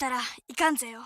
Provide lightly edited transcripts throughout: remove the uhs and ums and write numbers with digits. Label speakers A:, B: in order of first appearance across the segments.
A: たらいかんぜよ。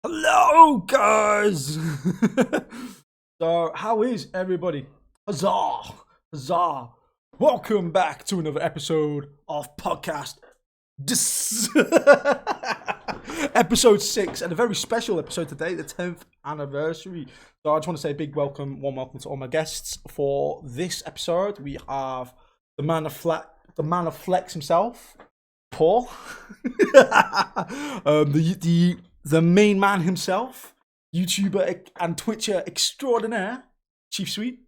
B: Hello, guys! So, how is everybody? Huzzah! Huzzah! Welcome back to another episode of podcast episode 6, and a very special episode today, the 10th anniversary. So I just want to say a big welcome, warm welcome to all my guests for this episode. We have the man of flex himself, Paul. The main man himself, YouTuber and Twitcher extraordinaire, Chief Sweet.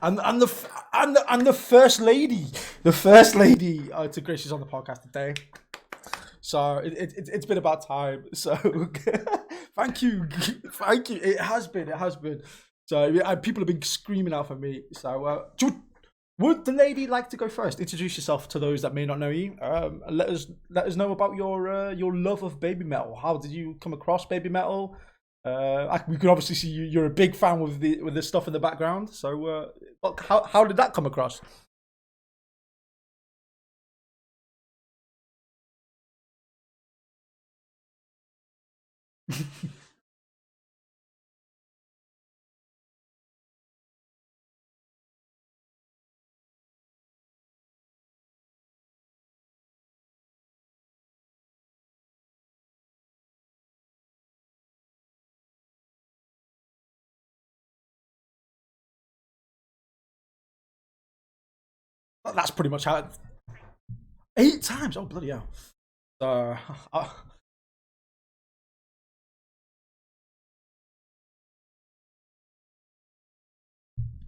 B: and the first lady, to grace us on the podcast today. So it's been about time. So thank you. It has been. So people have been screaming out for me. So would the lady like to go first? Introduce yourself to those that may not know you. Let us know about your love of Babymetal. How did you come across Babymetal? We can obviously see you're a big fan with the stuff in the background. So how did that come across? That's pretty much how it... 8 times. Oh, bloody hell.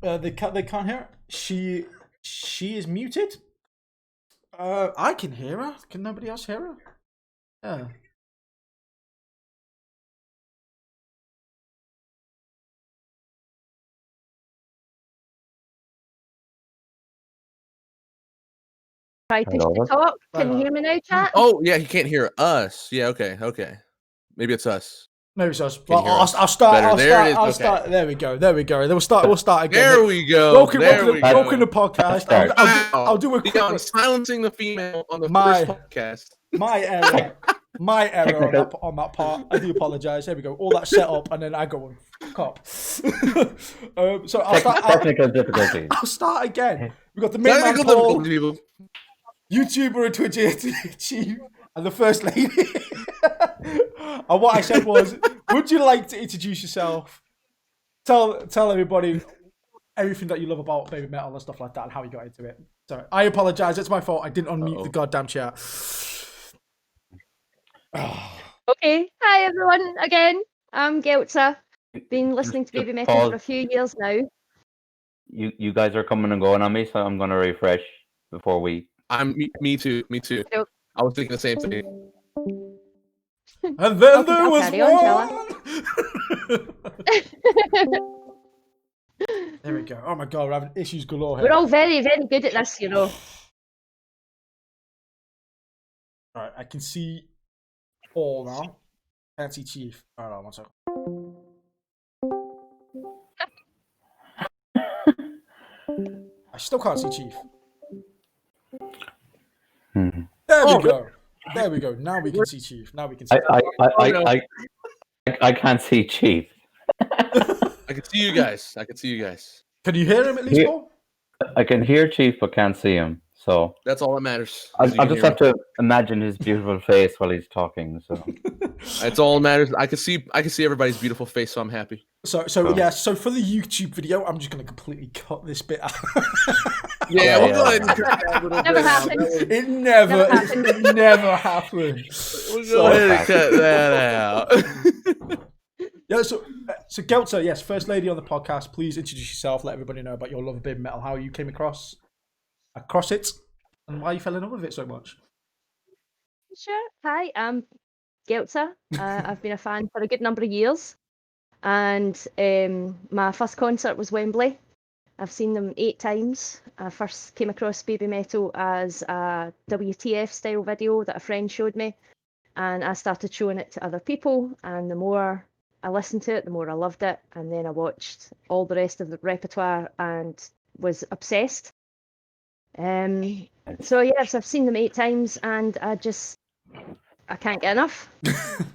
B: They can't hear it. She is muted. I can hear her. Can nobody else hear her? Yeah.
A: Try push to talk. Can you hear me now, chat?
C: Oh, yeah, he can't hear us. Yeah, okay. Maybe it's us.
B: Maybe it's us.
C: Can you
B: Well,
C: hear us
B: I'll start.
C: better?
B: I'll
C: There
B: start.
C: it is.
B: I'll
C: Okay.
B: start. There we go. Then we'll start again.
C: There we go.
B: Welcome
C: There
B: to the podcast. I'll do a quick
C: I'm silencing the female on the
B: My-
C: first podcast.
B: my error on that part. I do apologize. There we go. All that set up, and then I go on. Cop. So I'll start.
D: Technical difficulties.
B: I'll start again. We got the main man
C: Technical
B: Paul,
C: difficulties, people.
B: YouTuber and Twitch chief, and the first lady. And what I said was, would you like to introduce yourself? Tell everybody everything that you love about Babymetal and stuff like that, and how you got into it. Sorry, I apologize. It's my fault. I didn't unmute the goddamn chat.
A: Okay. Hi, everyone. Again, I'm Geltza. Been listening to Babymetal for a few years now.
D: You guys are coming and going on me, so I'm going to refresh before we.
C: Me too.
A: Nope.
C: I was thinking the same thing.
B: And then
A: Okay,
B: there
A: I'll
B: was
A: carry on,
B: one. There we go. Oh my god, we're having issues galore here.
A: We're all very, very good at this, you know.
B: Alright, I can see Paul now. Can't see Chief. Hold on, one second. I still can't see Chief. There we go. Now we can see Chief. Now we can see.
D: I can't see Chief.
C: I can see you guys.
B: Can you hear him at least,
D: Yeah.
B: Paul?
D: I can hear Chief, but can't see him. So
C: That's all that matters.
D: I just have to imagine his beautiful face while he's talking. So
C: That's all that matters. I can see everybody's beautiful face, so I'm happy.
B: So for the YouTube video, I'm just gonna completely cut this bit out.
C: Yeah, we'll go ahead and
A: Never happened.
B: It never happened.
C: We'll go ahead and cut that out.
B: Yeah, so Geltza, yes, first lady on the podcast. Please introduce yourself. Let everybody know about your love of Babymetal, how you came across it, and why you fell in love with it so much.
A: Sure. Hi, I'm Geltza. I've been a fan for a good number of years. And my first concert was Wembley. I've seen them 8 times. I first came across Babymetal as a WTF style video that a friend showed me. And I started showing it to other people. And the more I listened to it, the more I loved it. And then I watched all the rest of the repertoire and was obsessed. So yes, I've seen them 8 times and I can't get enough.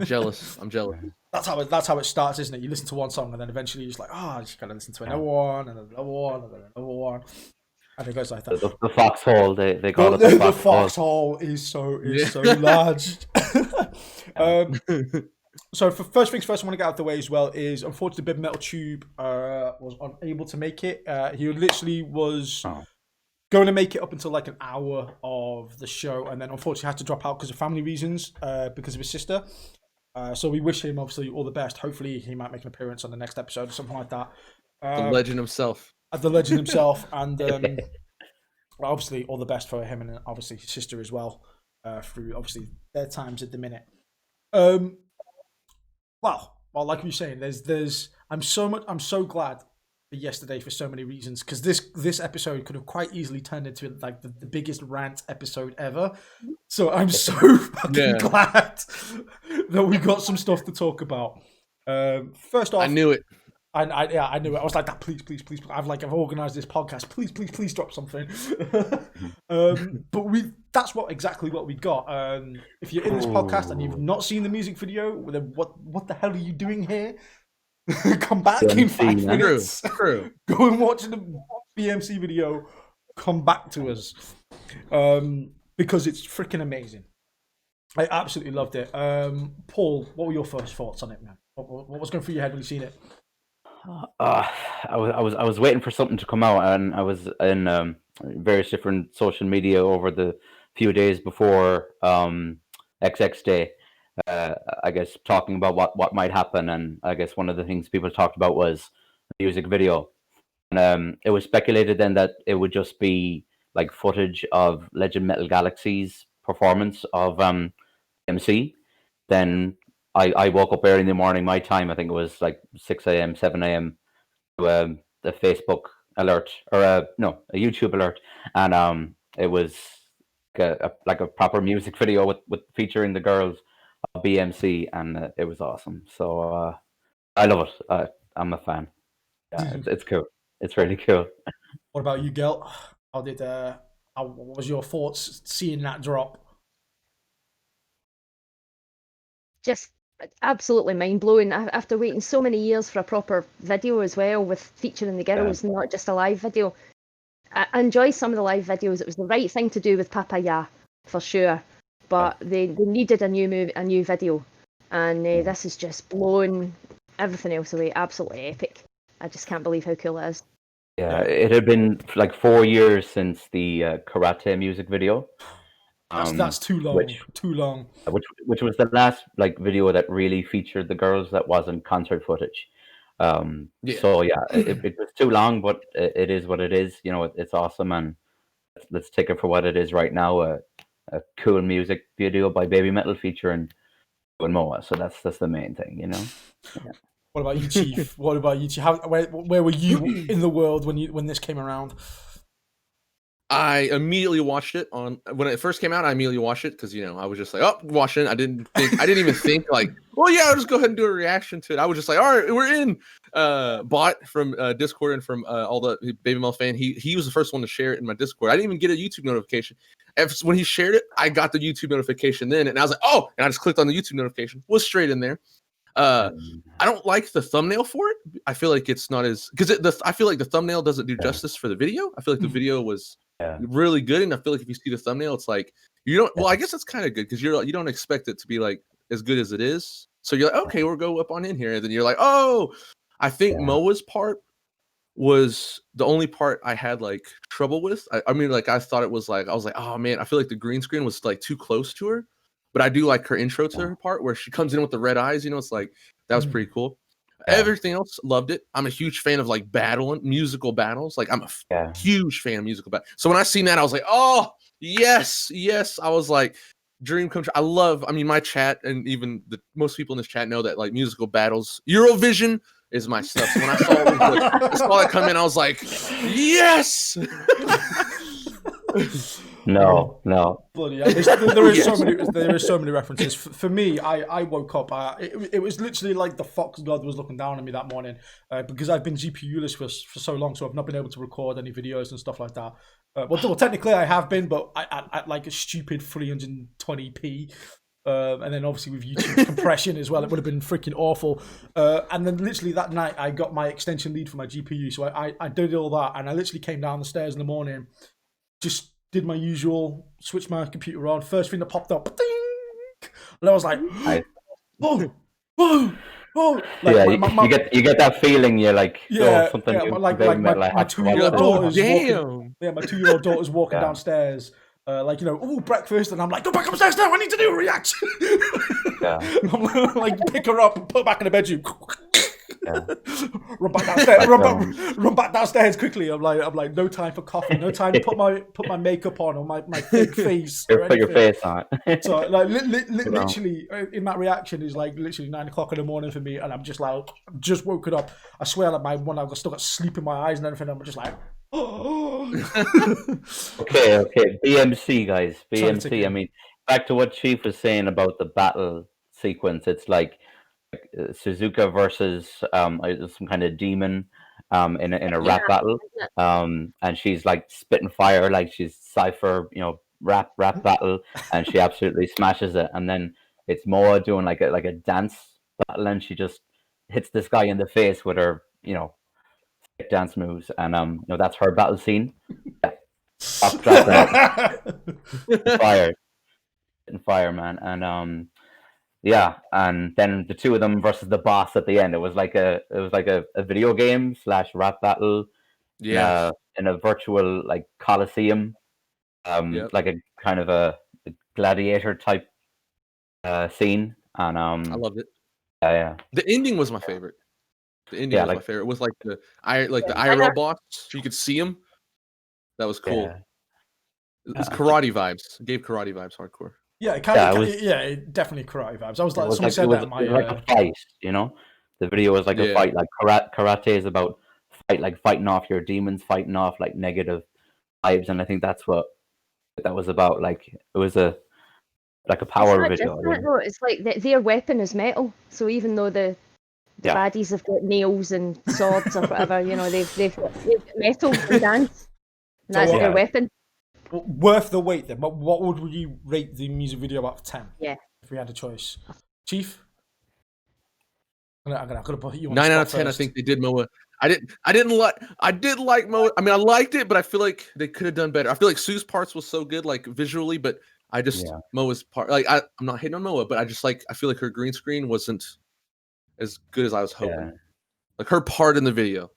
C: Jealous. I'm jealous.
B: That's how it starts, isn't it? You listen to one song and then eventually you're just like, I just gotta listen to another one and another one and then another one, and it goes like that.
D: the foxhole, they call it the
B: foxhole is so large. So for first things first, I want to get out of the way as well is unfortunately Babymetal Tube was unable to make it. He literally was going to make it up until like an hour of the show, and then unfortunately had to drop out because of family reasons, because of his sister. So we wish him obviously all the best. Hopefully he might make an appearance on the next episode or something like that.
C: The legend himself.
B: And obviously all the best for him and obviously his sister as well, through obviously their times at the minute. Well, like we were saying, I'm so glad for yesterday for so many reasons, because this episode could have quite easily turned into like the biggest rant episode ever. So I'm so fucking glad that we got some stuff to talk about. First off,
C: I knew it.
B: I knew it. I was like, that please. I've organized this podcast. Please drop something. But that's exactly what we got. If you're in this podcast and you've not seen the music video, then what the hell are you doing here? Come back in 5 minutes.
C: True.
B: Go and watch the BMC video. Come back to us, because it's freaking amazing. I absolutely loved it. Paul, what were your first thoughts on it, man? What was going through your head when you seen it?
D: I was waiting for something to come out, and I was in various different social media over the few days before XX Day. I guess talking about what might happen, and I guess one of the things people talked about was the music video. And it was speculated then that it would just be like footage of Legend Metal Galaxy's performance of MC. Then I woke up early in the morning, my time. I think it was like 6 a.m., 7 a.m. to the Facebook alert or a YouTube alert, and it was like a proper music video with featuring the girls of BMC, and it was awesome. So I love it. I'm a fan. Yeah, it's cool. It's really cool.
B: What about you, Gil? What was your thoughts seeing that drop?
A: Just absolutely mind blowing. After waiting so many years for a proper video as well, with featuring the girls, not just a live video. I enjoy some of the live videos. It was the right thing to do with Papaya, for sure. But they needed a new video, and this is just blowing everything else away. Absolutely epic. I just can't believe how cool it is.
D: Yeah, it had been like 4 years since the karate music video.
B: That's too long. Too long.
D: Which was the last like video that really featured the girls that wasn't concert footage. So yeah, it was too long, but it is what it is. You know, it's awesome, and let's take it for what it is right now. A cool music video by Babymetal featuring Moa. So that's the main thing, you know. Yeah.
B: What about you, Chief? What about you, Chief? Where were you in the world when this came around?
C: I immediately watched it when it first came out. I immediately watched it because I was just like, oh, watching it. I didn't even think like, well, yeah, I'll just go ahead and do a reaction to it. I was just like, all right, we're in. Bot from Discord and from all the Babymetal fan. He was the first one to share it in my Discord. I didn't even get a YouTube notification. When he shared it, I got the YouTube notification then, and I was like, oh, and I just clicked on the YouTube notification. Was straight in there. I don't like the thumbnail for it. I feel like it's not as I feel like the thumbnail doesn't do justice for the video. I feel like the video was really good, and I feel like if you see the thumbnail, it's like you don't. Well, I guess that's kind of good because you don't expect it to be like as good as it is. So you're like, okay, we'll go up on in here, and then you're like, oh, I think Moa's part was the only part I had like trouble with. I mean, like I thought it was like I was like, oh man, I feel like the green screen was like too close to her. But I do like her intro to her part where she comes in with the red eyes. It's like that was pretty cool. Everything else, loved it. I'm a huge fan of like musical battles. Like I'm a huge fan of musical battles. So when I seen that, I was like, oh yes. I was like, dream come true. I mean, my chat and even most people in this chat know that like musical battles, Eurovision is my stuff. So when I saw it come in, I was like, yes.
D: No.
B: Bloody hell. There is so many references. For me, I woke up. It was literally like the fox god was looking down on me that morning because I've been GPU-less for so long, so I've not been able to record any videos and stuff like that. Well, technically I have been, but at like a stupid 320p. And then obviously with YouTube compression as well, it would have been freaking awful. And then literally that night, I got my extension lead for my GPU, so I did all that, and I literally came down the stairs in the morning, just did my usual, switched my computer on. First thing that popped up, ding! And I was like, whoa. Like,
D: you get that feeling. You're like, something new.
B: Like my 2-year-old daughter's my 2-year-old daughter's walking downstairs. Breakfast, and I'm like, go back upstairs now. I need to do a reaction. I'm like, pick her up and put her back in the bedroom. Run back downstairs quickly. I'm like, no time for coffee, no time to put my makeup on or my fake face.
D: Put your face on.
B: So like literally in that reaction is like literally 9 o'clock in the morning for me, and I'm just like, just woken up. I swear that I've still got sleep in my eyes and everything. I'm just like,
D: Okay. BMC guys, BMC. I mean, back to what Chief was saying about the battle sequence. It's like Suzuka versus some kind of demon in a rap battle, and she's like spitting fire like she's Cypher, rap battle, and she absolutely smashes it. And then it's Moa doing like a dance battle, and she just hits this guy in the face with her dance moves, and that's her battle scene. Fire, man, and and then the two of them versus the boss at the end. It was like a video game / rap battle, in a virtual like coliseum, like a kind of a gladiator type scene, and
C: I loved it.
D: Yeah.
C: The ending was my favorite. The ending was my favorite. It was like the IRL boss. You could see him. That was cool. It's karate vibes. It gave karate vibes hardcore.
B: Yeah, it definitely karate vibes. I was like, someone said that in my.
D: It was like a fight, you know. The video was like a fight. Like karate is about fighting off your demons, fighting off like negative vibes, and I think that's what that was about. Like it was a power video.
A: It's like their weapon is metal. So even though the baddies have got nails and swords or whatever, you know, they've got metal and dance, and that's their weapon.
B: Worth the wait then. But what would you rate the music video out of 10?
A: Yeah.
B: If we had a choice, Chief. I'm gonna put you on
C: 9 out of 10.
B: first.
C: I think they did Moa. I did like Moa. I mean, I liked it, but I feel like they could have done better. I feel like Sue's parts was so good, like visually, but I just Moa's part. Like I'm not hating on Moa, but I feel like her green screen wasn't as good as I was hoping.
D: Yeah.
C: Like her part in the video.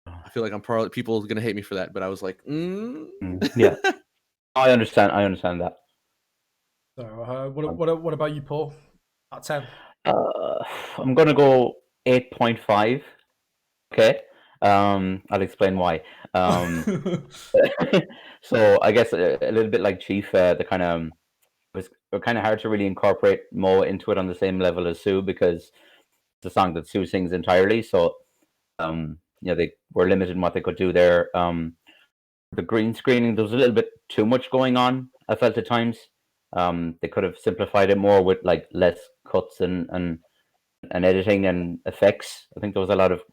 C: I feel like I'm probably people are gonna hate me for that, but I was like,
D: yeah. I understand that.
B: So, what about you, Paul? Out of 10.
D: I'm gonna go 8.5. Okay. I'll explain why. So I guess a little bit like Chief, the kind of was kind of hard to really incorporate Mo into it on the same level as Sue because it's a song that Sue sings entirely. So they were limited in what they could do there. The green screening, there was a little bit too much going on, I felt at times. They could have simplified it more with like less cuts and editing and effects. I think there was a lot of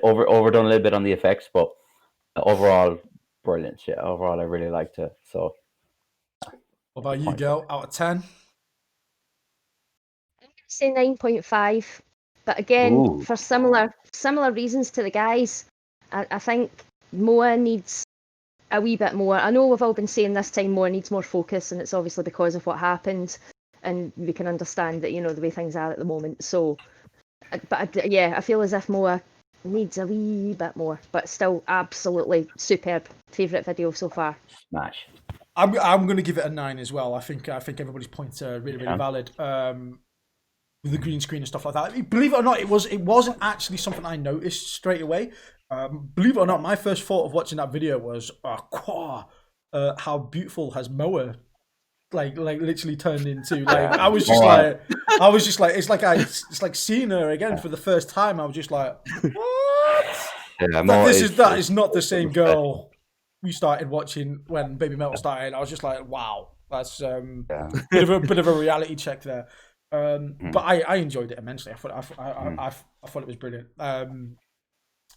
D: overdone a little bit on the effects, but overall brilliant. Yeah, overall I really liked it. So
B: what about you, girl? Out of 10?
A: I'm gonna say 9.5. But again, for similar reasons to the guys, I think Moa needs a wee bit more. I know we've all been saying this time Moa needs more focus, and it's obviously because of what happened, and we can understand that, you know, the way things are at the moment. So, but I feel as if Moa needs a wee bit more, but still absolutely superb. Favourite video so far.
D: Smash.
B: I'm going to give it a 9 as well. I think everybody's points are really valid. With the green screen and stuff like that. Believe it or not, it wasn't actually something I noticed straight away. Believe it or not, my first thought of watching that video was, how beautiful has Moa like literally turned into. Like I was just like it's like seeing her again for the first time. I was just like, what?
D: Yeah,
B: that is not the same girl we started watching when Babymetal started. I was just like, wow, that's bit of a reality check there. But I enjoyed it immensely. I thought it was brilliant.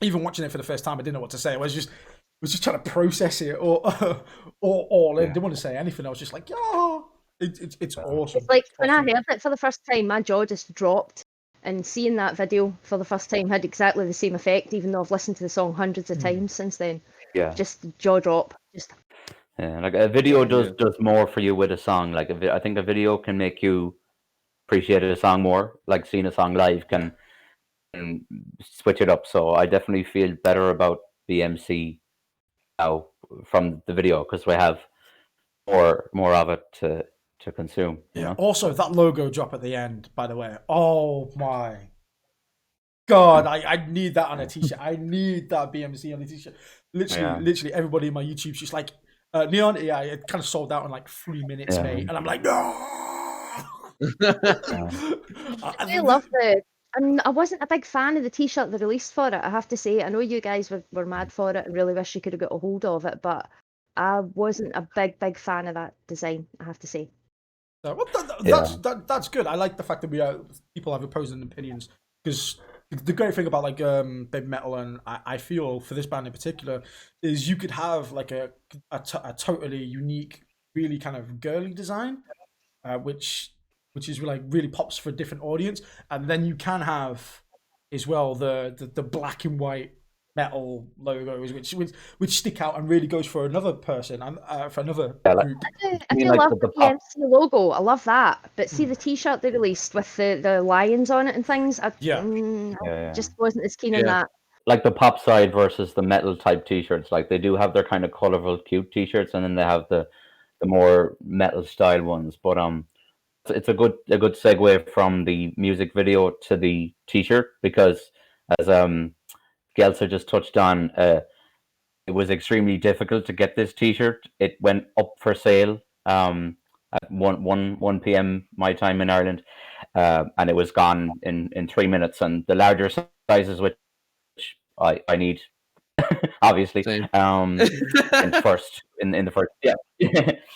B: Even watching it for the first time, I didn't know what to say. I was just trying to process it or I didn't want to say anything. I was just like, it's awesome.
A: It's like when I heard it for the first time, my jaw just dropped. And seeing that video for the first time had exactly the same effect, even though I've listened to the song hundreds of times since then.
D: Yeah,
A: just jaw drop.
D: Like a video does more for you with a song. Like I think a video can make you appreciate a song more. Like seeing a song live can switch it up. So I definitely feel better about BMC now from the video because we have more of it to consume. You know?
B: Also, that logo drop at the end, by the way. Oh my God, I need that on a t-shirt. I need that BMC on a t-shirt. Literally everybody in my YouTube's just like, Neon, it kind of sold out in like 3 minutes, mate. And I'm like, no.
A: I love the. I wasn't a big fan of the t-shirt they released for it, I have to say. I know you guys were mad for it and really wish you could have got a hold of it, but I wasn't a big fan of that design, I have to say.
B: That's good. I like the fact that people have opposing opinions, because the great thing about like Babymetal, and I feel for this band in particular, is you could have like a totally unique, really kind of girly design, which is like really pops for a different audience, and then you can have as well the black and white metal logos which stick out and really goes for another person and for another group.
A: I do love the BMC logo. I love that, but see the t-shirt they released with the lions on it and things. I just wasn't as keen on that.
D: Like the pop side versus the metal type t-shirts. Like they do have their kind of colorful, cute t-shirts, and then they have the more metal style ones. But it's a good segue from the music video to the t-shirt, because as Gelsa just touched on, it was extremely difficult to get this T-shirt. It went up for sale at 1 p.m. my time in Ireland, and it was gone in 3 minutes. And the larger sizes, which I need, obviously,
C: Same.
D: in the first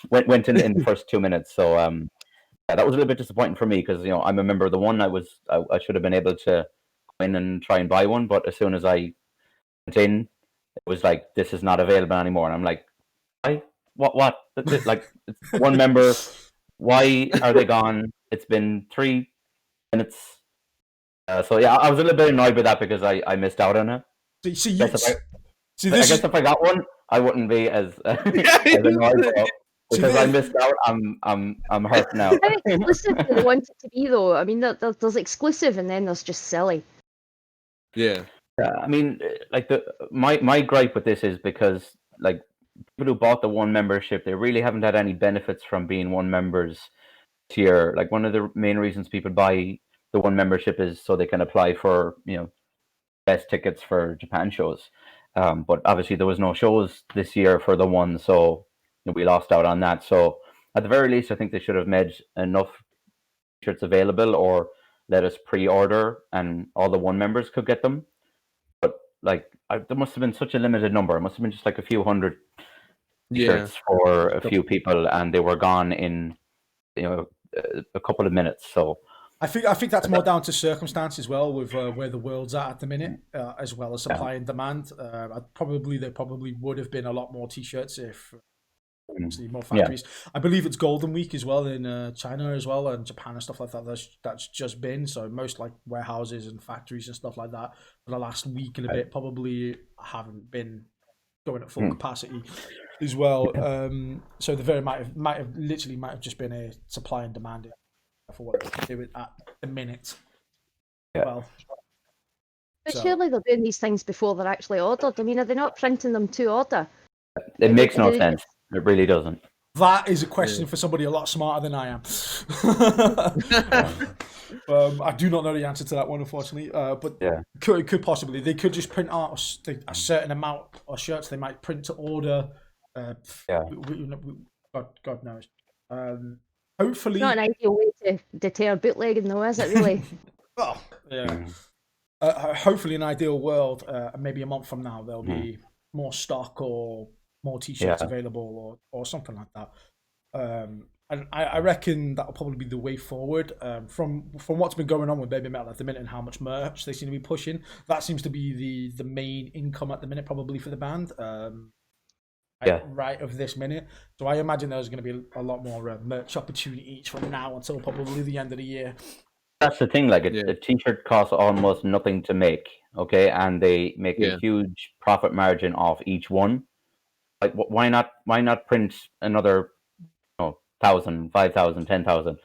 D: went in the first 2 minutes. So yeah, that was a little bit disappointing for me because I'm a member of the one. I should have been able to go in and try and buy one, but as soon as I went in, it was like, this is not available anymore, and I'm like, why? What? Like, it's one member. Why are they gone? It's been 3 minutes. So yeah, I was a little bit annoyed with that because I missed out on it. I guess if I got one, I wouldn't be as annoyed because I missed out. I'm hurt now.
A: How exclusive do they want it to be, though? I mean, there's exclusive, and then there's just silly.
C: Yeah.
D: I mean, like my gripe with this is because like people who bought the one membership, they really haven't had any benefits from being one members tier. Like, one of the main reasons people buy the one membership is so they can apply for best tickets for Japan shows. But obviously there was no shows this year for the one, so we lost out on that. So at the very least, I think they should have made enough shirts available, or let us pre-order and all the one members could get them. But like, there must have been such a limited number. It must have been just like a few hundred shirts for a few people, and they were gone in a couple of minutes. So
B: I think that's more down to circumstance as well, with where the world's at the minute, as well as supply and demand. There probably would have been a lot more T-shirts if obviously more factories. I believe it's Golden Week as well in China as well, and Japan and stuff like that. That's just been, so most like warehouses and factories and stuff like that for the last week and a bit probably haven't been going at full capacity as well. So the very might have just been a supply and demand for what they can do at the minute. Well,
A: but surely they're doing these things before they're actually ordered. I mean, are they not printing them to order?
D: It makes no sense. It really doesn't.
B: That is a question for somebody a lot smarter than I am. I do not know the answer to that one, unfortunately. But could possibly, they could just print out a certain amount of shirts they might print to order. God knows. Hopefully,
A: not an ideal way to deter bootlegging, though, is it really?
B: Well, yeah. Hopefully, in an ideal world, maybe a month from now, there'll be more stock or more T-shirts available, or something like that. And I reckon that'll probably be the way forward. From what's been going on with Babymetal at the minute and how much merch they seem to be pushing, that seems to be the main income at the minute, probably for the band. Right of this minute. So I imagine there's going to be a lot more merch opportunities from now until probably the end of the year.
D: That's the thing. Like, a T-shirt costs almost nothing to make, okay, and they make a huge profit margin off each one. Like, why not print another 1,000, 5,000, 10,000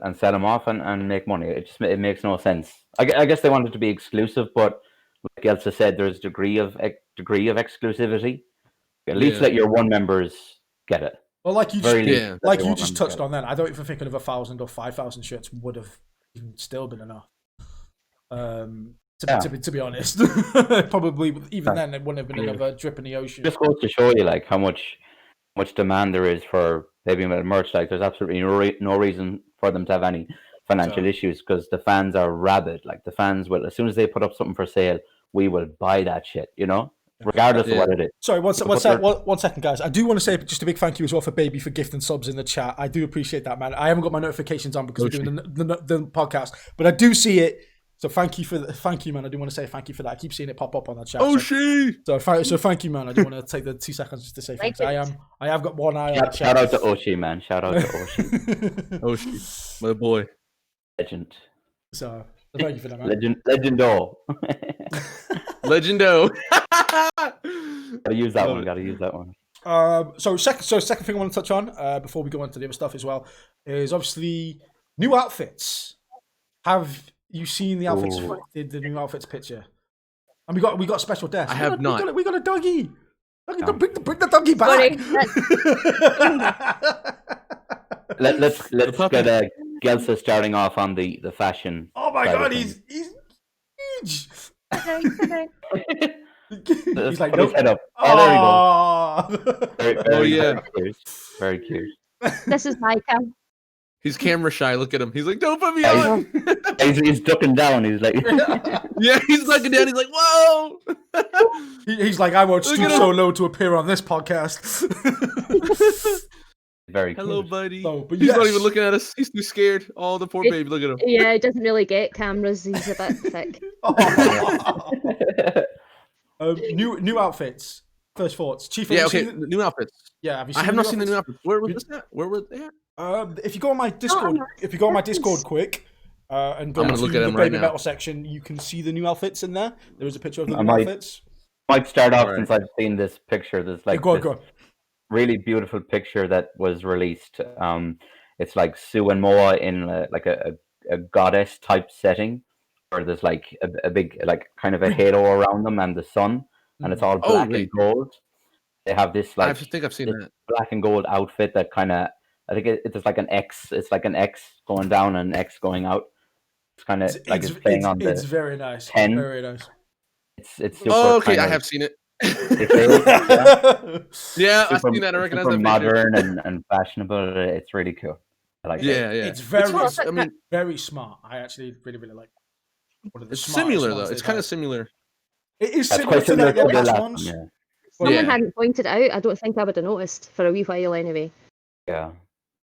D: and sell them off and make money? It makes no sense. I guess they wanted to be exclusive, but like Elsa said, there's degree of exclusivity. At least let your one members get it.
B: Well, like you just touched on then, I don't even think of 1,000 or 5,000 shirts would have even still been enough. To be honest, probably even then it wouldn't have been another drip in the ocean.
D: Just goes to show you like how much demand there is for Babymetal merch. Like, there's absolutely no reason for them to have any financial issues, because the fans are rabid. Like, the fans will, as soon as they put up something for sale, we will buy that shit. Regardless of what it is.
B: Sorry, one second, guys. I do want to say just a big thank you as well for Baby for gifting subs in the chat. I do appreciate that, man. I haven't got my notifications on because we're doing the podcast, but I do see it. So thank you, man. I do want to say thank you for that. I keep seeing it pop up on the chat. So thank you, man. I do want to take the 2 seconds just to say thanks. I have got one eye on the chat.
D: Shout out to Oshi, man. Shout out to Oshi.
C: Oshi, my boy.
D: Legend.
B: So thank you for that, man.
D: Legendo.
C: Legendo.
D: Gotta use that one.
B: So second thing I want to touch on before we go on to the other stuff as well is obviously new outfits. Have you seen the outfits? The new outfits picture? And we got a special desk.
C: I have not.
B: We got a doggy. Bring the doggy back.
D: Let's get Gelsa starting off on the fashion.
B: Oh my god, he's huge. He's like,
D: Put his
B: nope.
D: head up. Oh, there he goes.
B: Oh,
D: Very,
C: yeah.
D: very cute. Very cute.
A: This is my cam.
C: He's camera shy. Look at him. He's like, don't put me
D: Yeah,
C: on.
D: He's ducking down. He's like,
C: Yeah, he's looking down. He's like, whoa.
B: He's like, I won't
C: Look
B: stoop
C: at
B: so low to appear on this podcast.
D: very
C: Hello,
D: cute.
C: buddy.
B: So, but
C: He's not
B: yes.
C: even looking at us. He's too scared. Oh, the poor baby. Look at him.
A: Yeah, he doesn't really get cameras. He's a bit thick.
B: New outfits. First thoughts. Chief, have
C: Yeah,
B: you
C: okay.
B: seen the-
C: New outfits.
B: Yeah, have you
C: I
B: seen
C: have
B: the
C: not
B: new
C: seen the new
B: outfits?
C: outfits. Where was this at? Where were they at?
B: If you go on my Discord, quick, and go
C: I'm
B: to
C: gonna look at
B: the
C: them right
B: Baby
C: now.
B: Metal section, you can see the new outfits in there. There is a picture of the
D: I
B: new
D: might-
B: outfits.
D: Might start off
C: Alright.
D: since I've seen this picture. There's like
B: Go
D: this
B: on.
D: really beautiful picture that was released. It's like Sue and Moa in like a goddess type setting, where there's like a big like kind of a halo around them and the sun, and it's all
C: Oh,
D: black
C: wait.
D: and gold. They have this
C: I
D: like
C: think I've seen
D: this
C: that.
D: black and gold outfit that kind of I think it's like an X. It's like an X going down and an X going out. It's kind of like it's playing on
B: It's
D: the.
B: very nice.
D: 10.
B: Very nice.
D: It's super.
C: Oh, okay.
D: kind
C: I
D: of
C: have seen it.
D: detailed,
C: Yeah, I've
D: super,
C: seen that. I recognize
D: super
C: that picture.
D: modern and fashionable. It's really cool. I like it.
C: Yeah, yeah.
B: It's very,
C: I mean,
B: very smart. I actually really, really like it. One of the
C: it's
B: smartest
C: similar
B: ones
C: though.
B: they've
C: It's kind of
B: had.
C: similar.
B: It is
D: That's
B: similar
D: quite
B: to
D: similar
B: the
D: to the
B: last
D: last
B: ones.
D: one.
A: Someone
C: Yeah.
A: hadn't pointed it out. I don't think I would have noticed for a wee while anyway.
D: Yeah.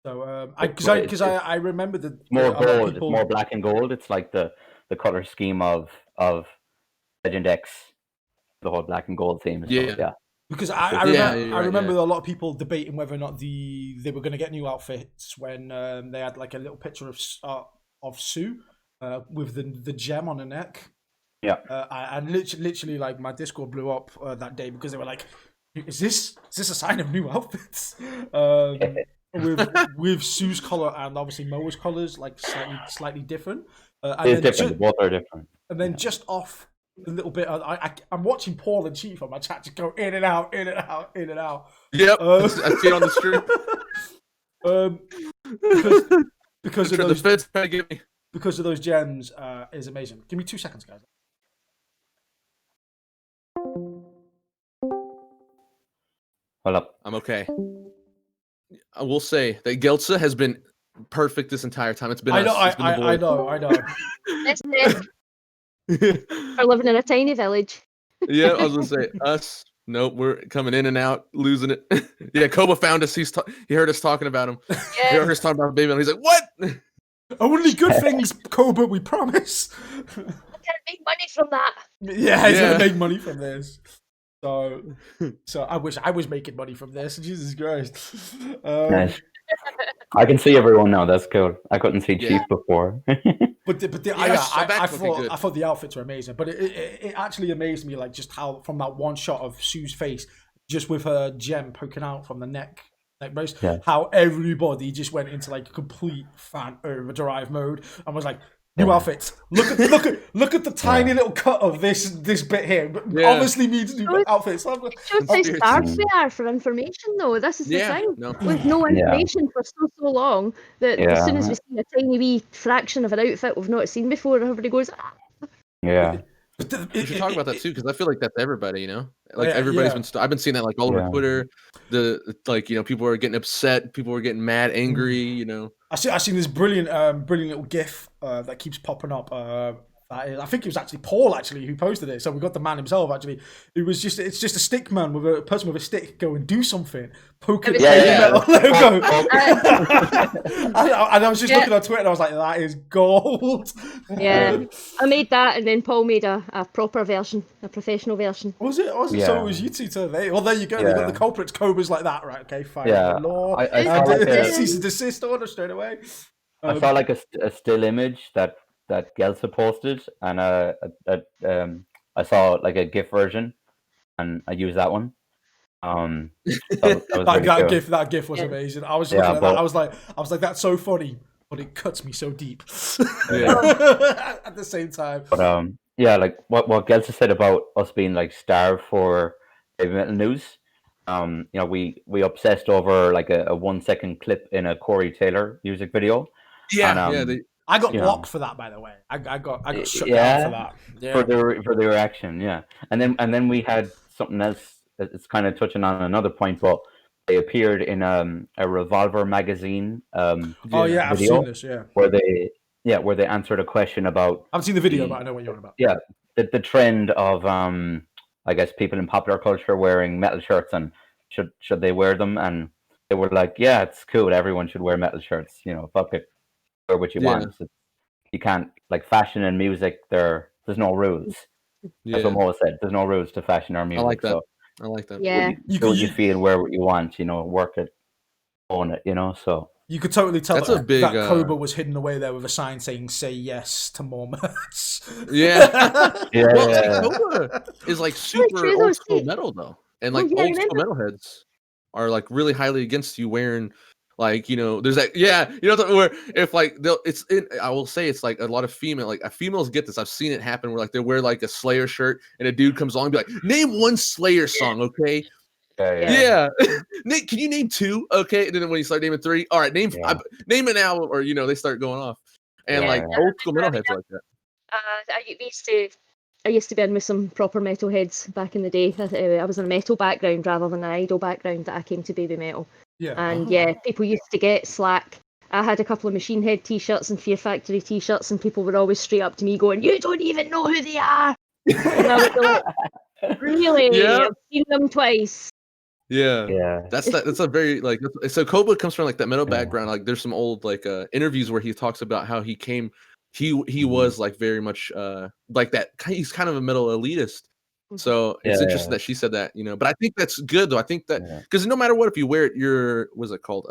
B: So,
D: It's-
B: because I remember the
D: It's more
B: a lot of
D: gold.
B: people-
D: It's more black and gold. It's like the color scheme of Legend X, the whole black and gold theme. So,
C: Yeah.
D: yeah.
B: Because
C: Yeah,
B: I
C: you're
B: remember
C: right,
B: a lot of people debating whether or not they were going to get new outfits when they had like a little picture of Sue with the gem on her neck.
D: Yeah.
B: And literally like my Discord blew up that day because they were like, "Is this a sign of new outfits?" With Sue's color and obviously Moa's colors like slightly different. And
D: It's
B: then
D: different. Both are different.
B: and then just off a little bit, I'm watching Paul and Chief on my chat just go in and out, in and out, in and out.
C: Yep. I see it on the stream.
B: Because of
C: The
B: those
C: feds trying to get me.
B: because of those gems is amazing. Give me 2 seconds, guys.
D: Hold up.
C: I'm okay. I will say that Gelsa has been perfect this entire time. It's been
B: I know,
C: us. It's been the
B: I
C: boys.
B: know, I know.
A: That's it. We're living in a tiny village.
C: Yeah, I was gonna say us. Nope, we're coming in and out, losing it. Yeah, Koba found us. He heard us talking about him. He heard us talking about Baby, and he's like, "What?"
B: Only good things, Cobra, we promise.
A: I can't make money from that.
B: Yeah, he's
C: Yeah.
B: gonna make money from this. So I wish I was making money from this. Jesus Christ.
D: Nice. I can see everyone now. That's cool. I couldn't see
C: Yeah.
D: Chief before.
B: But
C: Yes, I'm back looking good.
B: I thought the outfits were amazing, but it actually amazed me like just how from that one shot of Sue's face, just with her gem poking out from the neck brace,
D: Yeah.
B: how everybody just went into like complete fan overdrive mode and was like, new
D: Yeah.
B: outfits. Look at the tiny little cut of this bit here.
C: Yeah.
B: Obviously needs new outfits.
A: It shows how
C: Seriously.
A: starved we are for information, though. This is the
C: Yeah,
A: thing.
C: no.
A: With no
D: Yeah.
A: information for so long that as soon as
D: Yeah.
A: we see a tiny wee fraction of an outfit we've not seen before, everybody goes, "Ah."
D: Yeah.
C: We should talk about that too, because I feel like that's everybody, you know. Like
B: Yeah,
C: everybody's
B: yeah.
C: been. I've been seeing that like all over
D: Yeah.
C: Twitter. People are getting upset. People are getting mad, angry. You know.
B: I seen this brilliant little GIF that keeps popping up. I think it was actually Paul who posted it. So we got the man himself actually. It's just a stick man with a person with a stick going do something, poke at the
A: Yeah,
B: Baby Metal logo.
A: Uh,
B: And I was just looking on Twitter and I was like, that is gold.
A: Yeah, I made that, and then Paul made a proper version, a professional version.
B: Was it? So
D: Yeah.
B: it was you two today. Well, there you go. They got
D: Yeah.
B: the culprits. Cobra's like that, right? Okay, fine.
D: Yeah.
B: Law.
D: I saw like a-
B: Cease and desist order straight away.
D: I saw like a still image that Gelsa posted, and I saw like a GIF version, and I used that one. That was really cool.
B: That GIF was
A: Yeah.
B: amazing. I was
D: Yeah,
B: looking at that.
D: but-
B: I was like, that's so funny, but it cuts me so deep.
C: Yeah.
B: At the same time.
D: But yeah, like what Gelsa said about us being like starved for heavy metal news. You know, we obsessed over like a 1 second clip in a Corey Taylor music video.
C: Yeah,
D: And,
C: yeah.
B: I got
D: You know.
B: blocked for that, by the way. I got shut down
D: Yeah,
B: for that. Yeah.
D: for the reaction, yeah. And then we had something else. It's kind of touching on another point, but they appeared in a Revolver magazine
B: Oh yeah, I've seen
D: video
B: this. Yeah,
D: where they answered a question about
B: I haven't seen the video, but I know what you're on about.
D: yeah the trend of I guess people in popular culture wearing metal shirts, and should they wear them? And they were like, yeah, it's cool. Everyone should wear metal shirts. Fuck it, wear what you
C: Yeah.
D: want. You can't, like, fashion and music. There's no rules. That's what
C: Yeah.
D: Mo said. There's no rules to fashion or music.
C: I like that.
D: So
C: I like that.
A: Yeah.
D: do what you feel, wear what you want. Work it, own it. So
B: You could totally tell
C: That's a
B: that,
C: big,
B: that Cobra was hidden away there with a sign saying "Say yes to more merch."
C: Yeah.
D: yeah,
C: Well,
D: yeah,
C: see,
D: yeah.
C: Cobra is like
A: Very
C: super
A: true, though,
C: old school
A: see.
C: metal though, and
A: Well,
C: like
A: yeah, I
C: old school
A: remember.
C: metalheads are like really highly against you wearing like there's that where if like I will say it's like a lot of females get this. I've seen it happen where like they wear like a Slayer shirt and a dude comes along and be like, name one Slayer song, okay?
D: Yeah.
C: Yeah. Can you name two? Okay. And then when you start naming three, all right, name an album, or they start going off. And
D: Yeah,
C: like
D: yeah.
C: old school metalheads are like that.
A: I used to be in with some proper metalheads back in the day. I was in a metal background rather than an idol background that I came to Babymetal.
B: Yeah.
A: And people used to get slack. I had a couple of Machine Head t-shirts and Fear Factory t-shirts, and people were always straight up to me going, "You don't even know who they are." And I would be like, "Really?
C: Yeah.
A: I've seen them twice."
C: Yeah.
D: Yeah.
C: That's a very like, so Cobra comes from like that metal
D: Yeah.
C: background. Like there's some old like interviews where he talks about how he came, he was like very much like that. He's kind of a metal elitist. So it's interesting that she said that, but I think that's good though. I think that because no matter what, if you wear it, what's it called?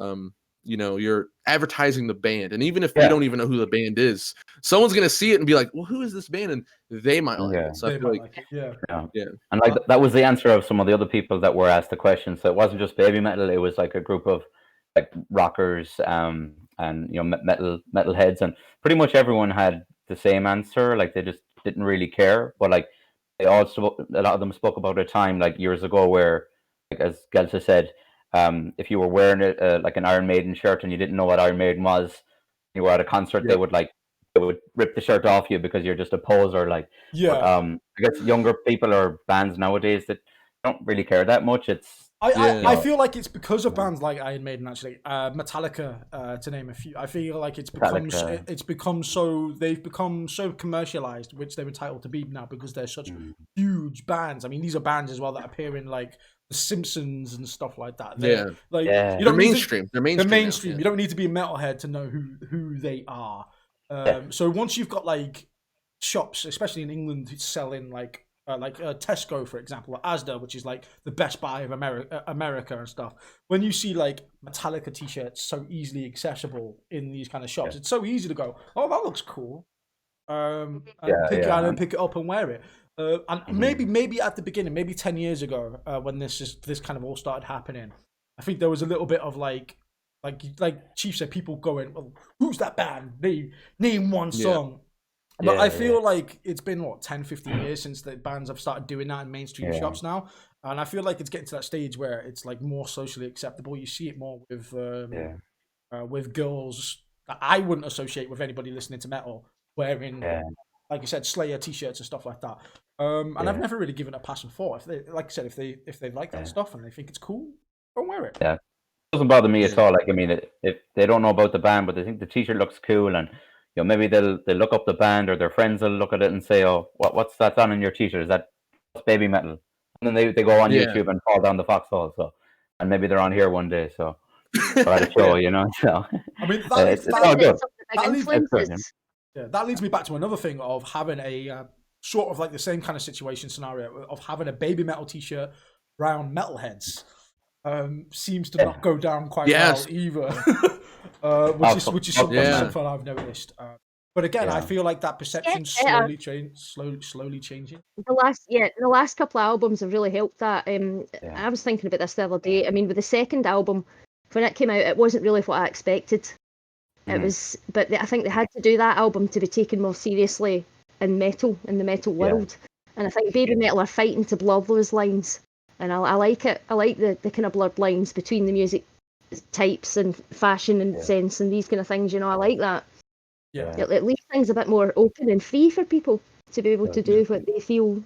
C: You're advertising the band, and even if you don't even know who the band is, someone's gonna see it and be like, "Well, who is this band?" And they might like it. So I feel like,
B: yeah.
D: And like that was the answer of some of the other people that were asked the question. So it wasn't just Babymetal; it was like a group of like rockers, and metal heads, and pretty much everyone had the same answer. Like they just didn't really care, but like they all a lot of them spoke about a time like years ago where, like as Gelsa said, if you were wearing like an Iron Maiden shirt and you didn't know what Iron Maiden was, you were at a concert, they would rip the shirt off you because you're just a poser. Like, but, I guess younger people or bands nowadays that don't really care that much.
B: I feel like it's because of bands like Iron Maiden, actually, Metallica, to name a few. I feel like they've become so commercialized, which they're entitled to be now because they're such huge bands. I mean, these are bands as well that appear in like The Simpsons and stuff like that. You
C: they're
B: don't
C: mainstream. They're mainstream.
B: Now, You don't need to be a metalhead to know who they are. So once you've got like shops, especially in England, selling like Tesco, for example, or Asda, which is like the Best Buy of America and stuff. When you see like Metallica t-shirts so easily accessible in these kind of shops, it's so easy to go, "Oh, that looks cool," and pick it up and wear it. And maybe at the beginning, maybe 10 years ago, when this kind of all started happening, I think there was a little bit of like Chief said, people going, "Well, who's that band? Name one song." But I feel like it's been 10, 15 years since the bands have started doing that in mainstream shops now, and I feel like it's getting to that stage where it's like more socially acceptable. You see it more with girls that I wouldn't associate with anybody listening to metal wearing, like you said, Slayer t-shirts and stuff like that. And I've never really given it a passion for. If they like that stuff and they think it's cool, go wear it.
D: Yeah, it doesn't bother me at all. Like, I mean, if they don't know about the band, but they think the t-shirt looks cool, and maybe they'll look up the band, or their friends will look at it and say, "Oh, what's that on in your t-shirt? Is that Babymetal?" And then they go on YouTube and fall down the foxhole. So, and maybe they're on here one day. So, at a show, So,
B: I mean,
D: it's all good.
B: That leads me back to another thing of having a sort of like the same kind of situation scenario of having a Babymetal t-shirt around metalheads. Seems to not go down quite well either. which is something I've noticed. But again, I feel like that perception slowly changing.
A: The last couple of albums have really helped that. I was thinking about this the other day. I mean, with the second album, when it came out, it wasn't really what I expected. It was, but I think they had to do that album to be taken more seriously in the metal world. And I think Babymetal are fighting to blur those lines. And I like it. I like the kind of blurred lines between the music types and fashion and sense and these kind of things. I like that.
B: Yeah.
A: It leaves things a bit more open and free for people to be able to do what they feel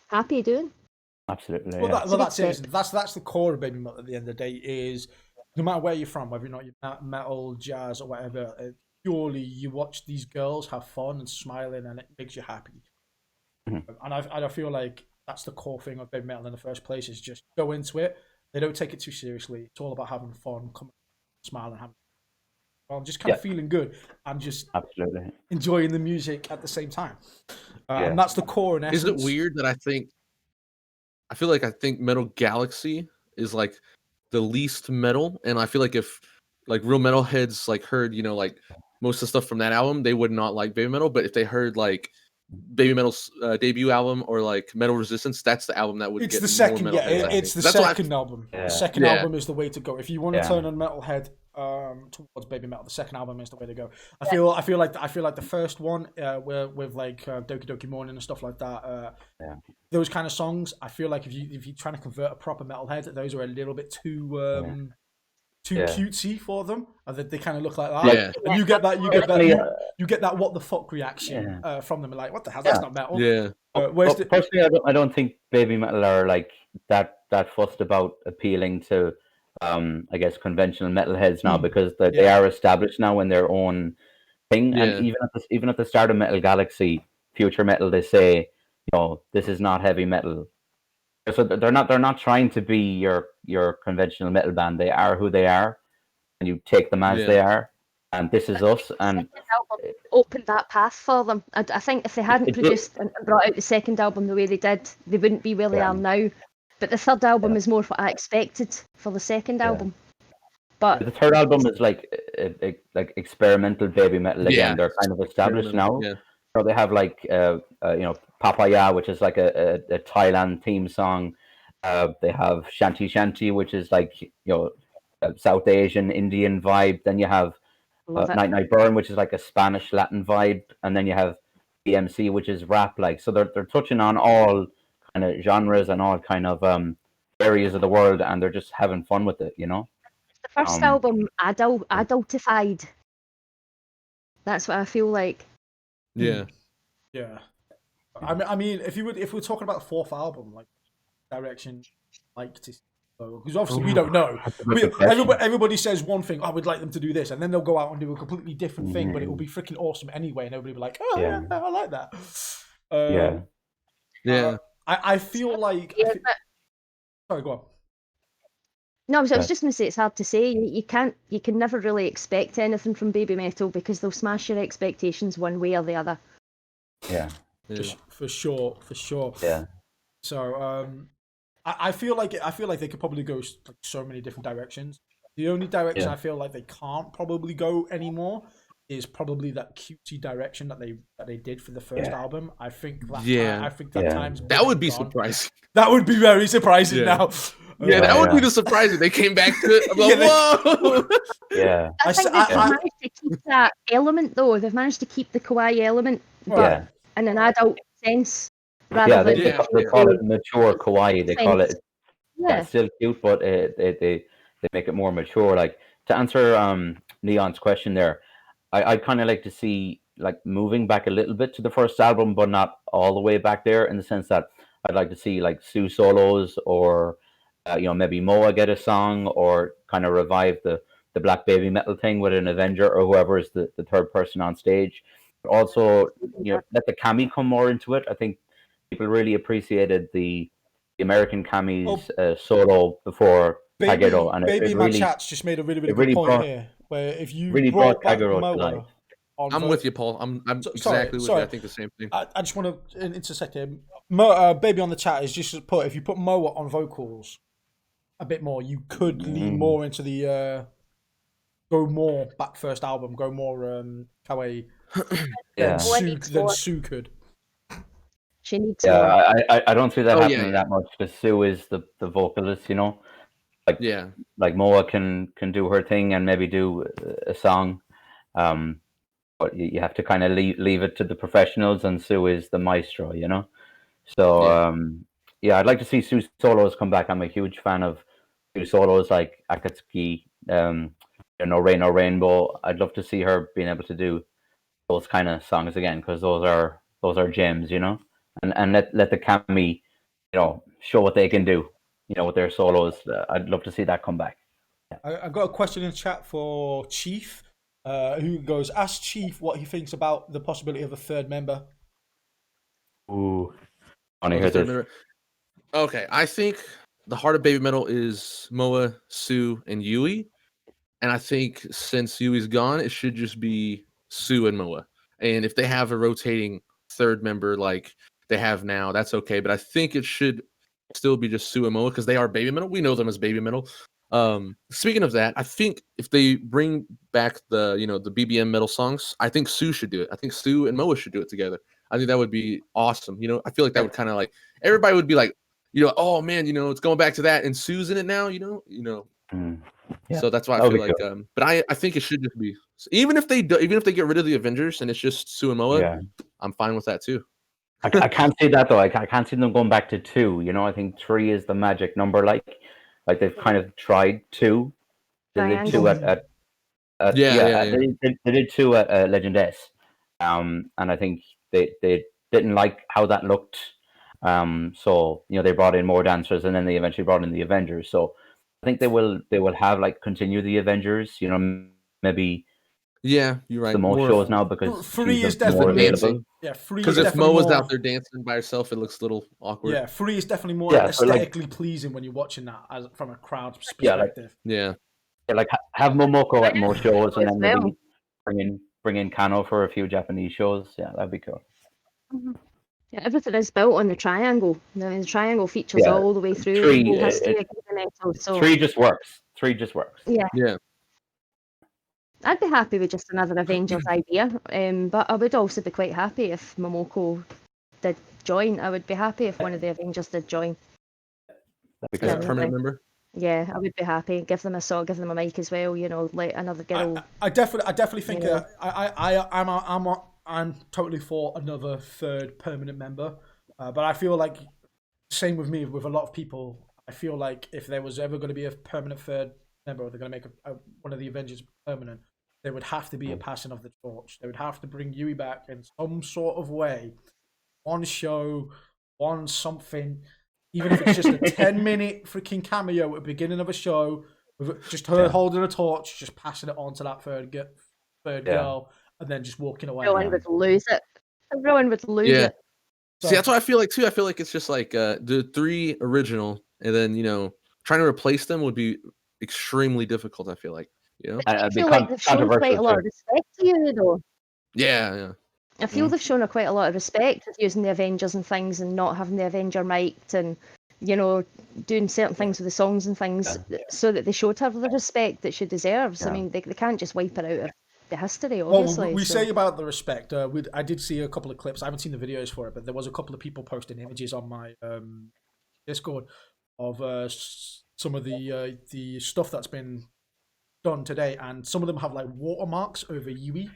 A: happy doing.
D: Absolutely.
B: Well,
D: Yeah.
B: that's it. That's the core of Babymetal at the end of the day. Is no matter where you're from, whether or not you're metal, jazz, or whatever, purely you watch these girls have fun and smiling, and it makes you happy.
D: Mhm.
B: And I feel like that's the core thing of Babymetal in the first place. Is just go into it. They don't take it too seriously. It's all about having fun, smiling, having. Well, just kind of feeling good and just
D: absolutely
B: enjoying the music at the same time.
D: Yeah.
B: And that's the core in essence.
C: Is it weird that I feel like Metal Galaxy is like the least metal, and I feel like if like real metalheads like heard, you know, like most of the stuff from that album, they would not like Babymetal, but if they heard like Babymetal's debut album or like Metal Resistance, that's the album that would
B: It's
C: get
B: the second,
C: more
B: yeah.
C: metalheads.
B: It's the
C: That's why
B: second album.
D: Yeah.
B: The second
C: Yeah.
B: album is the way to go. If you want to
D: Yeah.
B: turn on metalhead towards Babymetal, the second album is the way to go. I feel like the first one, with like Doki Doki Morning and stuff like that.
D: Yeah.
B: Those kind of songs, I feel like if you're trying to convert a proper metalhead, those are a little bit too
D: Yeah.
B: cutesy for them. They kind of look like that.
C: Yeah.
B: And you get that you get that what the fuck reaction from them. Like, what the hell? That's not metal.
C: Yeah.
B: Where's the
D: Personally, I don't think Babymetal are like that fussed about appealing to, I guess, conventional metalheads now, because they are established now in their own thing.
C: Yeah.
D: And even at the start of Metal Galaxy, Future Metal, they say, you know, this is not heavy metal. So they're not trying to be your conventional metal band. They are who they are, and you take them as
C: Yeah.
D: they are. And this is us. And
A: Album opened that path for them. I think if they hadn't produced and brought out the second album the way they did, they wouldn't be where they are now. But the third album is more what I expected for the second album. But
D: the third album is like experimental Babymetal again.
C: Yeah.
D: They're kind of established now.
C: Yeah.
D: So they have like you know, Papaya, which is like a Thailand theme song. They have Shanti Shanti, which is like, you know, a South Asian Indian vibe. Then you have Night Night Burn, which is like a Spanish Latin vibe, and then you have BMC, which is rap. Like, so they're touching on all kind of genres and all kind of areas of the world, and they're just having fun with it, you know.
A: the first album adultified. That's what I feel like.
C: Yeah.
B: Yeah. I mean, if we're talking about the fourth album, like direction, like to, because obviously we don't know. Everybody says one thing. Oh, we'd like them to do this, and then they'll go out and do a completely different thing, but it will be freaking awesome anyway, and everybody will be like, oh yeah, I like that.
C: Yeah.
B: I feel like. Sorry, go on.
A: No, I was just going to say it's hard to say. You can never really expect anything from Babymetal because they'll smash your expectations one way or the other.
D: Yeah.
B: For sure.
D: Yeah.
B: So I feel like they could probably go like so many different directions. The only direction I feel like they can't probably go anymore is probably that cutesy direction that they did for the first album. I think that time's
C: that would be
B: gone.
C: surprising.
B: That would be very surprising now.
C: Yeah, that would be the surprising. They came back to it. I'm like, whoa.
D: Yeah.
A: I think they've managed to keep that element though. They've managed to keep the kawaii element, but in an adult sense, rather than
D: they call it mature kawaii. They call it.
A: Yeah.
D: It's still cute, but they make it more mature. Like, to answer Leon's question there, I'd kind of like to see like moving back a little bit to the first album, but not all the way back there, in the sense that I'd like to see like Sue solos, or you know, maybe Moa get a song, or kind of revive the Black Babymetal thing with an Avenger or whoever is the third person on stage. But also, you know, let the Kami come more into it. I think people really appreciated the American Kami's solo before Kagero, and
B: my chat's just made a really good point here, where if you
D: really brought Kagero to
B: Moa
D: life.
C: I'm with you, Paul. I'm exactly with you. I think the same thing.
B: I just want to intersect here. Baby on the chat is just put, if you put Moa on vocals a bit more, you could lean more into the go more back first album, go more kawaii than Sue could.
A: She needs
D: I don't see that happening that much, because Sue is the vocalist, you know. Like Moa can do her thing and maybe do a song, but you have to kind of leave it to the professionals, and Sue is the maestro, you know. So I'd like to see Sue solos come back. I'm a huge fan of Sue solos, like Akatsuki, No Rain, No Rainbow. I'd love to see her being able to do those kind of songs again, because those are gems, and let the Kami, show what they can do, with their solos. I'd love to see that come back.
B: I've got a question in chat for Chief, who goes, ask Chief what he thinks about the possibility of a third member.
D: Ooh, I want to
C: Oh,
D: hear
C: the third
D: this.
C: member. Okay, I think the heart of Babymetal is Moa, Sue, and Yui. And I think since Yui's gone, it should just be Sue and Moa. And if they have a rotating third member like they have now, that's okay. But I think it should still be just Sue and Moa because they are Babymetal. We know them as Babymetal. Speaking of that, I think if they bring back the the BBM metal songs, I think Sue should do it. I think Sue and Moa should do it together. I think that would be awesome. I feel like that would kind of like everybody would be like, oh man, it's going back to that, and Sue's in it now.
D: Mm. Yeah,
C: So that's why I
D: that would
C: feel
D: be
C: like,
D: cool.
C: but I think it should just be even if they get rid of the Avengers and it's just Sue and Moa,
D: Yeah.
C: I'm fine with that too.
D: I can't see that though. I can't see them going back to 2. I think 3 is the magic number. Like they've kind of tried 2. They did 2
A: Triangle.
D: at
C: Yeah.
D: They did 2 at Legend S, and I think they didn't like how that looked. So they brought in more dancers, and then they eventually brought in the Avengers. So I think they will have continue the Avengers. Maybe
C: Yeah, you're right.
D: the most
C: More
D: shows now because
B: 3
D: she's
B: is
D: more
B: definitely
D: available.
B: Yeah, 3
C: because
B: is
C: if
B: definitely
C: Moa's
B: more.
C: out there dancing by herself, it looks a little awkward.
B: Yeah, 3 is definitely more
D: Yeah, so,
B: aesthetically pleasing when you're watching that from a crowd perspective.
C: Yeah.
D: Yeah, have Momoko at most shows, and
A: As
D: then
A: well.
D: maybe bring in Kano for a few Japanese shows. Yeah, that'd be cool.
A: Yeah, everything is built on the triangle. The triangle features
D: Yeah,
A: all the way through
D: 3,
A: the whole history of Babymetal. So
D: 3 just works. 3 just works.
C: Yeah.
A: I'd be happy with just another Avengers idea. But I would also be quite happy if Momoko did join. I would be happy if one of the Avengers did join.
D: That'd be
C: As a
D: cool.
C: permanent member.
A: Yeah, I would be happy. Give them a song, give them a mic as well. Let another girl.
B: I definitely think
A: Yeah.
B: I'm totally for another third permanent member, but I feel like same with me with a lot of people. I feel like if there was ever going to be a permanent third member, or they're going to make one of the Avengers permanent, there would have to be a passing of the torch. They would have to bring Yui back in some sort of way, one show, one something. Even if it's just a 10-minute freaking cameo at the beginning of a show, with just her holding a torch, just passing it on to that third girl, and then just walking away.
A: Everyone would lose it. Everyone would lose it.
C: See, that's what I feel like too. I feel like it's just like the 3 original, and then trying to replace them would be extremely difficult. I feel like
A: I feel like they've shown quite a lot of respect to you, though.
C: Yeah.
A: I feel they've shown quite a lot of respect with using the Avengers and things, and not having the Avenger mic'd, and doing certain things with the songs and things, so that they should have the respect that she deserves. I mean, they can't just wipe her out of the history, obviously.
B: Well, we say about the respect. I did see a couple of clips. I haven't seen the videos for it, but there was a couple of people posting images on my Discord of some of the stuff that's been done today, and some of them have like watermarks over Yui,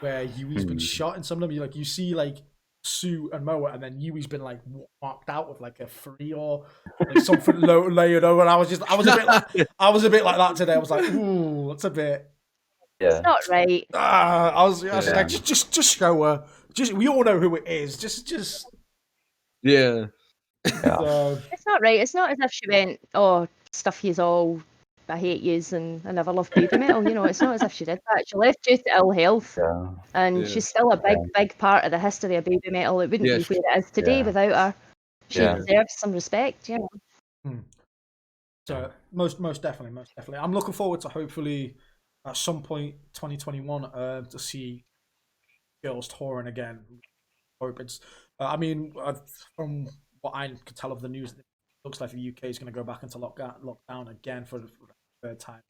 B: where Yui's been shot, and some of them you see like Sue and Moa, and then Yui's been like marked out with like a 3 or like something layered over. And I was a bit like that today. I was like, ooh, that's a bit.
A: Yeah. It's not right.
B: I was like, just show her. We all know who it is. Just.
C: Yeah.
B: So,
A: it's not right. It's not as if she went, oh, stuff yous all. I hate yous and I never loved Babymetal. It's not as if she did that. She left due to ill health, and she's still a big part of the history of Babymetal. It wouldn't be where it is today without her. She deserves some respect.
B: So most definitely. I'm looking forward to hopefully at some point 2021 to see girls touring again. Hope it's. From what I could tell of the news, it looks like the UK is going to go back into lockdown again for the third time.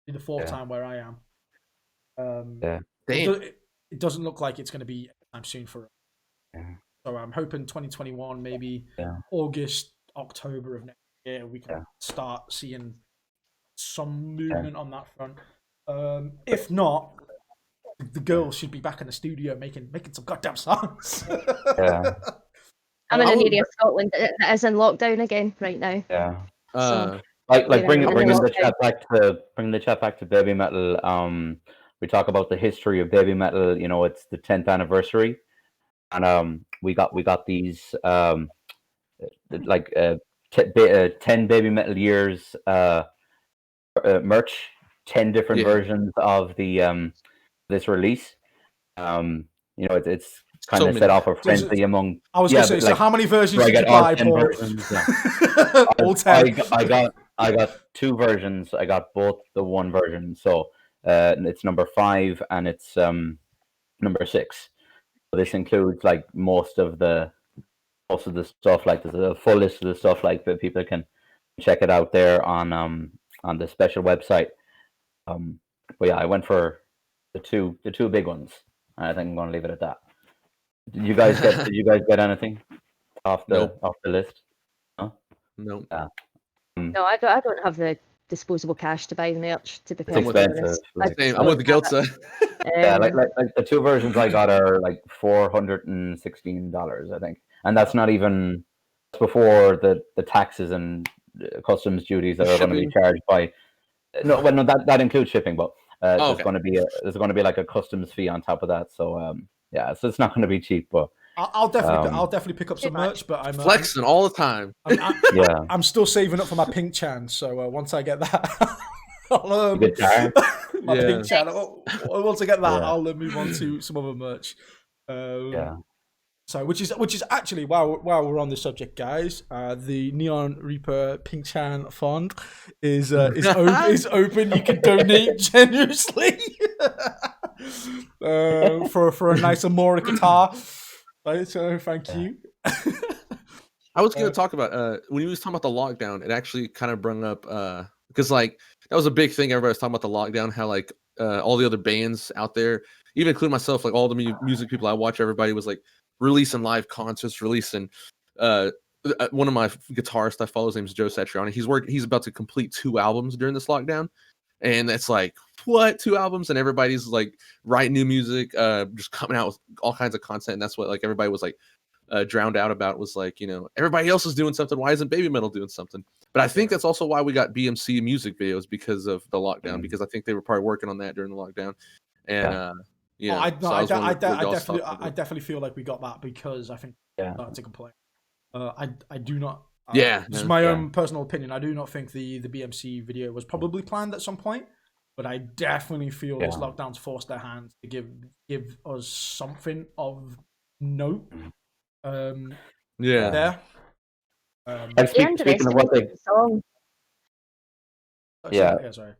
B: The fourth time where I am. It doesn't look like it's going to be anytime soon for us. So I'm hoping 2021, maybe August, October of next year, we can start seeing some movement on that front. If not, the girls should be back in the studio making some goddamn songs.
A: I'm in an area of Scotland that is in lockdown again right now.
D: Yeah.
A: So,
D: bringing the chat back to Babymetal. we talk about the history of baby metal. You know, it's the 10th anniversary, and we got these like 10 baby metal years merch, 10 different
C: Yeah.
D: versions of the this release. You know, it's kind
C: So
D: of
C: many.
D: set off a
B: So is
D: frenzy
B: it-
D: among.
B: I was
D: Yeah,
B: gonna say,
D: but,
B: so
D: like,
B: how many versions
D: I
B: did you
D: get all
B: buy,
D: 10
B: Paul?
D: versions. Yeah.
B: All 10.
D: I got two versions. I got both the one version. So it's number 5 and it's number 6. So this includes like most of the stuff. Like there's a full list of the stuff. Like that people can check it out there on the special website. But yeah, I went for the two big ones. I think I'm going to leave it at that. Did you guys get anything off the
C: Nope.
D: off the list? No.
C: No.
D: Yeah.
A: No, I don't have the disposable cash to buy the merch. To be
D: It's
A: perfectly
D: expensive.
A: honest,
D: Like,
C: Same. I'm with the Geltza.
D: yeah, like,
A: Um,
D: like the two versions I got are like $416, I think, and that's not even before the taxes and customs duties that are going to be
C: Shipping.
D: charged by. No, well, no, that includes shipping, but
C: Oh,
D: there's
C: okay.
D: going to be like a customs fee on top of that. So yeah, so it's not going to be cheap, but
B: I'll definitely pick up
A: Too
B: some
A: much.
B: merch, but I'm
C: Flexing all the time.
D: yeah,
B: I'm still saving up for my pink chan. So once I get that, I'll,
D: guitar.
B: my
C: Yeah.
B: pink chan. Once I get that,
D: Yeah.
B: I'll move on to some other merch.
D: Yeah.
B: So which is actually while we're on the subject, guys, the Neon Reaper Pink Chan fund is open. You can donate generously for a nice Amora guitar. Right, so thank you.
C: I was going to talk about when you was talking about the lockdown. It actually kind of brought up because like that was a big thing. Everybody was talking about the lockdown. How like all the other bands out there, even including myself, like all the music people I watch, everybody was like releasing live concerts, releasing. One of my guitarists I follow, his name's Joe Satriani. He's about to complete 2 albums during this lockdown, and it's like what 2 albums, and everybody's like writing new music, just coming out with all kinds of content, and that's what like everybody was like drowned out about was like, you know, everybody else is doing something. Why isn't Babymetal doing something? But I think that's also why we got BMC music videos because of the lockdown, because I think they were probably working on that during the lockdown, and you know,
B: I definitely feel like we got that because I think
D: Yeah.
B: started to complain. I do not.
C: Yeah,
B: Just my own personal opinion. I do not think the BMC video was probably planned at some point, but I definitely feel this lockdown's forced their hand to give us something of note.
C: yeah.
B: There.
D: Like
A: they
D: speaking of what
A: underestimated the song.
B: Yeah. Sorry.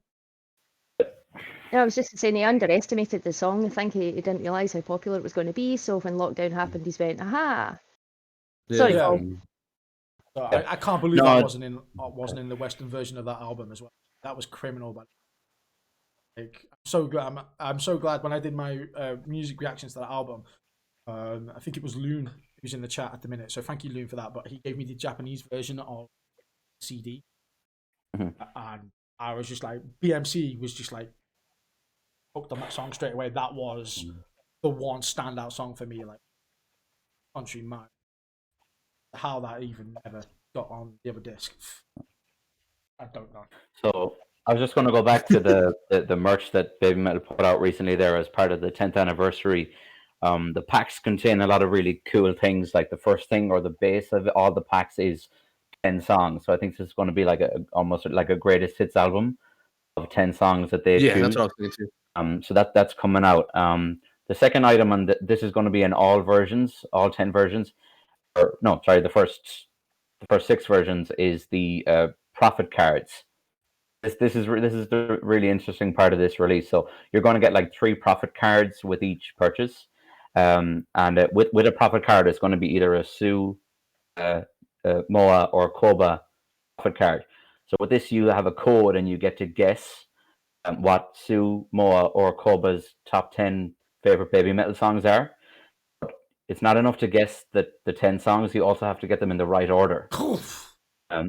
A: No, I was just saying they underestimated the song. I think he didn't realise how popular it was going to be. So when lockdown happened, he's went, "Aha!" Sorry,
B: Yeah.
A: Paul.
B: So I can't believe
D: No,
B: that wasn't in the Western version of that album as well. That was criminal, but like I'm so glad when I did my music reactions to that album. I think it was Loon who's in the chat at the minute, so thank you, Loon, for that. But he gave me the Japanese version of CD, and I was just like, BMC was just like hooked on that song straight away. That was the one standout song for me, like Country Mad. How that even ever got on the other disc, I don't know.
D: So I was just going to go back to the merch that Babymetal put out recently there as part of the 10th anniversary. The packs contain a lot of really cool things. Like the first thing or the base of all the packs is 10 songs. So I think this is going to be like almost like a greatest hits album of 10 songs that they choose.
C: That's what I was thinking too.
D: So that's coming out. The second item on this is going to be in all versions, all 10 versions. Or no, sorry, the first 6 versions is the profit cards. This is the really interesting part of this release. So you're going to get like 3 profit cards with each purchase, and with a profit card, it's going to be either a Sue, Moa, or Koba profit card. So with this, you have a code, and you get to guess what Sue, Moa, or Koba's top 10 favorite Babymetal songs are. It's not enough to guess the 10 songs. You also have to get them in the right order.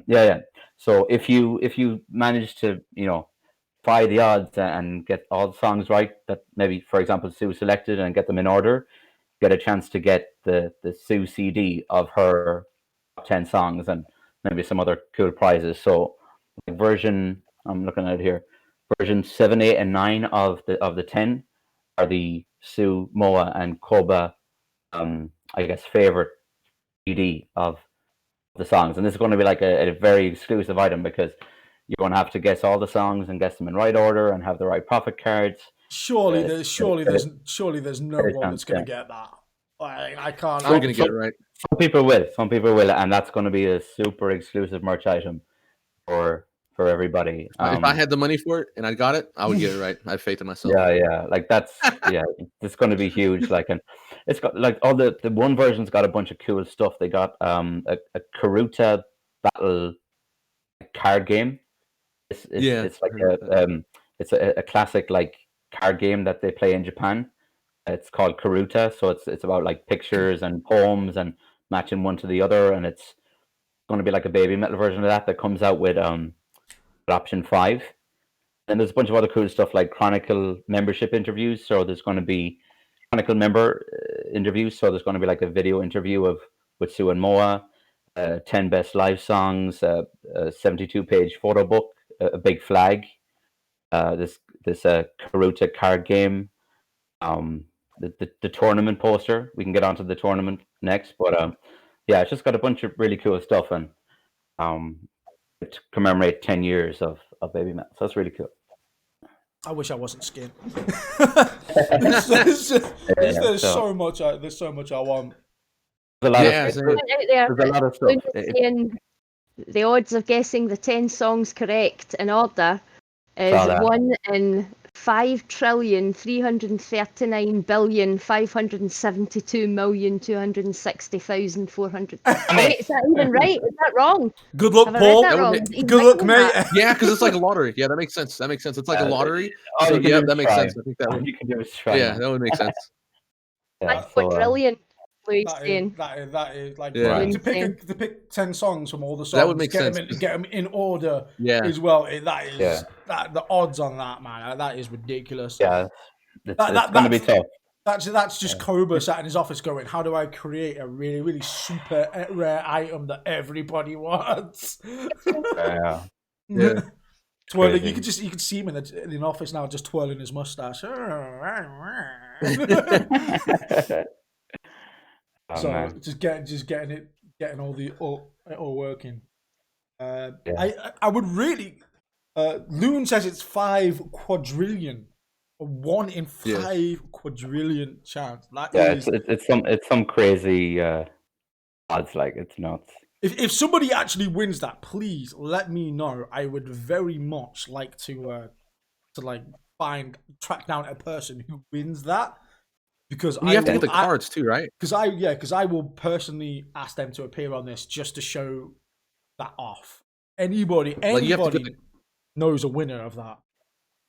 D: Yeah. So if you manage to, you know, try the odds and get all the songs right that maybe, for example, Sue selected and get them in order, get a chance to get the Sue CD of her top 10 songs and maybe some other cool prizes. So version, I'm looking at it here. version 7, 8, and 9 of the 10 are the Sue, Moa, and Koba, I guess, favorite CD of the songs. And this is going to be like a very exclusive item because you're going to have to guess all the songs and guess them in right order and have the right profit cards.
B: Surely there's no one that's going to get that. I can't.
C: I'm gonna get it right.
D: Some people will, and that's going to be a super exclusive merch item for everybody.
C: If I had the money for it and I got it, I would get it right. I have faith in myself.
D: Yeah, like that's it's going to be huge. Like, and it's got like all the one version's got a bunch of cool stuff. They got a Karuta battle card game. It's like a classic like card game that they play in Japan. It's called Karuta, so it's about like pictures and poems and matching one to the other, and it's going to be like a Babymetal version of that comes out with option 5. And there's a bunch of other cool stuff like Chronicle membership interviews. So there's going to be Chronicle member interviews. So there's going to be like a video interview with Sue and Moa, 10 best live songs, a 72-page photo book, a big flag, this Karuta card game, the tournament poster. We can get onto the tournament next, but it's just got a bunch of really cool stuff and to commemorate 10 years of Babymetal. So that's really cool.
B: I wish I wasn't skin. There's so much I want.
D: There's a lot of stuff.
A: The odds of guessing the 10 songs correct in order is 1 in 5,339,572,260,400. Wait, is that even right? Is that wrong?
B: Good luck, Paul. Good luck, mate.
C: Yeah, because it's like a lottery. Yeah, that makes sense. It's like a lottery. So, yeah, that makes sense. I think that would.
D: You can do is try.
C: Yeah, that would make sense.
A: That's brilliant.
B: That is like to pick 10 songs from all the songs.
C: That would make sense.
B: Get them in order.
C: Yeah.
B: As well. The odds on that, man. That is ridiculous.
D: Yeah. It's going to be tough.
B: That's just Koba sat in his office going, "How do I create a really, really super rare item that everybody wants?"
D: Yeah.
B: Twirling. You could see him in the office now, just twirling his mustache. So just getting it all working. I would really. Loon says it's 5 quadrillion, 1 in 5 quadrillion chance.
D: It's some crazy odds. Like it's nuts.
B: If somebody actually wins that, please let me know. I would very much like to track down a person who wins that. Because
C: you have to get the cards too, right?
B: Because I will personally ask them to appear on this just to show that off. Anybody knows a winner of that.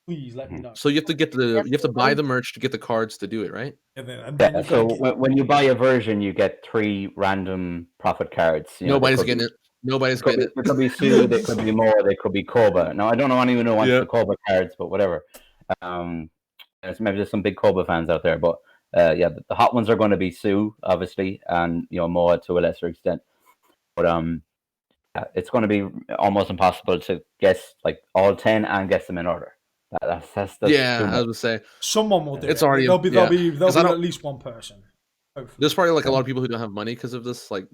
B: Please let me know.
C: So you have to buy the merch to get the cards to do it, right?
B: And then
D: when you buy a version, you get 3 random profit cards.
C: Nobody's getting it. Nobody's getting it.
D: There could be Sue, there could be more, there could be Koba. Now I don't know anyone who wants the Koba cards, but whatever. Maybe there's some big Koba fans out there, but. The hot ones are going to be Sue, obviously, and Moa to a lesser extent. But it's going to be almost impossible to guess like all 10 and guess them in order. That's
C: I would say
B: someone will do.
C: It's
B: it.
C: already
B: There'll be at least one person. Hopefully.
C: There's probably like a lot of people who don't have money because of this, like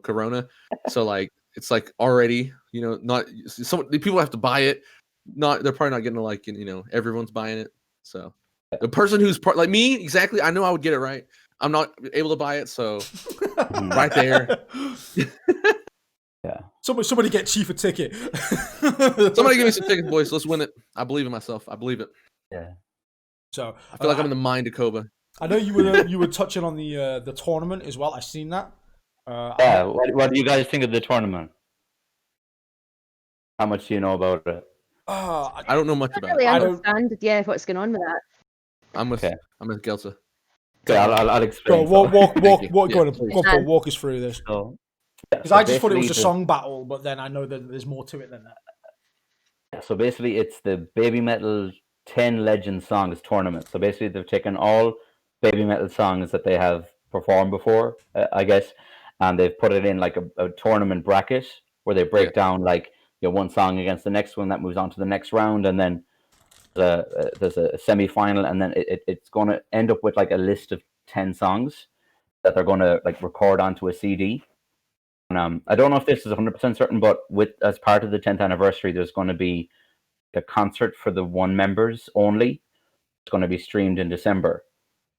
C: Corona. So like it's like already not some people have to buy it. They're probably not getting everyone's buying it. So. The person who's like me, exactly. I know I would get it right. I'm not able to buy it, so right there.
D: Yeah.
B: Somebody get Chief a ticket.
C: Somebody give me some tickets, boys. Let's win it. I believe in myself. I believe it.
D: Yeah.
B: So
C: I feel like I'm in the mind of Koba.
B: I know you were touching on the tournament as well. I've seen that.
D: What do you guys think of the tournament? How much do you know about it?
C: I don't know much about
A: it.
C: I
A: don't understand. What's going on with that?
C: I'm with Gelsa.
D: Okay, I'll explain.
B: Walk us through this. Because I just thought it was a song battle, but then I know that there's more to it than that.
D: So basically, it's the Babymetal 10 Legend Songs tournament. So basically, they've taken all Babymetal songs that they have performed before, I guess, and they've put it in like a tournament bracket where they break down like one song against the next one that moves on to the next round, and then there's a semi-final, and then it's going to end up with like a list of 10 songs that they're going to like record onto a CD. And I don't know if this is 100% certain, but as part of the 10th anniversary, there's going to be a concert for the one members only. It's going to be streamed in December.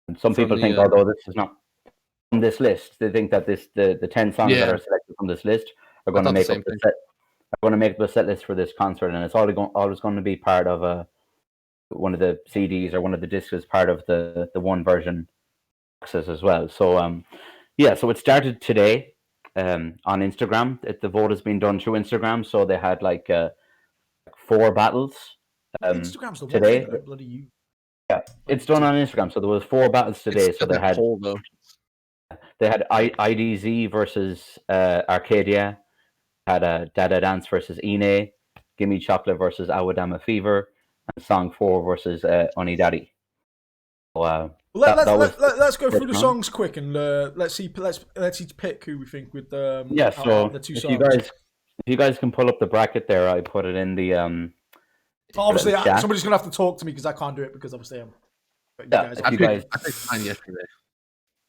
D: And some people think, although this is not on this list, they think that the 10 songs that are selected from this list are going to make up the set. Are going to make the set list for this concert, and it's always going to be part of one of the CDs or one of the discs as part of the one version access as well. So so it started today on Instagram. The vote has been done through Instagram, so they had like 4 battles.
B: Instagram's the
D: today.
B: One, bloody you.
D: Yeah, it's done on Instagram. So there was 4 battles today. So they had
C: poll, though.
D: They had IDZ versus Arcadia. Had Dada Dance versus Ine, Gimme Chocolate versus Awadama Fever, and Song 4 versus Onidaddy. So,
B: let's go through the songs quick and let's each pick who we think with the
D: the
B: 2
D: if
B: songs.
D: you guys can pull up the bracket there, I put it in the
B: obviously somebody's gonna have to talk to me because I can't do it because obviously I'm.
C: I picked mine yesterday.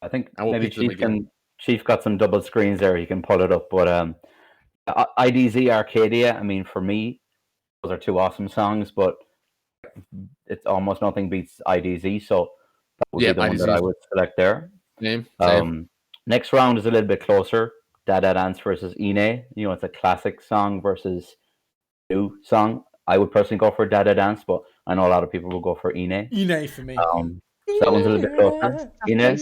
D: I think maybe Chief got some double screens there. He can pull it up, but IDZ Arcadia. I mean, for me, those are 2 awesome songs, but it's almost nothing beats IDZ. So that would be the one that I would select there.
C: Same.
D: Next round is a little bit closer. Dada Dance versus Ine. You know, it's a classic song versus new song. I would personally go for Dada Dance, but I know a lot of people will go for Ine.
B: Ine for me.
D: So that one's a little bit closer. Ine.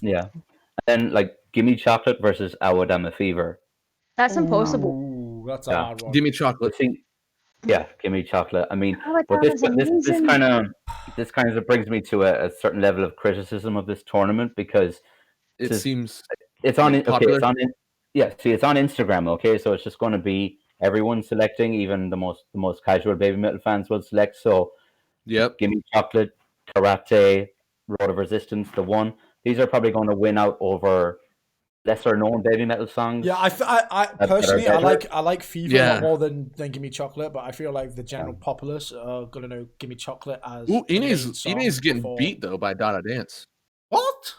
D: Yeah. And then like Gimme Chocolate versus Awadama Fever.
A: That's impossible.
B: Ooh, that's a hard one.
C: Gimme Chocolate.
D: Gimme Chocolate. I mean, but this kind of brings me to a certain level of criticism of this tournament because
C: it seems
D: it's on
C: popular.
D: It's on Instagram. Okay, so it's just going to be everyone selecting, even the most casual Babymetal fans will select. So, Gimme Chocolate, Karate, Road of Resistance, the one. These are probably going to win out over lesser known Babymetal songs.
B: Yeah, I personally I like Fever a lot more than Gimme Chocolate, but I feel like the general populace are gonna know Gimme Chocolate as.
C: Ine's getting beat though by Dada Dance.
B: What?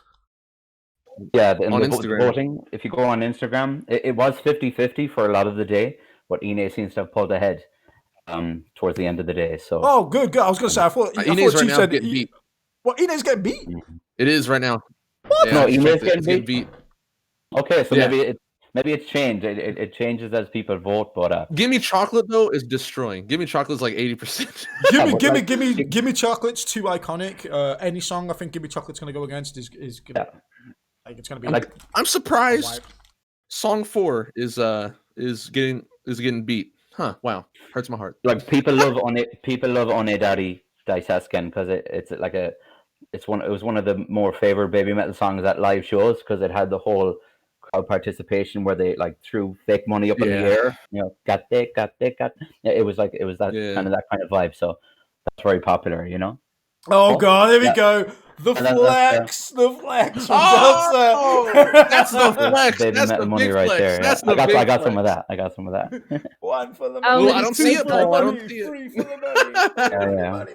D: Yeah,
C: on Instagram.
D: Voting. If you go on Instagram, it was 50-50 for a lot of the day, but Ine seems to have pulled ahead towards the end of the day. So
B: good. I was gonna say I thought
C: Ine's right now getting beat.
B: Well, Ine's getting beat.
D: Mm-hmm.
C: It is right now.
B: What?
C: Yeah,
D: no, Ine's getting
C: beat.
D: Okay, so maybe it's changed. It changes as people vote, but
C: Gimme Chocolate though is destroying. Gimme Chocolate's like 80%.
B: Gimme Chocolate's too iconic. Any song I think Gimme Chocolate's gonna go against is gonna like it's gonna be
D: like.
C: I'm surprised. Song 4 is getting beat. Huh? Wow, hurts my heart.
D: Like people love Onidaddy Daisasken because it was one of the more favorite Babymetal songs at live shows because it had the whole crowd participation where they like threw fake money up in the air. You know, got it. It was that kind of vibe. So that's very popular. You know.
B: Oh God! Here we go. The flex from
C: that's the flex.
D: That's the money right
C: flex.
D: there.
C: That's
D: I got some of that.
B: One for the
A: money.
C: Well, I don't see it, Paul. I don't see it.
B: 3 for the money.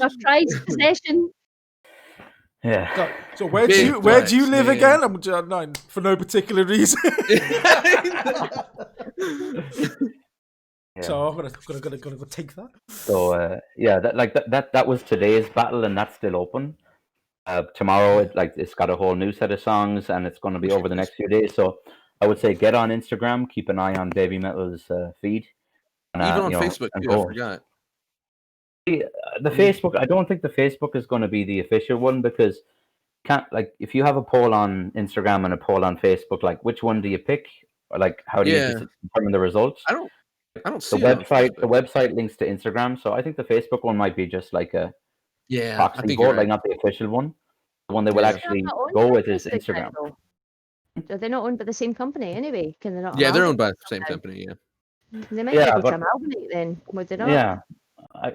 A: I've tried possession.
D: Yeah.
B: So where do you live again? I'm no, for no particular reason. So I'm gonna go take that.
D: So that was today's battle, and that's still open. Tomorrow, it's got a whole new set of songs, and it's going to be over the next few days. So I would say get on Instagram, keep an eye on Babymetal's feed,
C: and, even on Facebook. I forgot.
D: The Facebook. I don't think the Facebook is going to be the official one because if you have a poll on Instagram and a poll on Facebook, like which one do you pick, or like how do you determine the results?
C: I don't see
D: the website. The website links to Instagram, so I think the Facebook one might be just like a proxy vote, like not the official one. The one they will actually go with is Instagram.
A: Are they not owned by the same company anyway? Can they not?
C: Yeah, they're owned by the same company. Yeah.
A: They might be able to amalgamate then, would they not?
D: Yeah.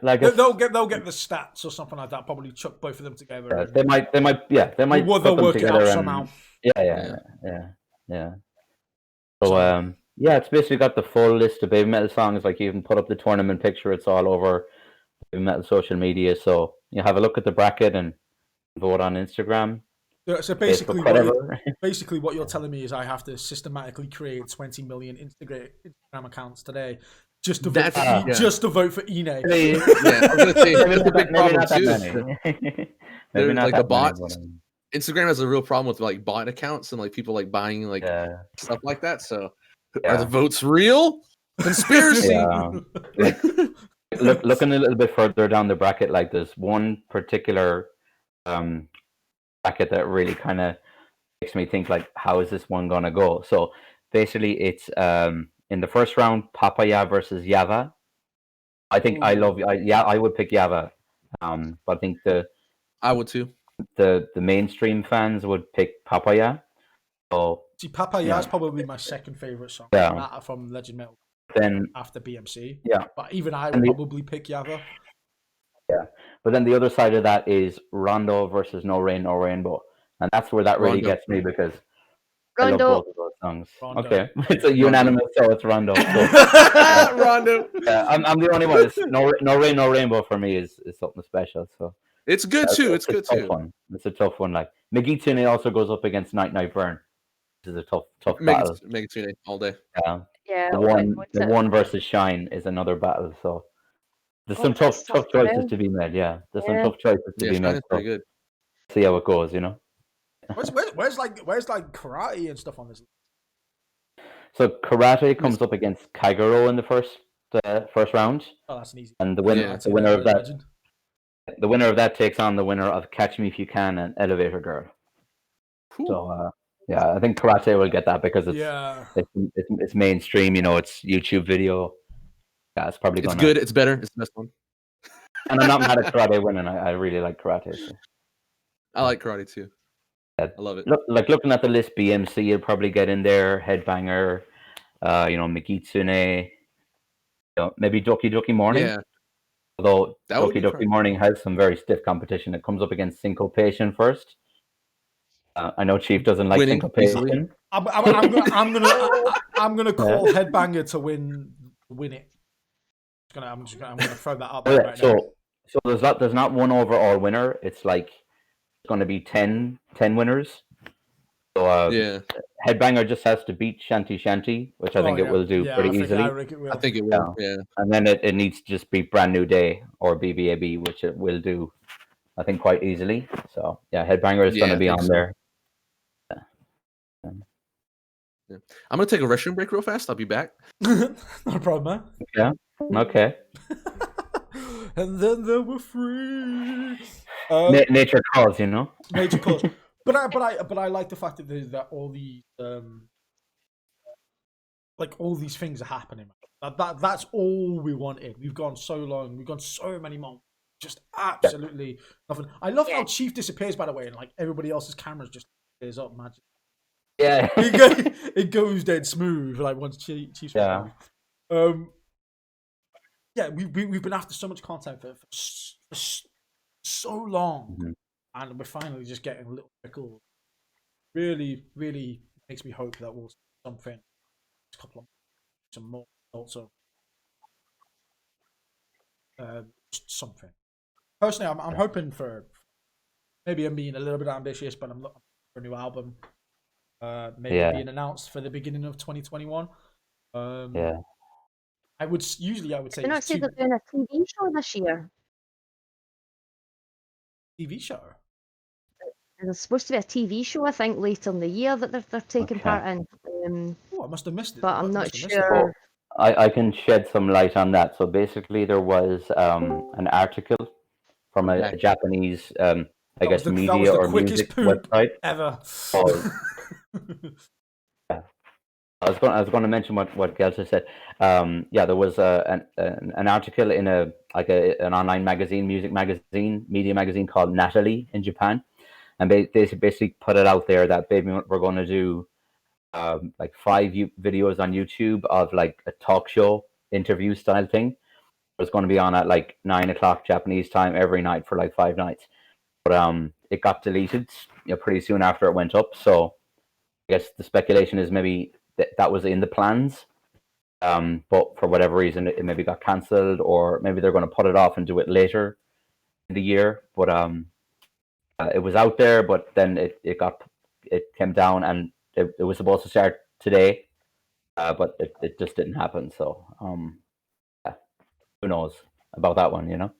B: They'll get the stats or something like that. Probably chuck both of them together.
D: Yeah, they might.
B: They'll work it out somehow.
D: Yeah. So Yeah, it's basically got the full list of Babymetal songs. Like you can put up the tournament picture; it's all over Babymetal social media. So you have a look at the bracket and vote on Instagram,
B: So
D: Facebook, whatever.
B: basically what you're telling me is I have to systematically create 20 million Instagram accounts today just to vote
C: That's-
B: just to vote for Ine.
C: Yeah, I was gonna say
D: Maybe
C: that's a big
D: maybe
C: problem
D: not that
C: too.
D: many.
C: They're
D: Maybe not
C: like
D: that
C: the
D: many,
C: bots.
D: but,
C: Instagram has a real problem with like bot accounts and like people like buying like
D: yeah,
C: stuff like that. So, are
D: Yeah.
C: the votes real? Conspiracy.
D: yeah. Like looking a little bit further down the bracket, like there's one particular bracket that really kind of makes me think like, how is this one gonna go? So basically, it's in the first round, Papaya versus Yava. I think I would pick Yava, but I think
C: I would too.
D: the mainstream fans would pick Papaya. So
B: See, Papaya is
D: Yeah.
B: probably my second favorite song
D: Yeah.
B: from Legend Metal
D: then
B: after BMC.
D: yeah,
B: But even I
D: And
B: would
D: the-
B: probably pick Yava.
D: but then the other side of that is Rondo versus No Rain No Rainbow, and that's where that really
C: Rondo.
D: gets me because I love
A: Rondo.
D: both of those songs.
B: Rondo.
D: Okay, it's a unanimous, so it's Rondo. So,
C: Rondo.
D: I'm the only one. It's no Rain No Rainbow for me is something special. So
C: It's good too. It's
D: a
C: good
D: tough
C: too.
D: one. It's a tough one. Like Megitune also goes up against Night Night Burn. This is a tough battle.
C: Make it tune all day.
A: Yeah.
D: The
A: oh my
D: one
A: God,
D: the one versus Shine is another battle. So there's some
A: that's
D: tough
A: tough
D: choices
A: now.
D: to be made. Yeah, there's some
A: Yeah.
D: tough choices to
C: Yeah,
D: be
C: Shine
D: made.
C: is
D: So
C: pretty good.
D: see how it goes. You know.
B: Where's like karate and stuff on this?
D: So karate comes up against Kagero in the first round,
B: Oh, that's an easy.
D: and the
C: Yeah.
D: winner of that
B: Legend.
D: the winner of that takes on the winner of Catch Me If You Can and Elevator Girl.
C: Whew.
D: So yeah, I think karate will get that because
B: Yeah.
D: it's mainstream. You know, it's YouTube video. Yeah, it's probably
C: It's
D: gonna.
C: good. It's better. It's the best one.
D: And I'm not mad at karate winning. I really like karate. So.
C: I like karate too.
D: Yeah.
C: I love it.
D: Looking at the list, BMC you'll probably get in there. Headbanger, Mikitsune, maybe Doki Doki Morning.
C: Yeah.
D: Although
C: That would
D: Doki
C: be
D: Doki
C: fun.
D: Morning has some very stiff competition. It comes up against Syncopation first. I know Chief doesn't like
C: Winning easily.
D: Syncopation.
B: I'm gonna call Headbanger to win it. I'm gonna throw that up there right now.
D: So there's not one overall winner. It's like it's going to be 10 winners. So
C: Yeah.
D: Headbanger just has to beat Shanty Shanty, which I think it will do pretty easily.
B: I
C: think it will. Yeah.
D: And then it needs to just beat Brand New Day or BBAB, which it will do, I think, quite easily. So yeah, Headbanger is going to be on there.
C: Yeah. I'm gonna take a restroom break real fast. I'll be back.
B: No problem, man.
D: Yeah. Okay.
B: And then they were free.
D: Nature calls, you know.
B: Nature calls. But I like the fact that all these all these things are happening. That's all we wanted. We've gone so long. We've gone so many months. Just absolutely nothing. I love how Chief disappears, by the way, and like everybody else's cameras just appears up magic.
D: Yeah.
B: it goes dead smooth. Like once Chief's
D: Yeah.
B: Yeah, we've been after so much content for so long, and we're finally just getting a little trickle. Really, really makes me hope that we'll see something. A couple of some more also. Just something. Personally, I'm hoping for. Maybe I'm being a little bit ambitious, but I'm looking for a new album. Maybe being announced for the beginning of 2021.
D: Yeah.
B: I would say.
A: Did not say they're doing a TV show this year?
B: TV show.
A: There's supposed to be a TV show, I think, later in the year that they're taking part in.
B: Oh, I must have missed it.
A: But I'm not sure.
D: I can shed some light on that. So basically, there was an article from a Japanese, I guess, media or music website
B: ever.
D: I was going to mention what Gelsa said. There was an article in an online magazine, media magazine called Natalie in Japan, and they basically put it out there that we're going to do 5 videos on YouTube of like a talk show interview style thing. It was going to be on at like 9 o'clock Japanese time every night for like 5 nights, but it got deleted pretty soon after it went up. So I guess the speculation is maybe that was in the plans. But for whatever reason, it maybe got cancelled, or maybe they're going to put it off and do it later in the year. But it was out there, but then it came down, and it was supposed to start today, but it just didn't happen. So yeah, who knows about that one, you know?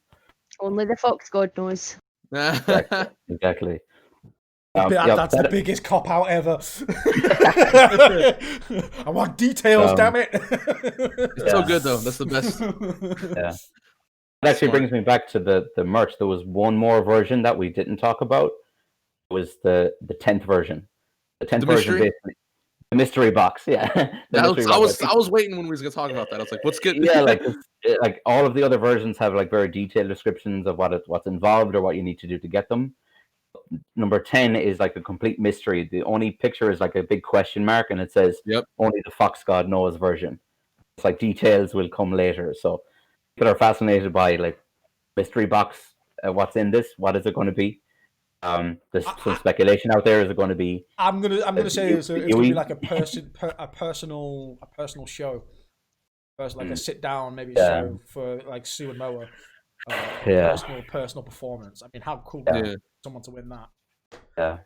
A: Only the fox god knows.
D: Exactly.
B: That's the biggest cop out ever. I want details, damn it.
C: It's so good though. That's the best.
D: Yeah. It actually brings me back to the merch. There was one more version that we didn't talk about. It was the 10th version. The 10th version, basically. The mystery box, yeah.
C: I was waiting when we was gonna talk about that. I was like, "What's good?"
D: Yeah, like all of the other versions have like very detailed descriptions of what's involved or what you need to do to get them. Number 10 is like a complete mystery. The only picture is like a big question mark, and it says, "Only the Fox God knows" version. It's like details will come later. So people are fascinated by like mystery box. What's in this? What is it going to be? There's some speculation out there. Is it going to be?
B: I'm gonna say it's going to be like a personal show. First, like a sit down maybe show for like Sue and Noah. Personal performance. I mean, how cool would it be someone to win that?
D: Yeah.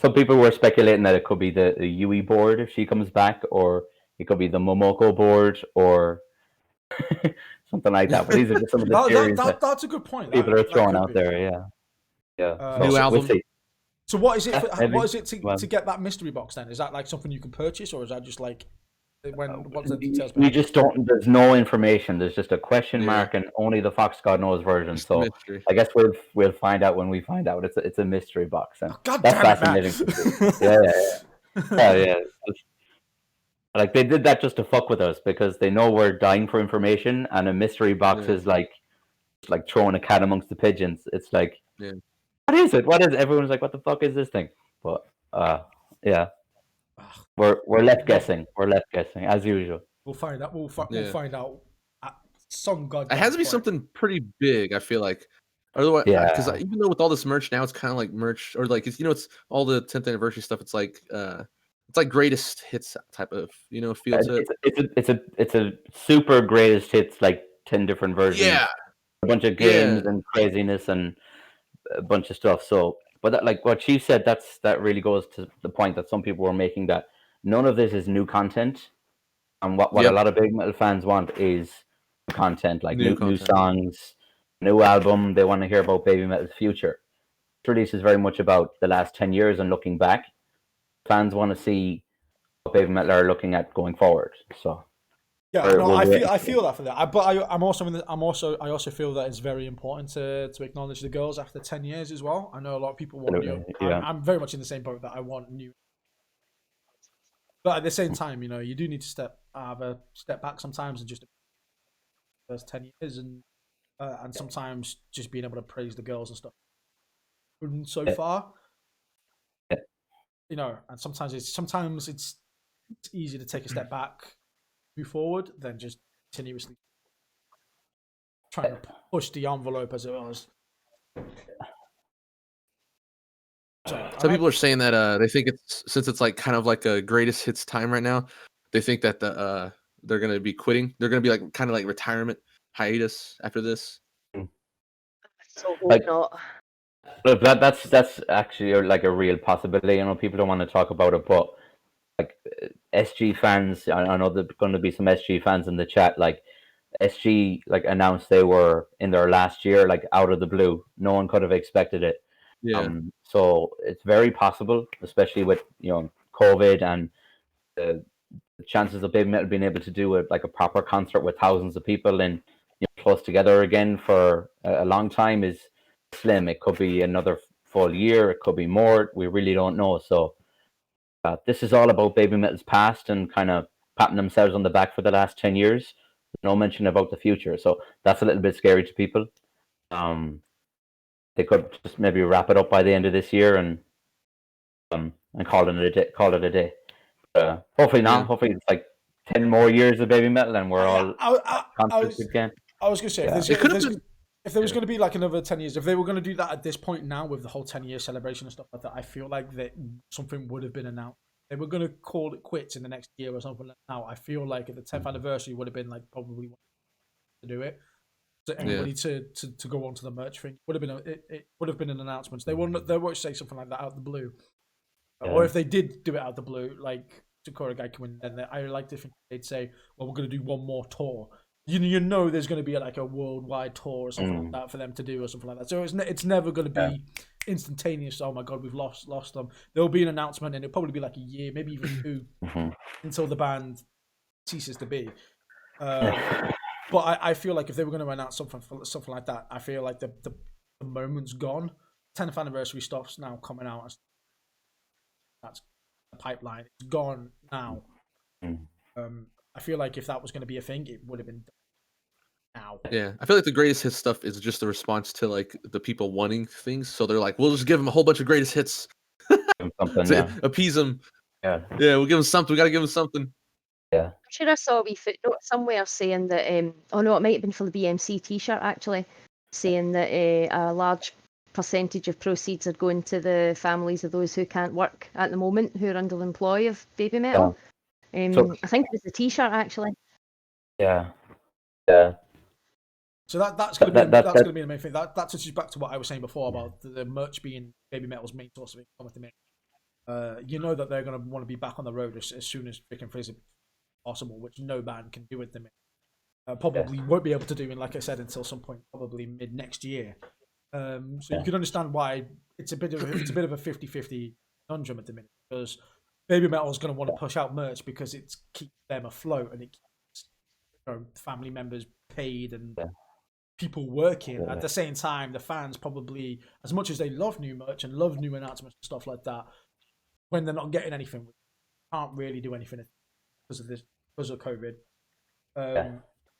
D: Some people were speculating that it could be the Yui board if she comes back, or it could be the Momoko board, or something like that. But these are just some of the theories
B: that's a good point.
D: People are throwing out there. Yeah.
C: New album.
D: We'll see.
B: So what is it? What is it to get that mystery box? Then is that like something you can purchase, or is that just like what's the details?
D: We just don't. There's no information. There's just a question mark, and only the Fox God knows version. So I guess we'll find out when we find out. It's a mystery box, and that's fascinating. Yeah. Like they did that just to fuck with us because they know we're dying for information, and a mystery box is like throwing a cat amongst the pigeons. It's like, what is it? What is it? Everyone's like, what the fuck is this thing? But yeah. We're left guessing. We're left guessing as usual.
B: We'll find out. We'll find out at some god.
C: It has to be something pretty big. I feel like, otherwise, because even though with all this merch now, it's kind of like merch, or like it's all the 10th anniversary stuff. It's like greatest hits type of feel to it.
D: It's a super greatest hits, like 10 different versions.
C: Yeah,
D: a bunch of games and craziness and a bunch of stuff. So, but that, like what Chief said, that really goes to the point that some people were making, that none of this is new content, and what a lot of big metal fans want is content, like new songs, new album. They want to hear about Babymetal's future. This release is very much about the last 10 years and looking back. Fans want to see what Babymetal are looking at going forward. So
B: I feel that for that. But I also feel that it's very important to acknowledge the girls after 10 years as well. I know a lot of people want new. I'm very much in the same boat that I want new. But at the same time, you do need to step back sometimes and just first 10 years and sometimes just being able to praise the girls and stuff. So far, and sometimes it's easier to take a step back, move forward, than just continuously trying to push the envelope as it was.
C: Some people are saying that they think since it's like kind of like a greatest hits time right now, they think that they're gonna be quitting. They're gonna be like kind of like retirement hiatus after this.
A: So hope not.
D: But that's actually like a real possibility. People don't want to talk about it, but like SG fans, I know there's going to be some SG fans in the chat. Like SG announced they were in their last year, like out of the blue. No one could have expected it.
C: Yeah.
D: So it's very possible, especially with COVID and the chances of Babymetal being able to do a proper concert with thousands of people and close together again for a long time is slim. It could be another full year. It could be more. We really don't know. So this is all about Babymetal's past and kind of patting themselves on the back for the last 10 years. No mention about the future. So that's a little bit scary to people. They could just maybe wrap it up by the end of this year and call it a day. Hopefully not. Hopefully it's like 10 more years of Babymetal and we're all confident again.
B: I was going to say, if there was going to be like another 10 years, if they were going to do that at this point now with the whole 10-year celebration and stuff like that, I feel like that something would have been announced they were going to call it quits in the next year or something like that. Now, I feel like at the 10th anniversary would have been like probably to do it. So anybody to go on to the merch thing would have been it would have been an announcement. They won't say something like that out of the blue. Or if they did do it out of the blue, like Takura Gai came in, then I like to think they'd say, "Well, we're going to do one more tour." You know, there's going to be like a worldwide tour or something like that for them to do or something like that. So it's never going to be instantaneous. Oh my god, we've lost them. There'll be an announcement, and it'll probably be like a year, maybe even two, until the band ceases to be. But I feel like if they were going to announce something like that, I feel like the moment's gone. 10th anniversary stuff's now coming out. That's the pipeline. It's gone now. I feel like if that was going to be a thing, it would have been done now.
C: Yeah, I feel like the greatest hits stuff is just a response to like the people wanting things. So they're like, we'll just give them a whole bunch of greatest hits to appease them. Yeah, we'll give them something. We got to give them something.
A: I'm sure I saw a wee footnote somewhere saying that, oh no, it might have been for the BMC t-shirt actually, saying that a large percentage of proceeds are going to the families of those who can't work at the moment, who are under the employ of Babymetal. I think it was the t-shirt actually.
D: Yeah.
B: So that's going to be the main thing. That touches back to what I was saying before about the merch being Babymetal's main source of income at the minute. You know that they're going to want to be back on the road as soon as freaking physically possible, which no band can do at the minute. Probably won't be able to do, like I said, until some point, probably mid next year. So you can understand why it's a bit of a 50-50 conundrum at the minute, because Babymetal is going to want to push out merch because it keeps them afloat and it keeps family members paid and people working. At the same time, the fans probably, as much as they love new merch and love new announcements and stuff like that, when they're not getting anything, can't really do anything because of COVID.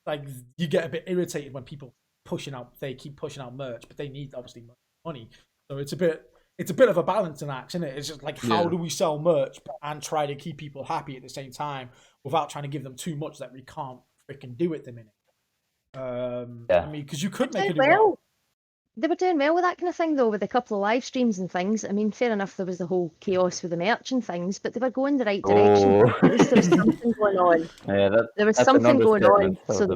B: Like you get a bit irritated when people they keep pushing out merch, but they need obviously money. So it's a bit of a balancing act, isn't it? It's just like, how do we sell merch and try to keep people happy at the same time without trying to give them too much that we can't freaking do at the minute? I mean, because you could make it well.
A: They were doing well with that kind of thing, though, with a couple of live streams and things. I mean, fair enough, there was the whole chaos with the merch and things, but they were going the right direction. At least there was something going on. There was something going on. So they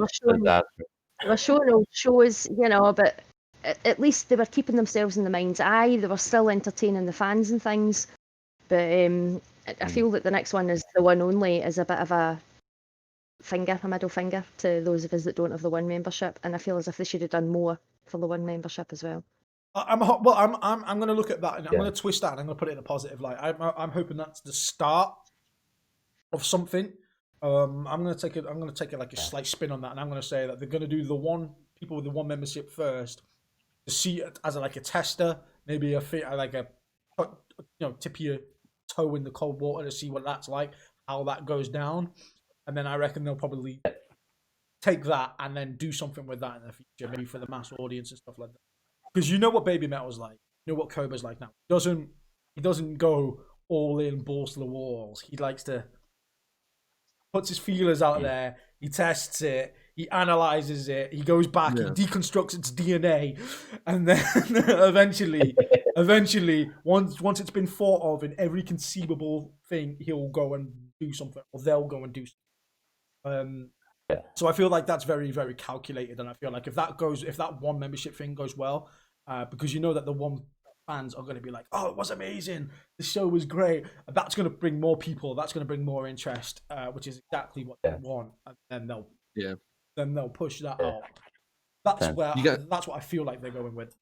A: were showing old shows, but at least they were keeping themselves in the mind's eye. They were still entertaining the fans and things. But I feel that the next one is the one only is a bit of a middle finger to those of us that don't have the one membership, and I feel as if they should have done more for the one membership as well.
B: I'm going to look at that and I'm going to twist that and I'm going to put it in a positive light. I'm hoping that's the start of something. I'm going to take it like a slight spin on that, and I'm going to say that they're going to do people with the one membership first to see it as like a tester, maybe tip your toe in the cold water to see what that's like, how that goes down. And then I reckon they'll probably take that and then do something with that in the future, maybe for the mass audience and stuff like that. Because you know what Babymetal's like. You know what Coba's like now. He doesn't go all in, balls to the walls. He likes to puts his feelers out there. He tests it. He analyzes it. He goes back. He deconstructs its DNA, and then eventually, once it's been thought of in every conceivable thing, he'll go and do something, or they'll go and do something. So I feel like that's very, very calculated, and I feel like if that one membership thing goes well, because you know that the one fans are going to be like, oh, it was amazing, the show was great, that's going to bring more people, that's going to bring more interest, which is exactly what they want, and then they'll push that out. That's that's what I feel like they're going with.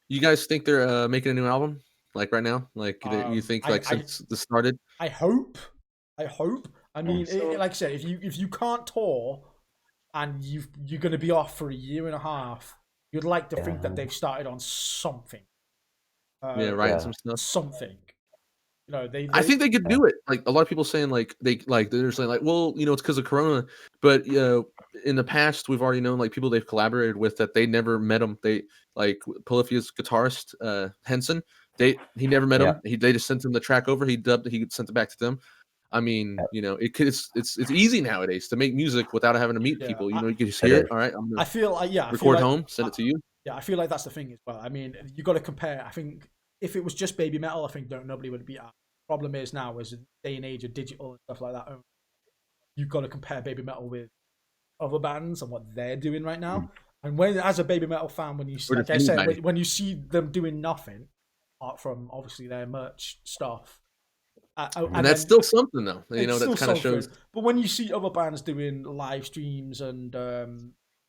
C: You guys think they're making a new album, like right now? Like you think since this started?
B: I hope. I mean, like I said, if you can't tour and you're going to be off for a year and a half, you'd like to think that they've started on something.
C: Writing some stuff.
B: Something. You know,
C: I think they could do it. Like a lot of people saying, they're saying like, it's because of Corona. But in the past, we've already known like people they've collaborated with that they never met them. They like Polyphia's guitarist Henson. He never met him. They just sent him the track over. He sent it back to them. I mean, it's easy nowadays to make music without having to meet people. You can just hear it. All right, I'm gonna record home, send it to you.
B: Yeah, I feel like that's the thing as well. I mean, you got to compare. I think if it was just Babymetal, I think nobody would be problem is now is the day and age of digital and stuff like that. You've got to compare Babymetal with other bands and what they're doing right now. And when, as a Babymetal fan, when you like I said, when you see them doing nothing apart from obviously their merch stuff.
C: And that's still something, though. You know, that kind of shows.
B: But when you see other bands doing live streams and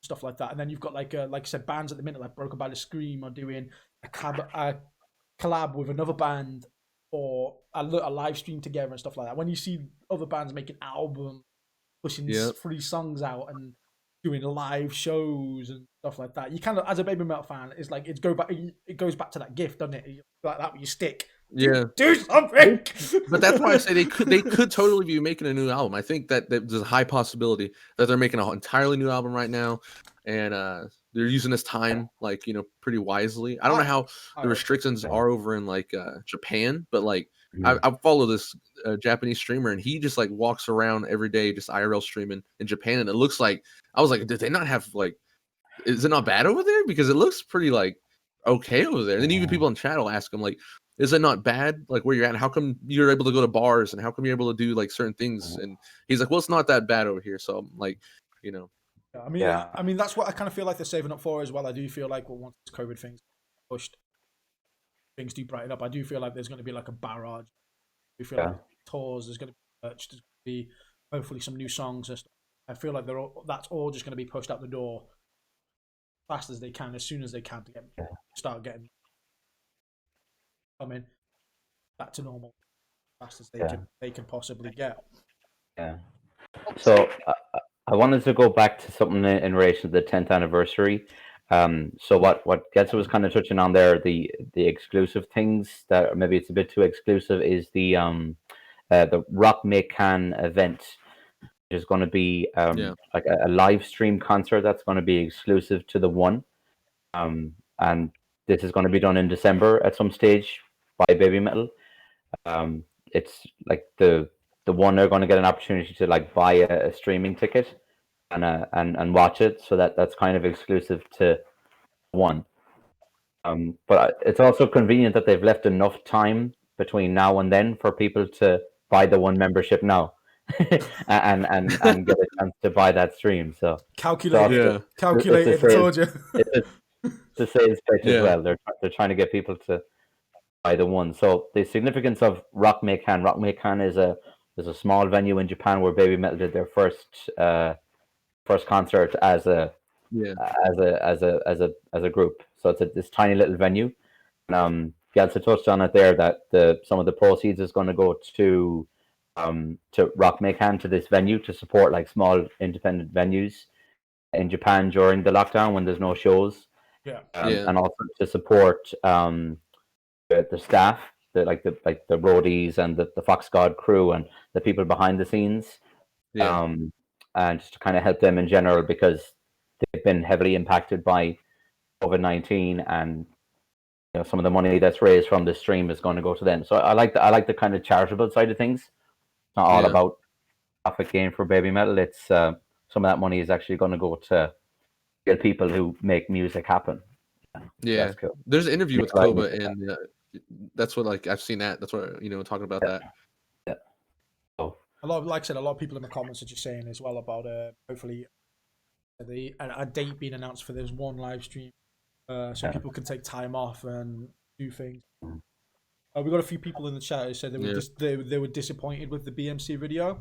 B: stuff like that, and then you've got like I said, bands at the minute like Broken by the Scream are doing a collab with another band or a live stream together and stuff like that. When you see other bands making albums, pushing 3 songs out and doing live shows and stuff like that, you kind of, as a Babymetal fan, it's like it goes back to that gift, doesn't it? Like that with your stick.
C: Yeah,
B: do something.
C: But that's why I say they could totally be making a new album. I think that there's a high possibility that they're making an entirely new album right now, and they're using this time like, you know, pretty wisely. I don't know how the restrictions are over in like Japan, but like I follow this Japanese streamer, and he just like walks around every day just IRL streaming in Japan, and it looks like, I was like, did they not have like, is it not bad over there? Because it looks pretty like okay over there. And then even people in chat will ask him like, is it not bad like where you're at? How come you're able to go to bars, and how come you're able to do like certain things? And he's like, well, it's not that bad over here. So I'm like, you know.
B: I mean, that's what I kind of feel like they're saving up for as well. I do feel like once this COVID thing's pushed, things do brighten up. I do feel like there's going to be like a barrage. We feel like tours. There's going to be merch. There's going to be hopefully some new songs. I feel like that's all just going to be pushed out the door as fast as they can, as soon as they can, to start getting back to normal as fast as they can possibly get.
D: Yeah. So I wanted to go back to something in relation to the 10th anniversary. So what Getza was kind of touching on there, the exclusive things that maybe it's a bit too exclusive, is the Rock Can event. There's going to be like a live stream concert that's going to be exclusive to the one, and this is going to be done in December at some stage by Babymetal. It's like the one, they're going to get an opportunity to like buy a streaming ticket and watch it, so that's kind of exclusive to one. But it's also convenient that they've left enough time between now and then for people to buy the one membership now. and get a chance to buy that stream. So
B: calculated, told you.
D: It's a sales pitch as well. They're trying to get people to buy the one. So the significance of Rock Can is a small venue in Japan where Babymetal did their first concert as a group. So it's this tiny little venue. Gelsa touched on it there, that some of the proceeds is going to go to Rock Can, to this venue, to support like small independent venues in Japan during the lockdown when there's no shows. And also to support the staff, the roadies and the Fox God crew and the people behind the scenes. And just to kind of help them in general, because they've been heavily impacted by COVID-19, and you know, some of the money that's raised from the stream is going to go to them. So I like the kind of charitable side of things. It's not all about profit gain for Babymetal. It's some of that money is actually going to go to get people who make music happen.
C: Yeah,
D: that's cool.
C: There's an interview with Koba, and that's what, like, I've seen that. That's what, you know, talking about that.
D: Yeah. Oh.
B: A lot of people in the comments are just saying as well about hopefully a date being announced for this one live stream, so people can take time off and do things. We got a few people in the chat who said they were disappointed with the BMC video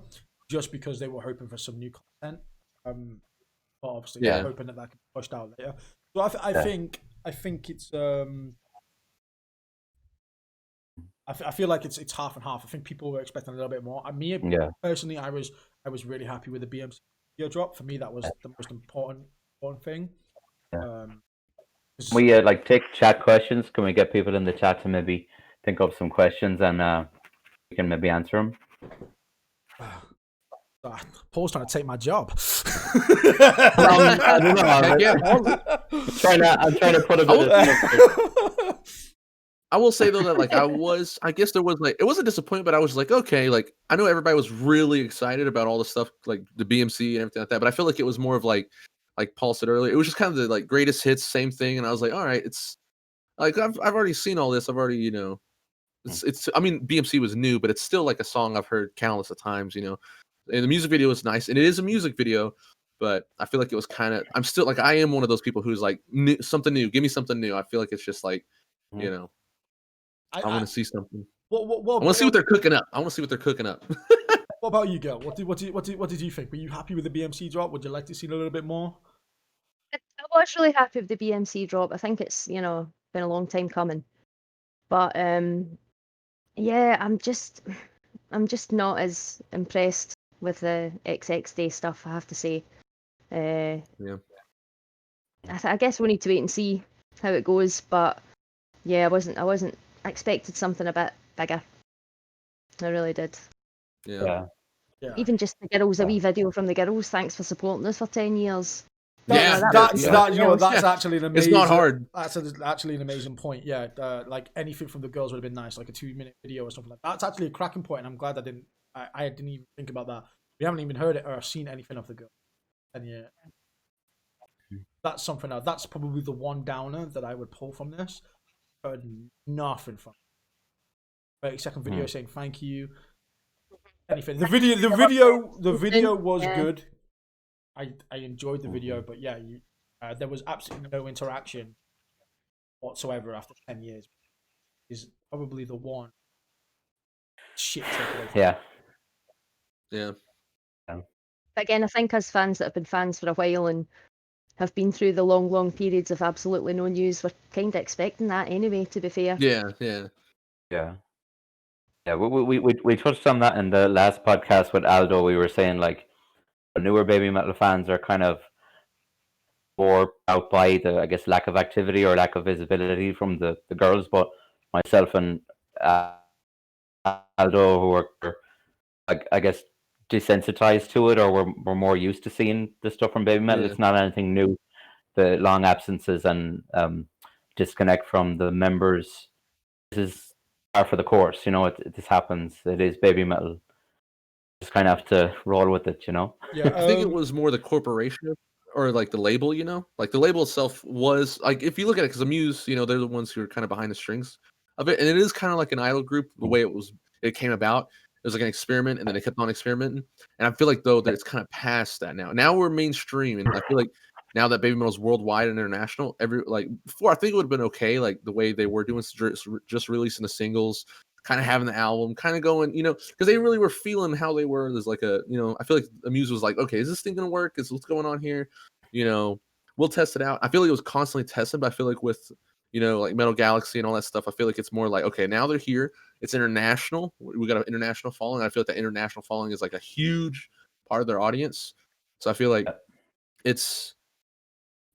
B: just because they were hoping for some new content. But obviously, they're hoping that can be pushed out later. So I think it's I feel like it's half and half. I think people were expecting a little bit more. Personally, I was really happy with the BMC video drop. For me, that was the most important thing.
D: We like take chat questions. Can we get people in the chat to maybe think of some questions, and we can maybe answer them?
B: Paul's trying to take my job.
D: I don't know. I'm trying to put a bit of.
C: I will say though that like I guess there was like, it wasn't disappointment, but I was like, okay, like I know everybody was really excited about all the stuff like the BMC and everything like that, but I feel like it was more of like Paul said earlier, it was just kind of the like greatest hits, same thing, and I was like, all right, it's like I've already seen all this, I've already, you know, It's I mean, BMC was new, but it's still like a song I've heard countless of times. And the music video is nice, and it is a music video. But I feel like it was kind of. I'm still like I am one of those people who's like something new. Give me something new. I feel like it's just like, I want to see something. I want to see what they're cooking up. I want to see what they're cooking up.
B: What about you, Gil? What did you think? Were you happy with the BMC drop? Would you like to see a little bit more?
A: I was really happy with the BMC drop. I think it's been a long time coming, but yeah, I'm just not as impressed with the XX Day stuff. I have to say.
C: Yeah.
A: I guess we need to wait and see how it goes, but yeah, I expected something a bit bigger. I really did.
C: Yeah.
A: Even just the girls, a wee video from the girls. Thanks for supporting us for 10 years.
C: That's
B: actually an amazing.
C: It's not hard.
B: That's actually an amazing point. Yeah, like anything from the girls would have been nice, like a 2-minute video or something like that. That's actually a cracking point, and I'm glad I didn't even think about that. We haven't even heard it or seen anything of the girl, and yeah, that's something else. That's probably the one downer that I would pull from this. Heard nothing from 30-second video saying thank you. Anything. The video was good. I enjoyed the video, but yeah, there was absolutely no interaction whatsoever after 10 years. Is probably the one shit takeaway.
C: Yeah.
A: Again, I think as fans that have been fans for a while and have been through the long periods of absolutely no news, we're kind of expecting that anyway, to be fair.
C: Yeah.
D: We touched on that in the last podcast with Aldo. We were saying like newer Babymetal fans are kind of more out by the, I guess, lack of activity or lack of visibility from the girls. But myself and Aldo, who are, I guess, desensitized to it, or we're more used to seeing the stuff from Babymetal. It's not anything new. The long absences and disconnect from the members, this is par for the course. This happens. It is Babymetal. Just kind of have to roll with it.
B: Yeah,
C: I think it was more the corporation or like the label. Like the label itself was like, if you look at it, because the Muse, they're the ones who are kind of behind the strings of it, and it is kind of like an idol group. The way it came about, it was like an experiment, and then they kept on experimenting. And I feel like though that it's kind of past that now. Now we're mainstream, and I feel like now that Babymetal's worldwide and international, before I think it would have been okay, like the way they were doing, just releasing the singles, kind of having the album, kind of going, because they really were feeling how they were. There's like I feel like the Muse was like, okay, is this thing gonna work? Is what's going on here? We'll test it out. I feel like it was constantly tested, but I feel like with like Metal Galaxy and all that stuff, I feel like it's more like, okay, now they're here. It's international. We got an international following. I feel like that international following is like a huge part of their audience. So I feel like it's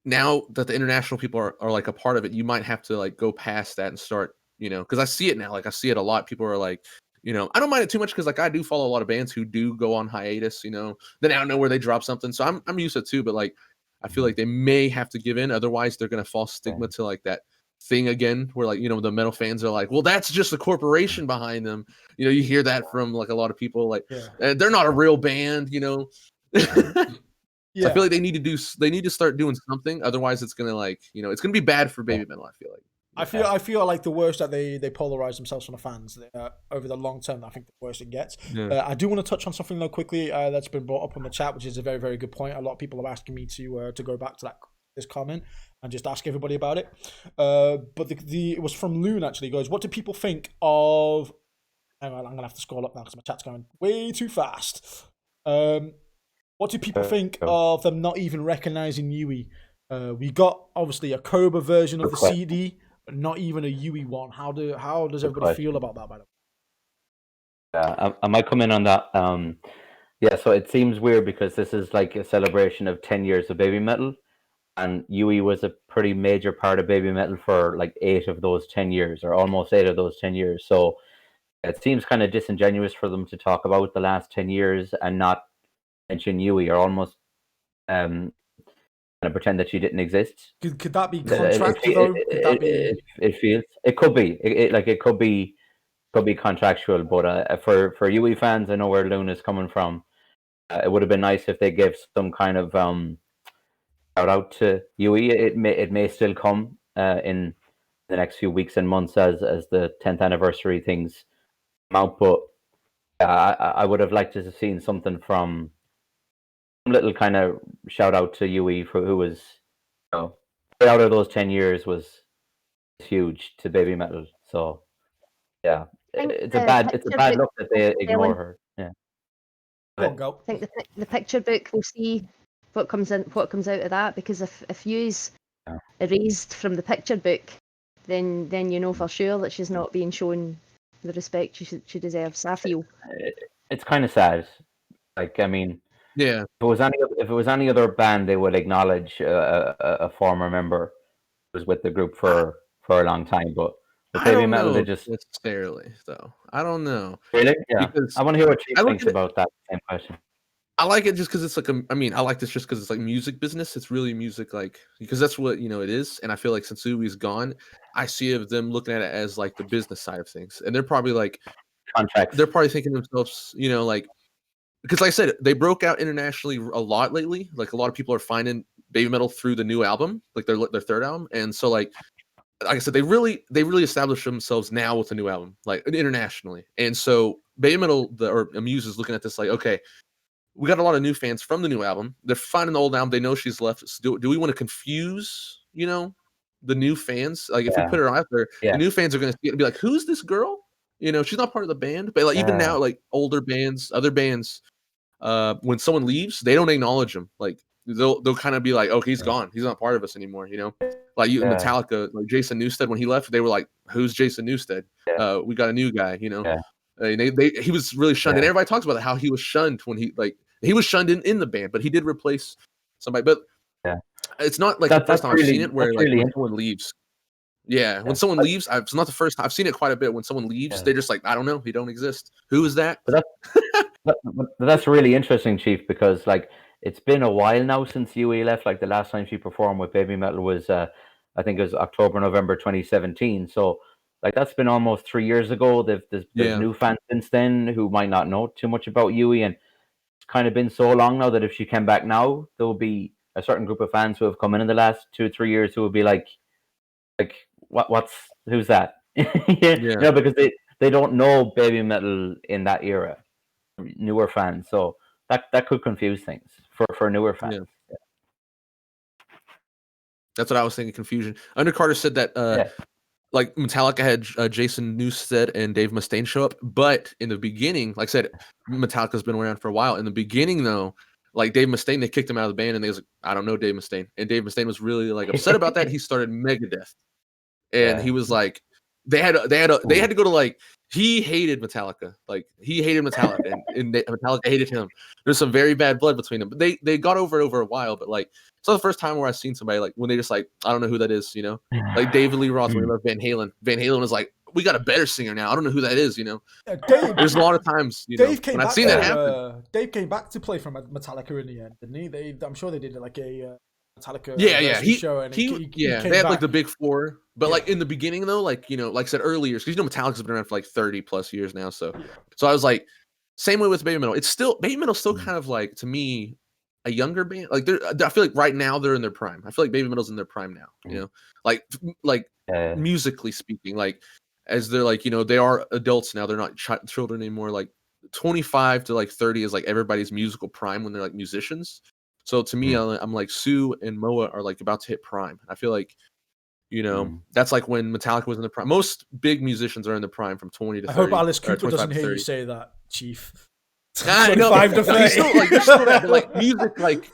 C: now that the international people are like a part of it, you might have to like go past that and start, because I see it now. Like I see it a lot. People are like, I don't mind it too much because like I do follow a lot of bands who do go on hiatus. Then I don't know where they drop something, so I'm used to it too. But like I feel like they may have to give in, otherwise they're gonna fall stigma to like that thing again, where like the metal fans are like, well, that's just a corporation behind them. You hear that from like a lot of people, like they're not a real band.
B: Yeah.
C: I feel like they need to start doing something, otherwise it's gonna like it's gonna be bad for Babymetal. I feel like.
B: I feel like the worse that they polarize themselves from the fans over the long term. I think the worse it gets. I do want to touch on something though quickly that's been brought up on the chat, which is a very, very good point. A lot of people are asking me to go back to this comment and just ask everybody about it. But it was from Loon actually. He goes, what do people think of? Hang on, I'm gonna have to scroll up now because my chat's going way too fast. What do people think of them not even recognizing Yui? We got obviously a Cobra version of the CD, but not even a Yui one. How does everybody feel about that? By the way,
D: I might come in on that. So it seems weird because this is like a celebration of 10 years of Babymetal, and Yui was a pretty major part of Babymetal for like 8 of those 10 years, or almost 8 of those 10 years. So it seems kind of disingenuous for them to talk about the last 10 years and not mention Yui, or almost kind of pretend that she didn't exist.
B: Could that be contractual though?
D: It feels it could be. It could be contractual, but for Yui fans, I know where Loon is coming from. It would have been nice if they gave some kind of shout out to Yui. It may still come in the next few weeks and months as the 10th anniversary things come out. But I would have liked to have seen something from some little kind of shout out to Yui for who was, out of those 10 years was huge to Babymetal. So yeah,
A: I think
D: it's
A: the
D: a
A: picture
D: bad
A: book
D: look that they ignore
A: selling.
D: her. Yeah.
B: Go on, go.
A: I think the picture book, we'll see what comes out of that, because if you's
D: Yeah.
A: erased from the picture book, then you know for sure that she's not being shown the respect she deserves. I feel.
D: It's kind of sad. Like, I mean,
C: Yeah.
D: if it was any other band, they would acknowledge a former member who was with the group for a long time. But with
C: I don't
D: Babymetal, they
C: know
D: just
C: necessarily, though. I don't know.
D: really, yeah.
C: Because
D: I want to hear what Chief
C: I look
D: thinks
C: at it,
D: about that same question.
C: I like it just because it's like I mean, I like this just because it's like music business. It's really music, like because that's what it is. And I feel like since Ui's gone, I see of them looking at it as like the business side of things, and they're probably
D: Contracts.
C: thinking to themselves, like because like I said, they broke out internationally a lot lately. Like a lot of people are finding Babymetal through the new album, like their third album, and so like I said, they really established themselves now with the new album, like internationally. And so Babymetal or Amuse is looking at this like, okay, we got a lot of new fans from the new album. They're finding the old album. They know she's left. So do we want to confuse, the new fans? Like if we
D: Yeah.
C: put her out there,
D: Yeah.
C: the new fans are going to be like, who's this girl? She's not part of the band. But like even now, like older bands, other bands, when someone leaves, they don't acknowledge him. Like they'll kind of be like, oh, he's gone. He's not part of us anymore. Like you, Metallica, like Jason Newsted, when he left, they were like, who's Jason Newsted? We got a new guy.
D: Yeah.
C: He was really shunned, and everybody talks about how he was shunned when he was shunned in the band, but he did replace somebody. But it's not like the first time I've seen it where like when someone leaves. Yeah, when someone leaves, it's not the first time. I've seen it quite a bit. When someone leaves, they're just like, I don't know, he don't exist. Who is that?
D: But that's really interesting, Chief, because like it's been a while now since Yui left. Like the last time she performed with Babymetal was, I think it was October, November 2017. So like that's been almost 3 years ago. There's new fans since then who might not know too much about Yui, and it's kind of been so long now that if she came back now, there will be a certain group of fans who have come in the last 2 or 3 years who will be like who's that? Because they don't know Babymetal in that era. Newer fans, so that could confuse things for newer fans.
C: Yeah. That's what I was thinking. Confusion. Undercarter said that like Metallica had Jason Newsted and Dave Mustaine show up, but in the beginning, like I said, Metallica's been around for a while. In the beginning, though, like Dave Mustaine, they kicked him out of the band, and they was like, I don't know Dave Mustaine, and Dave Mustaine was really like upset about that. He started Megadeth, and he was like, they had to go to like. He hated Metallica. Like he hated Metallica, and Metallica hated him. There's some very bad blood between them. But they got over it over a while. But like it's not the first time where I've seen somebody like when they just like I don't know who that is. Like David Lee Roth when he left Van Halen. Van Halen was like, we got a better singer now. I don't know who that is.
B: Dave,
C: There's a lot of times.
B: Dave came
C: when
B: back
C: I've seen that happen.
B: Dave came back to play for Metallica in the end, didn't he? I'm sure they did like a Metallica show, and he
C: they had like the big four, but like in the beginning though, like like I said earlier, because Metallica's been around for like 30 plus years now, so I was like, same way with Babymetal. It's still Babymetal's still kind of like to me a younger band. Like I feel like right now they're in their prime. I feel like Babymetal's in their prime now. Like musically speaking, like as they're like they are adults now. They're not children anymore. Like 25 to like 30 is like everybody's musical prime when they're like musicians. So to me, I'm like Sue and Moa are like about to hit prime. I feel like, that's like when Metallica was in the prime. Most big musicians are in the prime from 20 to 30.
B: I hope Alice Cooper doesn't hear you say that, Chief.
C: 25 to 30. They're still like music, like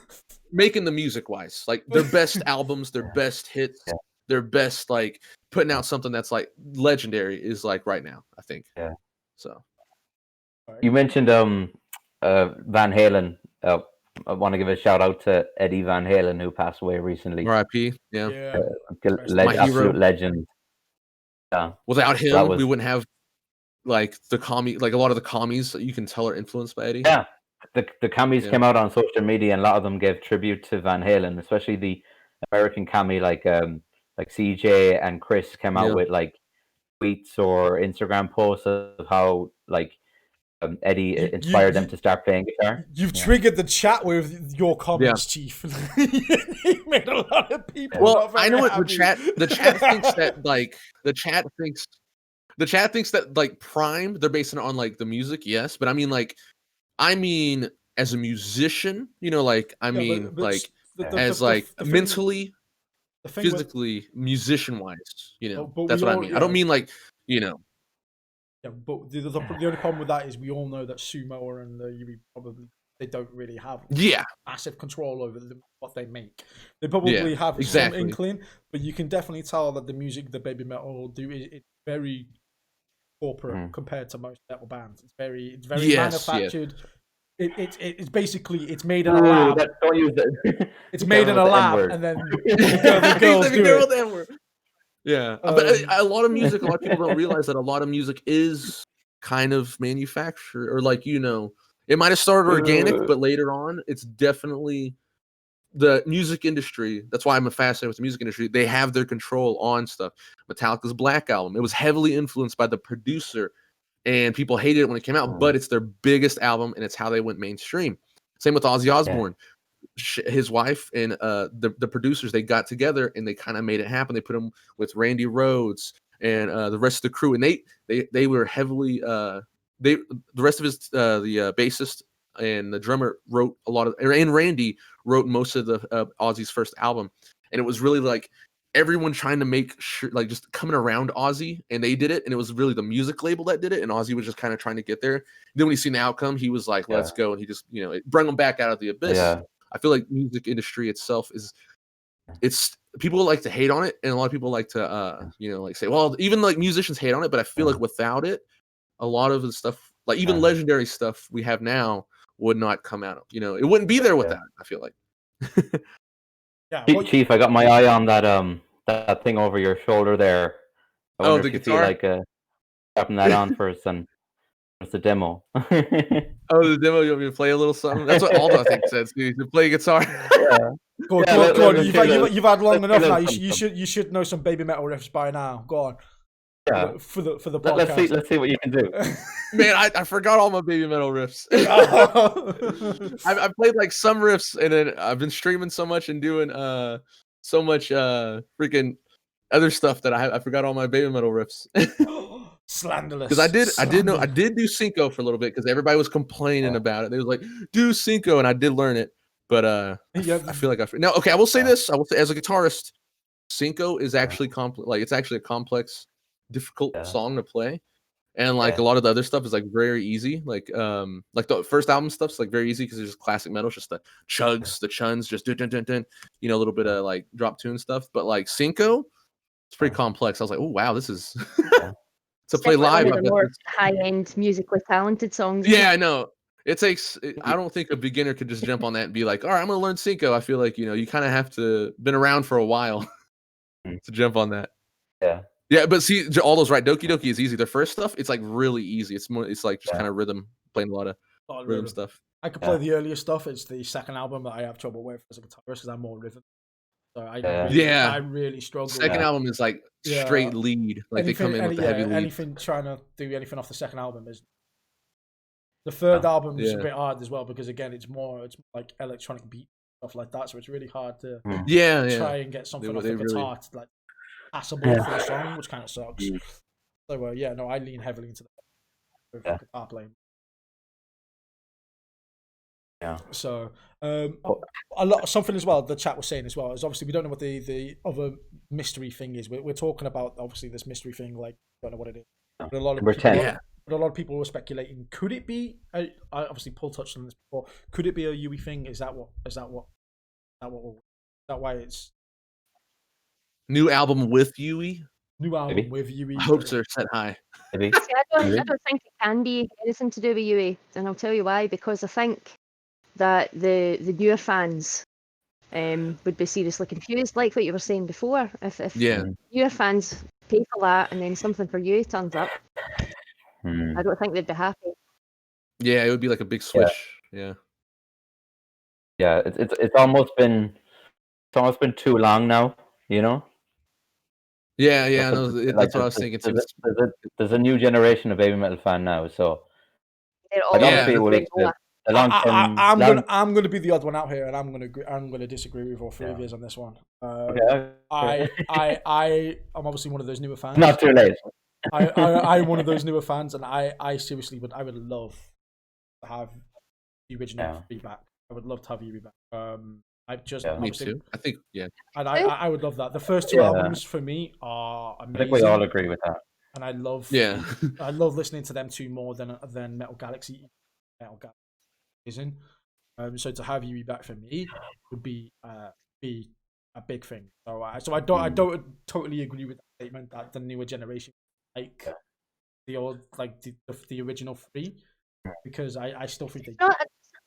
C: making the music wise, like their best albums, their best hits, their best like putting out something that's like legendary is like right now, I think.
D: Yeah.
C: So
D: you mentioned Van Halen. I want to give a shout out to Eddie Van Halen, who passed away recently.
C: R.I.P.
D: Absolute legend. Yeah.
C: Without him, we wouldn't have like like a lot of the commies that you can tell are influenced by Eddie.
D: Yeah, the commies came out on social media, and a lot of them gave tribute to Van Halen, especially the American commie like CJ and Chris came out with like tweets or Instagram posts of how like Eddie
B: You-
D: inspired them
B: you-
D: to start playing guitar.
B: You've
D: Yeah.
B: triggered the chat with your comments, Chief. You made a lot of people
C: Well,
B: not very
C: I know what
B: happy.
C: the chat thinks that like the chat thinks that like Prime they're basing it on like the music, yes, but I mean as a musician, like I
B: Yeah,
C: mean
B: but
C: like
B: the
C: as
B: the
C: like
B: the thing,
C: mentally,
B: the thing with
C: physically, musician wise,
B: but
C: that's
B: we
C: what I
B: all
C: mean. I don't mean like
B: yeah, but the only problem with that is we all know that Sumo and the Yui probably they don't really have
C: yeah,
B: massive control over what they make. They
C: yeah,
B: probably have some
C: exactly.
B: inkling, but you can definitely tell that the music the Babymetal will do is very corporate compared to most metal bands. It's very
C: Yes,
B: manufactured. It's basically it's made in a
D: Ooh,
B: lab.
D: don't use that.
B: It's made in a
D: the
B: lab,
D: N-word.
B: and then
C: The
B: girls do it.
C: Yeah, but a lot of music, a lot of people don't
B: Um,
C: realize that a lot of music is kind of manufactured, or like it might have started organic, but later on, it's definitely the music industry. That's why I'm fascinated with the music industry. They have their control on stuff. Metallica's Black Album, it was heavily influenced by the producer, and people hated it when it came out, but it's their biggest album, and it's how they went mainstream. Same with Ozzy Osbourne. His wife and the producers, they got together and they kind of made it happen. They put him with Randy Rhoads and the rest of the crew, and they were heavily the rest of his the bassist and the drummer wrote a lot of, and Randy wrote most of the Ozzy's first album, and it was really like everyone trying to make sure, like just coming around Ozzy, and they did it, and it was really the music label that did it, and Ozzy was just kind of trying to get there. And then when he seen the outcome, he was like, "Let's go," and he just it brought him back out of the abyss.
D: Yeah.
C: I feel like music industry itself it's people like to hate on it, and a lot of people like to like say, well, even like musicians hate on it, but I feel like without it, a lot of the stuff, like even legendary stuff we have now, would not come out. It wouldn't be there without it, I feel like.
B: Yeah,
D: Chief, I got my eye on that thing over your shoulder there. I wonder
C: the
D: if you
C: guitar?
D: feel like dropping that on for us and it's the demo.
C: Oh, the demo, you want me to play a little something? That's what Aldo I think said. To play guitar.
B: Go on.
D: let's hear
B: You've had long enough now.
D: let's
B: You should know some Babymetal riffs by now. Go on.
D: Yeah.
B: For the podcast.
D: Let's see what you can do.
C: Man, I forgot all my Babymetal riffs. I've played like some riffs, and then I've been streaming so much and doing so much freaking other stuff that I forgot all my Babymetal riffs.
B: Slanderous.
C: Because I did do Cinco for a little bit because everybody was complaining about it. They was like, do Cinco, and I did learn it, but I feel like now. Okay, I will say this. I will say, as a guitarist, Cinco is actually it's actually a complex, difficult song to play, and like a lot of the other stuff is like very easy. Like the first album stuff's like very easy because it's just classic metal, it's just the chugs, the chuns, just dun dun dun dun, a little bit of like drop tune stuff. But like Cinco, it's pretty complex. I was like, oh wow, this is. To play live,
A: one of the more high-end, musically talented songs.
C: Yeah, I know. It takes. I don't think a beginner could just jump on that and be like, "All right, I'm gonna learn Cinco." I feel like you kind of have to been around for a while to jump on that. Yeah. But see, all those right, Doki Doki is easy. Their first stuff, it's like really easy. It's more. It's like just kind of rhythm, playing a lot of rhythm stuff.
B: I could play the earlier stuff. It's the second album that I have trouble with as a guitarist because I'm more rhythm. So I really struggle.
C: Second album is like straight lead. Like they come in with the heavy lead.
B: Anything trying to do anything off the second album is. The third album is a bit hard as well because again it's like electronic beat stuff like that. So it's really hard to try and get something off the guitar to like passable for the song, which kind of sucks. So I lean heavily into the guitar playing.
D: Yeah.
B: So something as well the chat was saying as well is obviously we don't know what the other mystery thing is. We're talking about obviously this mystery thing, like don't know what it is. But a lot of people were speculating, could it be I obviously Paul touched on this before, could it be a Yui thing? Is that why it's
C: new album with Yui?
B: New album with Yui.
C: Hopes are set high.
A: I don't think it can be anything to do with Yui, and I'll tell you why. Because I think that the newer fans would be seriously confused, like what you were saying before. If newer fans pay for that and then something for Yui turns up, I don't think they'd be happy.
C: Yeah, it would be like a big switch. Yeah.
D: It's almost been too long now,
C: Yeah, that's what I was thinking too.
D: There's a new generation of Babymetal fan now, so
A: they're all
D: Like,
C: Yeah.
D: obviously, it would make
A: Noah.
D: the long term.
B: I'm gonna be the odd one out here, and I'm gonna disagree with all three of you on this one. I'm obviously one of those newer fans.
D: Not too late.
B: I'm one of those newer fans, and I seriously would love to have the original feedback. I would love to have you back. I just
D: Yeah.
C: Me too. I think
B: and I would love that. The first two albums for me are amazing.
D: I think we all agree with that.
B: And I love
C: I
B: love listening to them two more than Metal Galaxy. Metal Galaxy amazing. So to have you back for me would be a big thing. So I don't totally agree with the statement that the newer generation like the old the original three, because I still think they.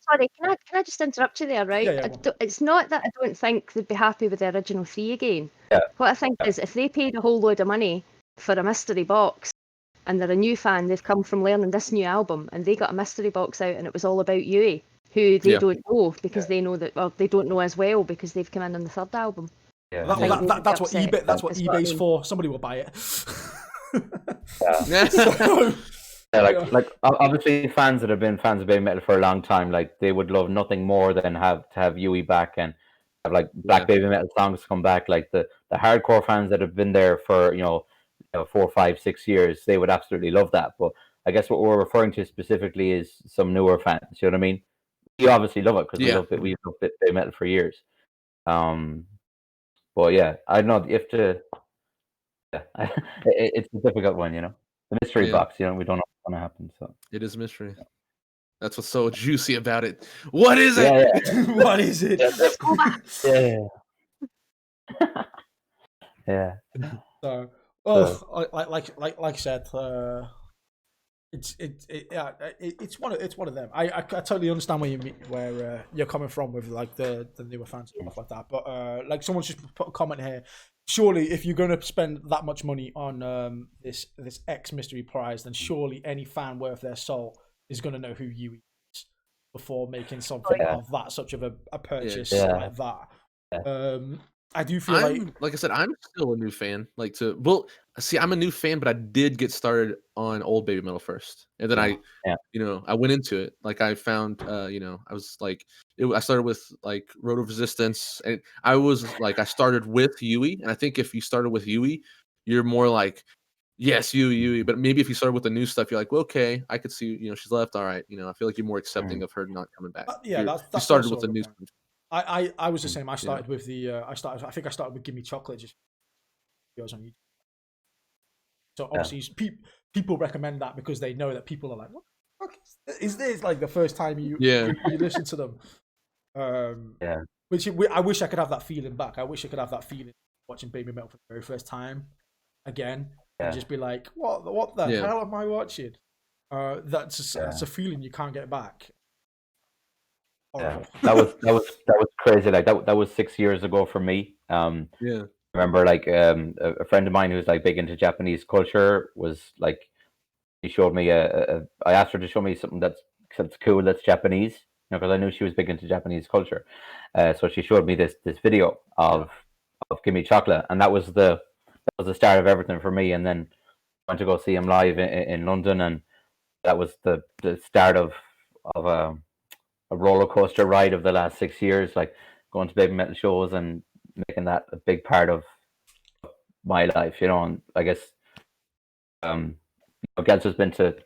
A: Sorry, can I just interrupt you there, right?
B: Yeah,
A: it's not that I don't think they'd be happy with the original three again.
D: Yeah.
A: What I think is, if they paid a whole load of money for a mystery box, and they're a new fan, they've come from learning this new album, and they got a mystery box out, and it was all about Yui, who they don't know because they know that, well, they don't know as well because they've come in on the third album.
D: Yeah.
B: That's what eBay's for. Somebody will buy it.
D: Like obviously fans that have been fans of Babymetal for a long time, like they would love nothing more than to have Yui back and have like Black Babymetal songs come back. Like the hardcore fans that have been there for 4, 5, 6 years, they would absolutely love that. But I guess what we're referring to specifically is some newer fans. You know what I mean? We obviously love it because we've loved Babymetal for years. But yeah, I don't know if to. Yeah, it's a difficult one, the mystery box. We don't know what's gonna happen. So
C: it is a mystery. That's what's so juicy about it. What is it?
B: Yeah. What is it?
A: Let's go back.
D: Yeah.
B: So, like I said, it's one of them. I totally understand where you're coming from with like the newer fans and stuff like that. But like someone's just put a comment here. Surely, if you're going to spend that much money on this X mystery prize, then surely any fan worth their salt is going to know who you is before making something of that such of a purchase like that. I do feel
C: like I said, I'm still a new fan. I'm a new fan, but I did get started on old Babymetal first, and then I went into it. Like I found, I was like, I started with like Road of Resistance, and I started with Yui, and I think if you started with Yui, you're more like, yes, Yui. But maybe if you started with the new stuff, you're like, well, okay, I could see, she's left. All right, I feel like you're more accepting of her not coming back.
B: That's
C: you started with the new stuff.
B: I was the same. I started with the I think I started with Gimme Chocolate, just videos on YouTube. So obviously people recommend that because they know that people are like, what the fuck is this? Like the first time you listen to them. Which I wish I could have that feeling back. I wish I could have that feeling watching Babymetal for the very first time again and just be like, what the hell am I watching? That's a feeling you can't get back.
D: Yeah, that was crazy. Like that was 6 years ago for me. I remember like a friend of mine who's like big into Japanese culture was like, he showed me I asked her to show me something that's cool, that's Japanese, because I knew she was big into Japanese culture. So she showed me this video of Gimme Chocolate, and that was the start of everything for me. And then I went to go see him live in London, and that was the start of a roller coaster ride of the last 6 years, like going to Babymetal shows and making that a big part of my life, and I guess Gelsa's been to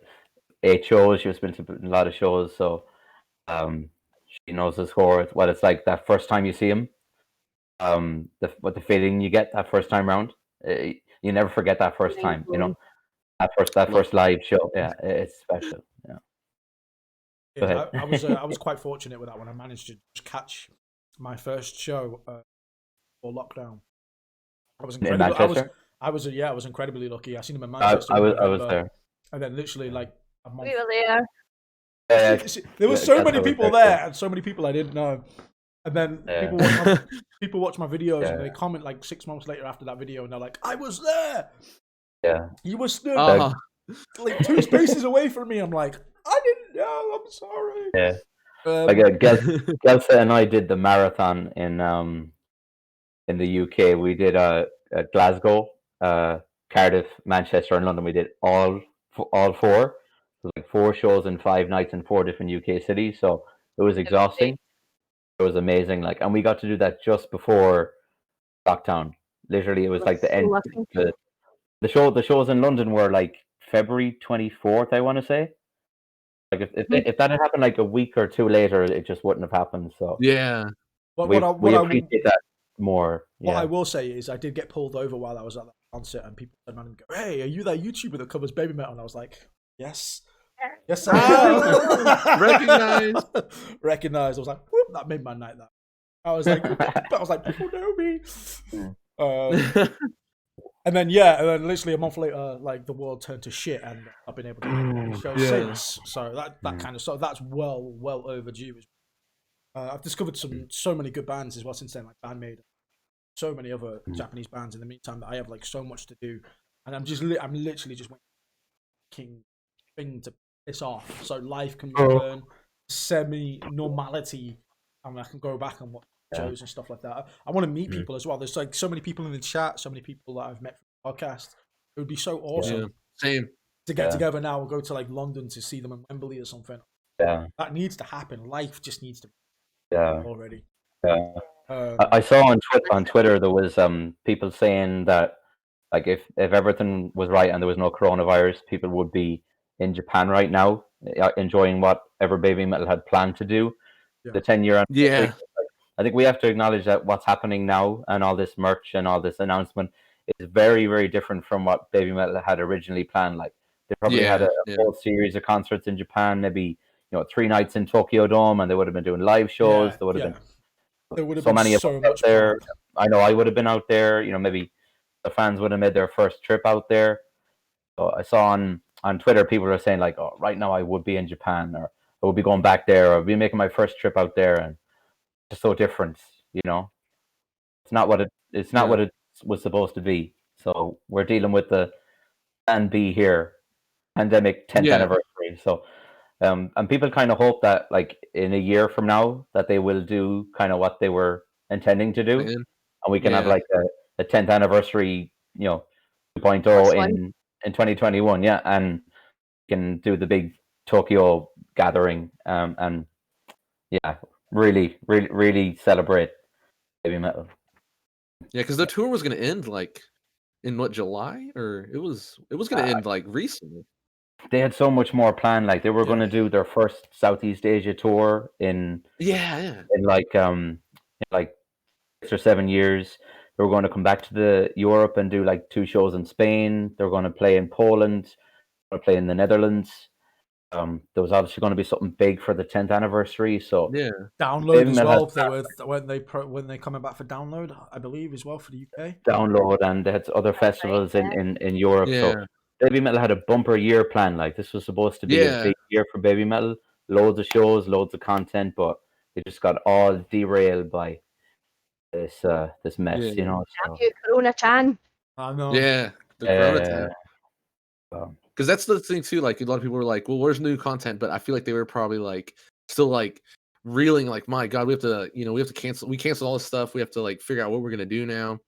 D: 8 shows, she's been to a lot of shows, so she knows the score, what it's like that first time you see him, what the feeling you get that first time round. You never forget that first time, that first live show. Yeah, it's special.
B: I was quite fortunate with that one. I managed to just catch my first show for lockdown. I was incredibly.
D: In Manchester?
B: I was incredibly lucky. I seen him in Manchester.
D: I was there,
B: and then literally like a month.
A: We were there.
B: There were so many people there, and so many people I didn't know. And then people watch my videos and they comment like 6 months later after that video, and they're like, "I was there.
D: Yeah,
B: you were stood like 2 spaces away from me." I'm like, I didn't know. I'm sorry.
D: Yeah. Gelsa and I did the marathon in the UK. We did Glasgow, Cardiff, Manchester, and London. We did all 4. was like 4 shows in 5 nights in 4 different UK cities. So it was exhausting. It was amazing. Like, and we got to do that just before lockdown. Literally, it was like the
A: So
D: end.
A: lucky.
D: The shows in London were like February 24th, I want to say. Like if that had happened like a week or two later, it just wouldn't have happened. So
C: Yeah.
D: we appreciate that more.
B: What I
D: Yeah.
B: will say is I did get pulled over while I was at that concert, and people turned around and go, "Hey, are you that YouTuber that covers Babymetal?" And I was like, "Yes, yes, I am."
C: Recognized.
B: Recognized. I was like, "Whoop," that made my night. That I was like, people know me. And then literally a month later, like the world turned to shit, and I've been able to do the show since. So that kind of stuff, that's well overdue. I've discovered so many good bands as well since then, like Bandmade, so many other Japanese bands in the meantime, that I have like so much to do, and I'm literally just waiting thing to piss off so life can return semi-normality, and I can go back and watch shows and stuff like that. I want to meet people as well. There's like so many people in the chat, so many people that I've met from the podcast. It would be so awesome
C: Same.
B: to get together now and go to like London to see them in Wembley or something.
D: Yeah.
B: That needs to happen. Life just needs to already.
D: Yeah. I saw on Twitter there was people saying that like if everything was right and there was no coronavirus, people would be in Japan right now enjoying whatever Babymetal had planned to do. The 10-year anniversary.
C: Yeah.
D: I think we have to acknowledge that what's happening now and all this merch and all this announcement is very, very different from what Babymetal had originally planned. Like they probably had a whole series of concerts in Japan, maybe 3 nights in Tokyo Dome, and they would have been doing live shows. There would have been so many of us out there. I know I would have been out there. Maybe the fans would have made their first trip out there. So I saw on Twitter people are saying like, "Oh, right now I would be in Japan, or I would be going back there, or I'd be making my first trip out there," and it's so different. It's not what it was supposed to be. So we're dealing with the plan B here, pandemic 10th anniversary. So and people kind of hope that like in a year from now that they will do kind of what they were intending to do, and we can have like a 10th anniversary 2.0 in 2021, and can do the big Tokyo gathering and really celebrate Babymetal.
C: Yeah, because the tour was going to end like in July, or it was going to end like recently.
D: They had so much more planned. Like they were going to do their first Southeast Asia tour in like 6 or 7 years. They were going to come back to Europe and do like 2 shows in Spain. They were going to play in Poland, or play in the Netherlands. There was obviously going to be something big for the 10th anniversary. So
B: Download as well. When they coming back for Download, I believe as well for the UK.
D: Download, and they had other festivals in Europe. So Babymetal had a bumper year plan. Like this was supposed to be a big year for Babymetal. Loads of shows, loads of content, but it just got all derailed by this mess. So.
A: Thank you, Corona-chan.
B: I know.
C: Yeah, the Corona-chan. Because that's the thing too. Like a lot of people were like, "Well, where's new content?" But I feel like they were probably like still like reeling. Like, my God, we have to cancel. We canceled all this stuff. We have to like figure out what we're gonna do now.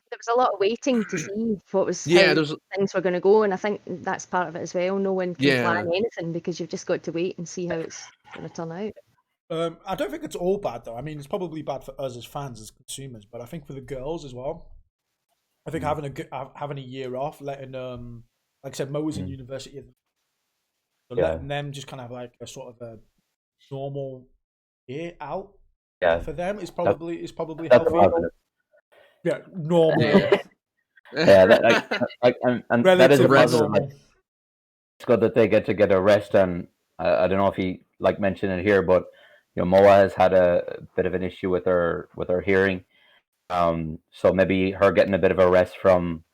A: There was a lot of waiting to see what was how things were going to go, and I think that's part of it as well. No one can plan anything because you've just got to wait and see how it's going to turn out.
B: I don't think it's all bad though. I mean, it's probably bad for us as fans, as consumers, but I think for the girls as well. I think having a year off, letting like I said, Mo was in university, so letting them just kind of have like a sort of a normal year out for them is probably healthy. Yeah, normal.
D: And that is a positive. It's good that they get a rest, and I don't know if he mentioned it here, but Moa has had a bit of an issue with her hearing, so maybe her getting a bit of a rest from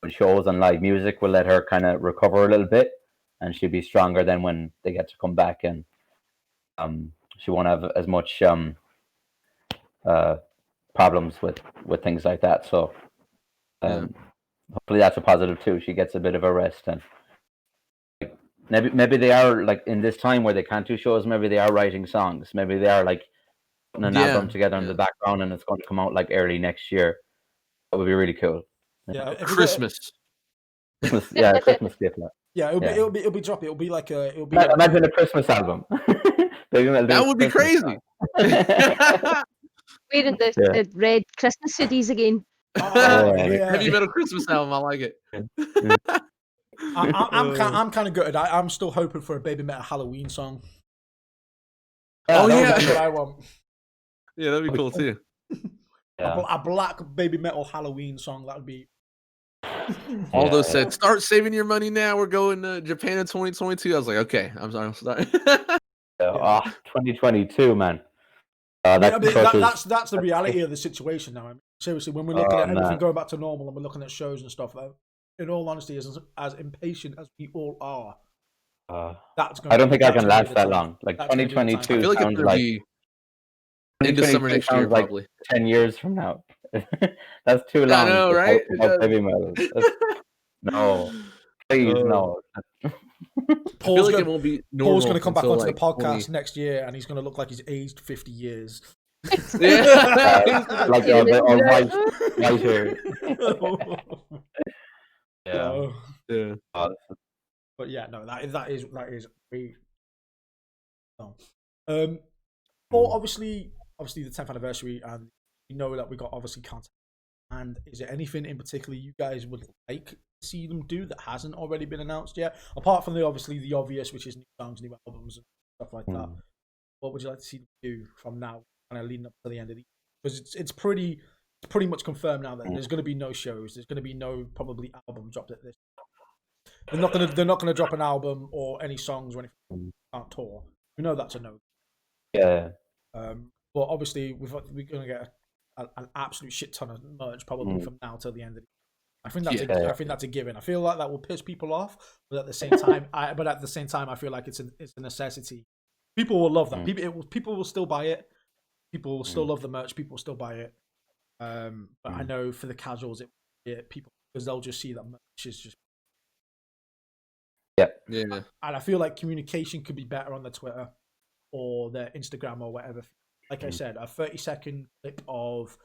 D: shows and live music will let her kind of recover a little bit, and she'll be stronger then when they get to come back, and she won't have as much problems with things like that. So hopefully that's a positive too. She gets a bit of a rest, and maybe they are like in this time where they can't do shows, maybe they are writing songs, maybe they are like putting an album together in the background, and it's going to come out like early next year. That would be really cool.
C: Christmas.
D: Christmas gift.
B: Yeah, it'll
D: Yeah.
B: be dropping. It'll be like a
D: Imagine a Christmas album. Babymetal doing
C: That
D: a
C: would be
D: Christmas
C: crazy.
D: album.
A: Wearing the,
D: Yeah.
A: the red Christmas hoodies again.
B: Oh
D: Yeah.
B: yeah.
C: Heavy metal Christmas album. I like it.
B: I'm kind of gutted. I'm still hoping for a Babymetal Halloween song.
C: Oh,
D: that
C: yeah.
B: That's what I want.
C: Yeah, that'd be cool too.
D: Yeah.
B: A black Babymetal Halloween song. That would be.
C: Aldo
D: Yeah.
C: said, "Start saving your money now. We're going to Japan in 2022." I was like, "Okay, I'm sorry."
D: 2022, man.
B: I
D: That
B: mean,
D: approaches.
B: that's the reality of the situation now. I mean, seriously, when we're looking at everything
D: man.
B: going back to normal and we're looking at shows and stuff, in all honesty, as impatient as we all are, that's going.
D: I don't think I can last that
B: time.
D: long. Like
B: That's gonna be the time.
D: 2022
C: I feel like it's
D: sounds
C: gonna
D: like
C: be into summer
D: 2022
C: next year,
D: sounds like
C: probably.
D: 10 years from now. That's too
C: I
D: long.
C: know,
D: to
C: right?
D: talk about Babymetal. No, please, no.
C: I feel like it won't be normal.
B: Paul's going to come back
C: until,
B: onto
C: like,
B: the podcast next year, and he's going to look like he's aged 50 years.
C: Yeah.
D: Like white hair. Yeah.
C: Yeah.
B: But yeah, no, that is great. No. For obviously the 10th anniversary, and you know that we got obviously content. And is there anything in particular you guys would like to see them do that hasn't already been announced yet? Apart from the obvious, which is new songs, new albums, and stuff like that. What would you like to see them do from now, kind of leading up to the end of the year? Because it's pretty much confirmed now that there's going to be no shows. There's going to be no probably album dropped at this. They're not gonna drop an album or any songs or anything on tour. We know that's a no.
D: Yeah.
B: But obviously we're gonna get an absolute shit ton of merch probably from now till the end of the year. I think that's a given. I feel like that will piss people off, but at the same time, I feel like it's a necessity. People will love that. People will still buy it. People will still love the merch. People will still buy it. But I know for the casuals, people, because they'll just see that merch is just.
D: Yeah.
C: Yeah.
B: And I feel like communication could be better on their Twitter or their Instagram or whatever. Like I said, a 30-second clip of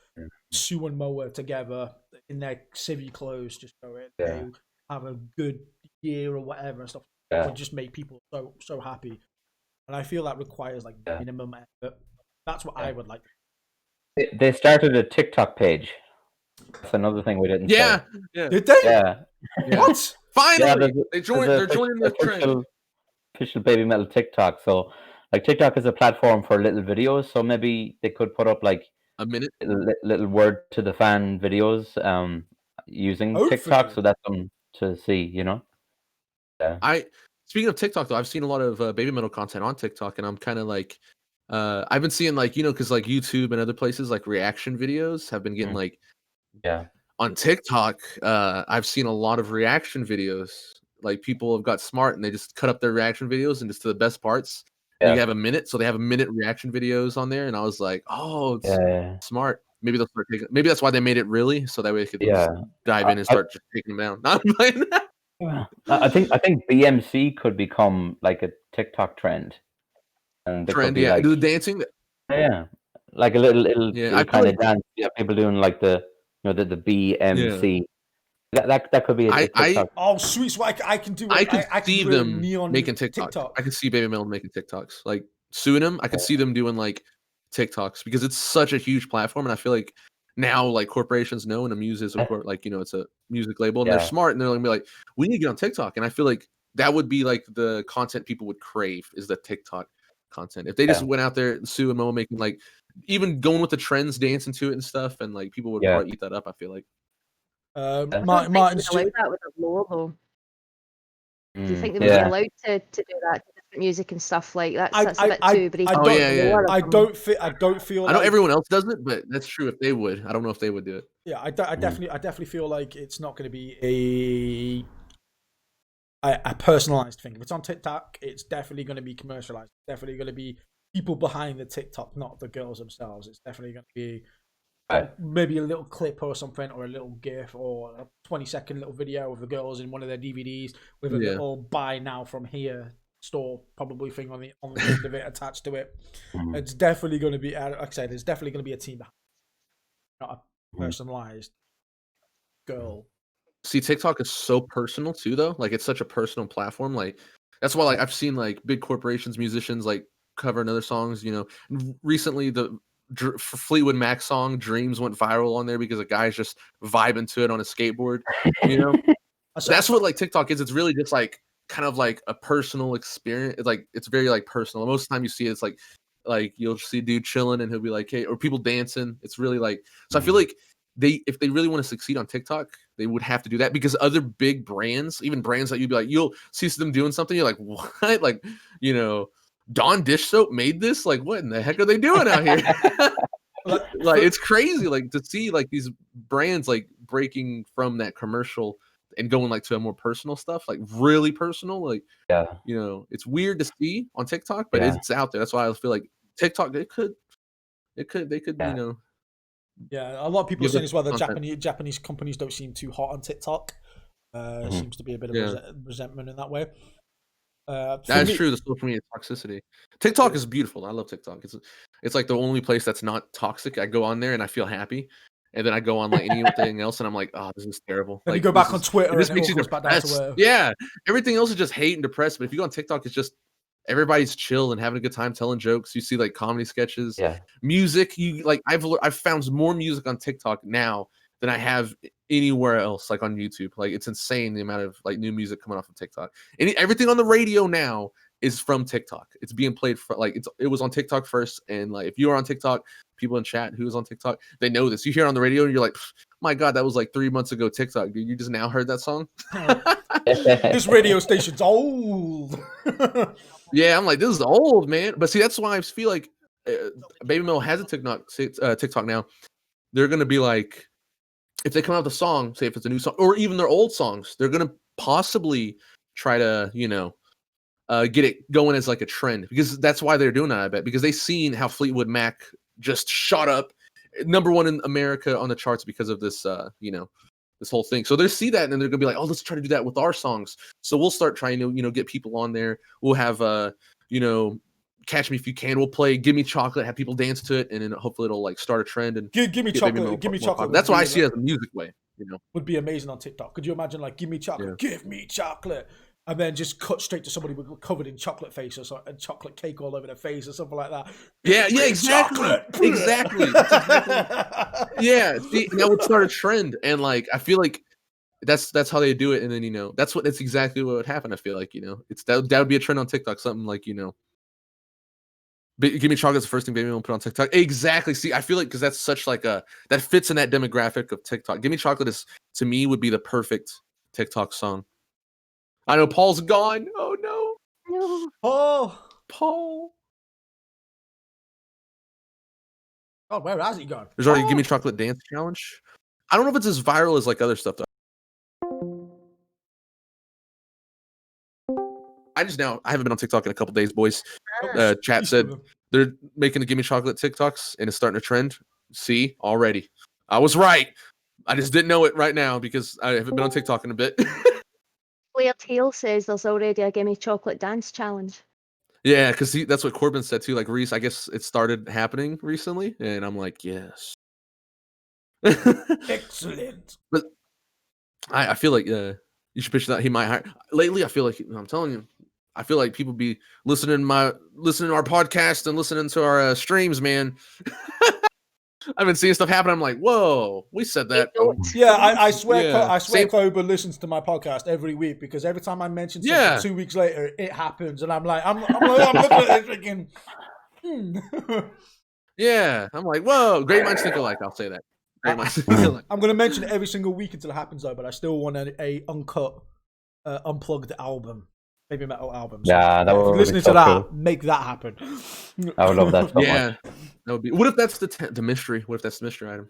B: Sue and Moa together in their civvy clothes, just going, they have a good year or whatever and stuff. Would just make people so happy. And I feel that requires like minimum effort. That's what I would like.
D: They started a TikTok page. That's another thing we didn't say.
C: Yeah.
B: Did they?
D: Yeah.
B: What?
C: Finally,
D: Yeah,
C: they're joining the trend.
D: Official Babymetal TikTok. So, like, TikTok is a platform for little videos. So maybe they could put up like
C: A minute.
D: little word to the fan videos, using TikTok. So that's them to see. You know. Yeah.
C: Speaking of TikTok though, I've seen a lot of Babymetal content on TikTok, and I'm kind of like, I've been seeing like because like YouTube and other places like reaction videos have been getting like.
D: Yeah.
C: On TikTok, I've seen a lot of reaction videos. Like people have got smart and they just cut up their reaction videos and just to the best parts. You have a minute, so they have a minute reaction videos on there, and I was like, "Oh, it's smart." Maybe they'll start taking. Maybe that's why they made it really, so that way they could just dive in and start just taking them down. Not playing that.
D: I think BMC could become like a TikTok trend, and
C: Trend,
D: could be like,
C: do the dancing.
D: Yeah, like a little kind of dance. Yeah, people doing like the the BMC. That could be a TikTok.
B: Oh, sweet! So I can do.
C: I could see them making
B: TikTok.
C: I could see Babymetal making TikToks, like suing them. I could see them doing like TikToks because it's such a huge platform, and I feel like now like corporations know, and Amuse is like it's a music label, and they're smart, and they're gonna be like, we need to get on TikTok, and I feel like that would be like the content people would crave is the TikTok content. If they just went out there, Sue and Mo making like even going with the trends, dancing to it and stuff, and like people would probably eat that up. I feel like.
B: Martin,
A: allow that with a law though. Do you think they would be allowed to do that to different music and stuff like that? That's a bit too breaking.
B: I don't feel.
C: I know everyone else does it, but that's true if they would. I don't know if they would do it.
B: Yeah, I definitely feel like it's not going to be a personalized thing. If it's on TikTok, it's definitely going to be commercialized. It's definitely going to be people behind the TikTok, not the girls themselves. It's definitely going to be maybe a little clip or something, or a little GIF, or a 20-second little video of the girls in one of their DVDs with a little buy now from here store probably thing on the end of it attached to it. It's definitely going to be, like I said, there's definitely going to be a team behind it, not a personalized girl
C: See, TikTok is so personal too, though. Like, it's such a personal platform. Like, that's why, like, I've seen like big corporations, musicians, like covering other songs. Recently the Fleetwood Mac song "Dreams" went viral on there because a guy's just vibing to it on a skateboard. You know, that's what like TikTok is. It's really just like kind of like a personal experience. It's like it's very like personal. Most of the time you see it, it's like you'll see a dude chilling and he'll be like, hey, or people dancing. It's really like so. I feel like if they really want to succeed on TikTok, they would have to do that because other big brands, even brands that you'd be like, you'll see them doing something, you're like, what? Like, Dawn dish soap made this? Like, what in the heck are they doing out here? Like, it's crazy, like to see like these brands like breaking from that commercial and going like to a more personal stuff, like really personal. Like, it's weird to see on TikTok, but it's out there. That's why I feel like TikTok, they could,
B: Yeah, a lot of people are
C: give
B: saying
C: it
B: as well that
C: content.
B: Japanese companies don't seem too hot on TikTok. Seems to be a bit of resentment in that way.
C: That's true. The social media toxicity. TikTok is beautiful. I love TikTok. It's like the only place that's not toxic. I go on there and I feel happy, and then I go on like anything else and I'm like, oh, this is terrible.
B: Then
C: Like,
B: you go back on Twitter
C: this
B: and it
C: makes
B: all
C: you
B: goes back down to
C: depressed.
B: earth.
C: Yeah, everything else is just hate and depressed. But if you go on TikTok, it's just everybody's chill and having a good time telling jokes. You see like comedy sketches, music. You like I've found more music on TikTok now than I have anywhere else, like on YouTube. Like, it's insane the amount of like new music coming off of TikTok. Everything on the radio now is from TikTok. It's being played for like it was on TikTok first, and like if you are on TikTok, people in chat who's on TikTok, they know this. You hear it on the radio and you're like, my God, that was like 3 months ago TikTok, dude. You just now heard that song?
B: This radio station's old.
C: Yeah, I'm like, this is old, man. But see, that's why I feel like Babymetal has a TikTok now. They're gonna be like, if they come out with a song, say if it's a new song or even their old songs, they're gonna possibly try to, get it going as like a trend, because that's why they're doing that, I bet, because they've seen how Fleetwood Mac just shot up #1 in America on the charts because of this, this whole thing. So they see that and they're gonna be like, oh, let's try to do that with our songs. So we'll start trying to, get people on there. We'll have, Catch Me If You Can. We'll play Give Me Chocolate, have people dance to it, and then hopefully it'll like start a trend and
B: give me chocolate. Give me chocolate.
C: That's why I see it as a music way.
B: Would be amazing on TikTok. Could you imagine like, give me chocolate, give me chocolate, and then just cut straight to somebody covered in chocolate face or something, and chocolate cake all over their face or something like that.
C: Yeah, exactly. Exactly. Yeah, see, that would start a trend, and like I feel like that's how they do it, and then that's exactly what would happen. I feel like that would be a trend on TikTok, something like Give Me Chocolate's the first thing Baby will put on TikTok. Exactly. See, I feel like because that's such like that fits in that demographic of TikTok. Give Me Chocolate is, to me, would be the perfect TikTok song. I know Paul's gone. Oh no.
B: No.
C: Paul.
B: Oh, where has he gone?
C: There's already Give Me Chocolate dance challenge. I don't know if it's as viral as like other stuff though. I haven't been on TikTok in a couple days, boys. Chat said they're making the Give Me Chocolate TikToks and it's starting a trend. See, already. I was right. I just didn't know it right now because I haven't been on TikTok in a bit.
A: Claire Tail says there's already a Gimme Chocolate dance challenge.
C: Yeah, because that's what Corbin said too. Like Reese, I guess it started happening recently, and I'm like, yes.
B: Excellent.
C: But I feel like you should pitch that. He might hire. Lately, I feel like I'm telling you, I feel like people be listening to our podcast and listening to our streams, man. I've been seeing stuff happen. I'm like, whoa, we said that.
B: Yeah, I swear,
C: Yeah.
B: I swear, Cobra listens to my podcast every week because every time I mention something, 2 weeks later, it happens, and I'm looking at it thinking,
C: Yeah, I'm like, whoa, great minds think alike. I'll say that. Great minds think alike.
B: I'm gonna mention it every single week until it happens, though. But I still want a uncut, unplugged album. Babymetal album. So,
D: yeah, that would
B: listening to that, make that happen.
D: I would love that so much.
C: That would be. What if that's the mystery? What if that's the mystery item?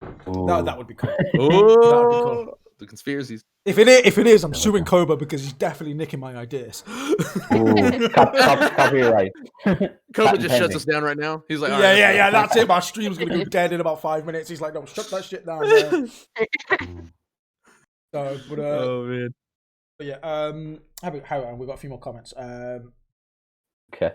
B: That would be cool.
C: Oh,
B: that would be cool.
C: The conspiracies.
B: If it is, I'm suing Cobra because he's definitely nicking my ideas.
D: Copyright.
C: Cobra just shuts us down right now. He's like,
B: yeah, that's it. My stream's gonna go dead in about 5 minutes. He's like, no, shut that shit down. So, but
C: oh man.
B: But yeah, how we've got a few more comments.
D: Okay.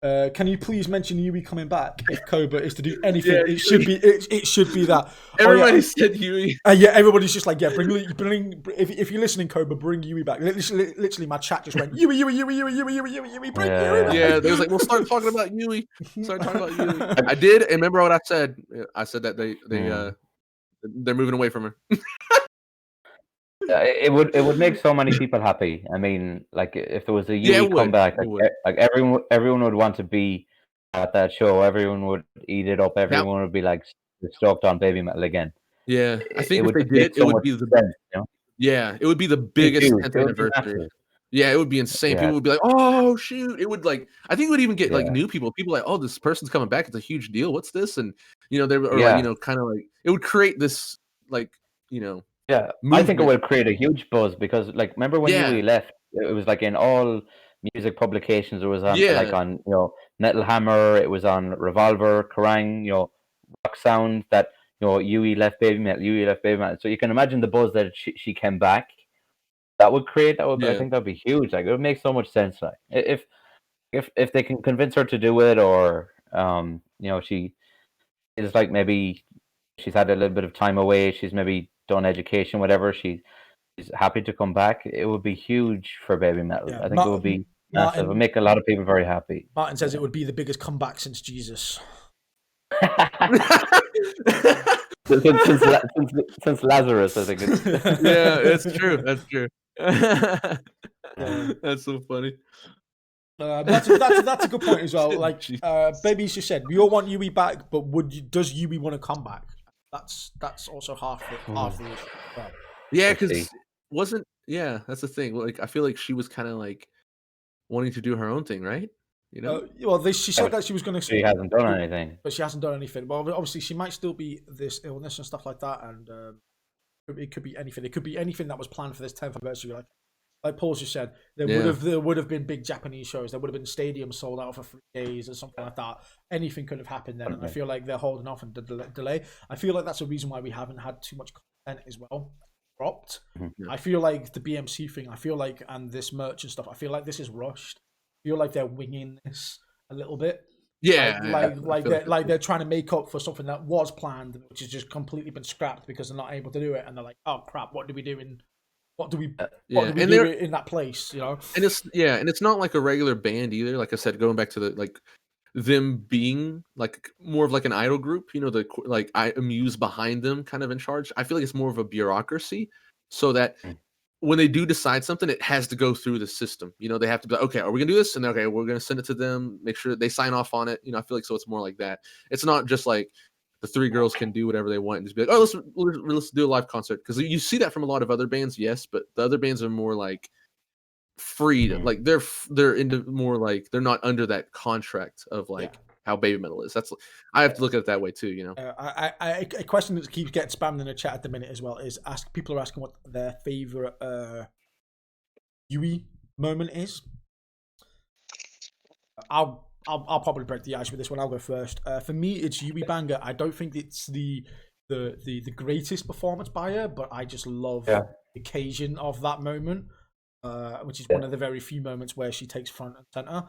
B: Can you please mention Yui coming back? If Cobra is to do anything,
C: Yeah,
B: it should be it should be that.
C: Everybody said Yui.
B: Yeah, everybody's just like, yeah, bring. If you're listening, Cobra, bring Yui back. Literally, my chat just went Yui, bring Yui back.
C: Yeah, they was like, we'll start talking about Yui. Start talking about Yui. I did, and remember what I said? I said that they're moving away from her.
D: It would make so many people happy. I mean, like if there was a
C: Yeah,
D: Yui
C: it would.
D: comeback,
C: It would.
D: like everyone would want to be at that show. Everyone would eat it up. Everyone would be like stoked on Babymetal again.
C: Yeah, I think if they
D: make
C: did it,
D: so
C: it would
D: much
C: be the
D: sense, you know?
C: yeah, it would be the biggest
D: Huge.
C: 10th
D: It would be
C: anniversary.
D: massive.
C: Yeah, it would be insane.
D: Yeah.
C: People would be like, "Oh shoot!" It would like, I think it would even get like
D: Yeah.
C: new people. People like, "Oh, this person's coming back. It's a huge deal. What's this?" And you know, they were
D: Yeah.
C: like, you know, kind of like it would create this like, you know,
D: Yeah, I think it
C: movement.
D: will create a huge buzz because, like, remember when
C: Yeah.
D: Yui left? It was like in all music publications. It was on,
C: Yeah.
D: like, on Metal Hammer. It was on Revolver, Kerrang, Rock Sound. That Yui left Babymetal. Yui left Babymetal. So you can imagine the buzz that she came back. That would create. I
C: Yeah.
D: think that'd be huge. Like, it would make so much sense. Like, if they can convince her to do it, or she is like, maybe she's had a little bit of time away. She's maybe done education, whatever. She's happy to come back. It would be huge for Babymetal.
B: Yeah,
D: I think it would be massive. It would make a lot of people very happy.
B: Martin says it would be the biggest comeback since Jesus.
D: since Lazarus, I think.
C: Yeah, it's true. That's true. That's so funny.
B: That's a good point as well. Like Baby's just said, we all want Yui back, but does Yui want to come back? That's also half the issue. But,
C: yeah, because that's the thing. Like, I feel like she was kind of like wanting to do her own thing, right? You know.
B: She said that she was going to.
D: She hasn't done anything.
B: But she hasn't done anything. Well, obviously, she might still be this illness and stuff like that, and it could be anything. It could be anything that was planned for this 10th anniversary. Like Paul just said, there would have been big Japanese shows. There would have been stadiums sold out for 3 days or something like that. Anything could have happened then. And I feel like they're holding off and delay. I feel like that's a reason why we haven't had too much content as well dropped.
D: Mm-hmm.
B: I feel like the BMC thing, and this merch and stuff, I feel like this is rushed. I feel like they're winging this a little bit.
C: Yeah,
B: they're trying to make up for something that was planned, which has just completely been scrapped because they're not able to do it. And they're like, oh crap, what do we do in that place, you know?
C: And it's not like a regular band either. Like I said, going back to the them being like more of like an idol group, the like Amuse behind them kind of in charge. I feel like it's more of a bureaucracy, so that when they do decide something, it has to go through the system. They have to be like, okay, are we gonna do this? And okay, we're gonna send it to them, make sure they sign off on it. I feel like so it's more like that. It's not just like the 3 girls can do whatever they want and just be like, oh, let's do a live concert, because you see that from a lot of other bands, yes, but the other bands are more like free, like they're into more like they're not under that contract of like how Babymetal is. That's I have to look at it that way too.
B: A question that keeps getting spammed in the chat at the minute as well is people are asking what their favorite Yui moment is. I'll probably break the ice with this one. I'll go first. For me, it's Yui Banger. I don't think it's the greatest performance by her, but I just love the occasion of that moment, which is one of the very few moments where she takes front and center.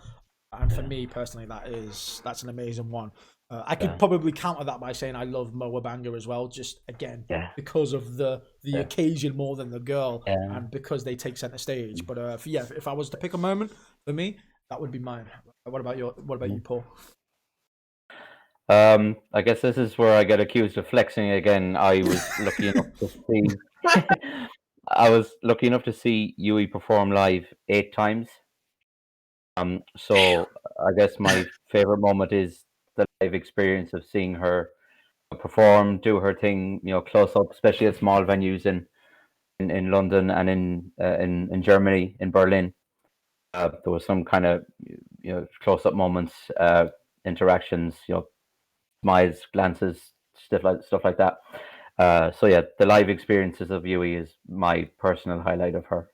B: And for me personally, that's an amazing one. I could probably counter that by saying I love Moa Banger as well, just again because of the occasion more than the girl, and because they take center stage. But if I was to pick a moment for me, that would be mine. What about you, Paul?
D: I guess this is where I get accused of flexing again. I was lucky enough to see Yui perform live 8 times. So I guess my favorite moment is the live experience of seeing her perform, do her thing, close up, especially at small venues in London and in Germany, in Berlin. There was some kind of close up moments, interactions, smiles, glances, stuff like that. So the live experiences of Yui is my personal highlight of her.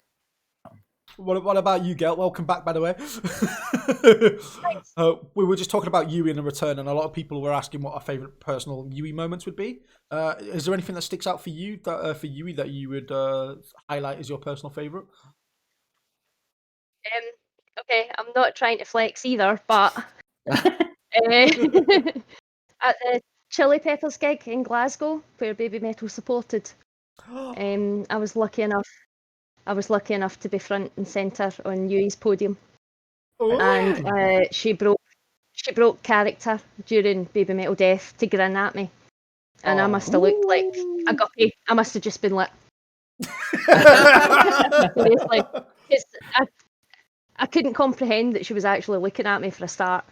B: What about you, Gail? Welcome back, by the way.
A: Thanks.
B: We were just talking about Yui in the return, and a lot of people were asking what our favorite personal Yui moments would be. Is there anything that sticks out for you for Yui that you would highlight as your personal favorite?
A: Okay, I'm not trying to flex either, but At the Chili Peppers gig in Glasgow, where Babymetal supported, I was lucky enough to be front and centre on Yui's podium, and she broke character during Babymetal Death to grin at me, and I must have looked like a guppy. I must have just been like, seriously, 'cause I couldn't comprehend that she was actually looking at me for a start.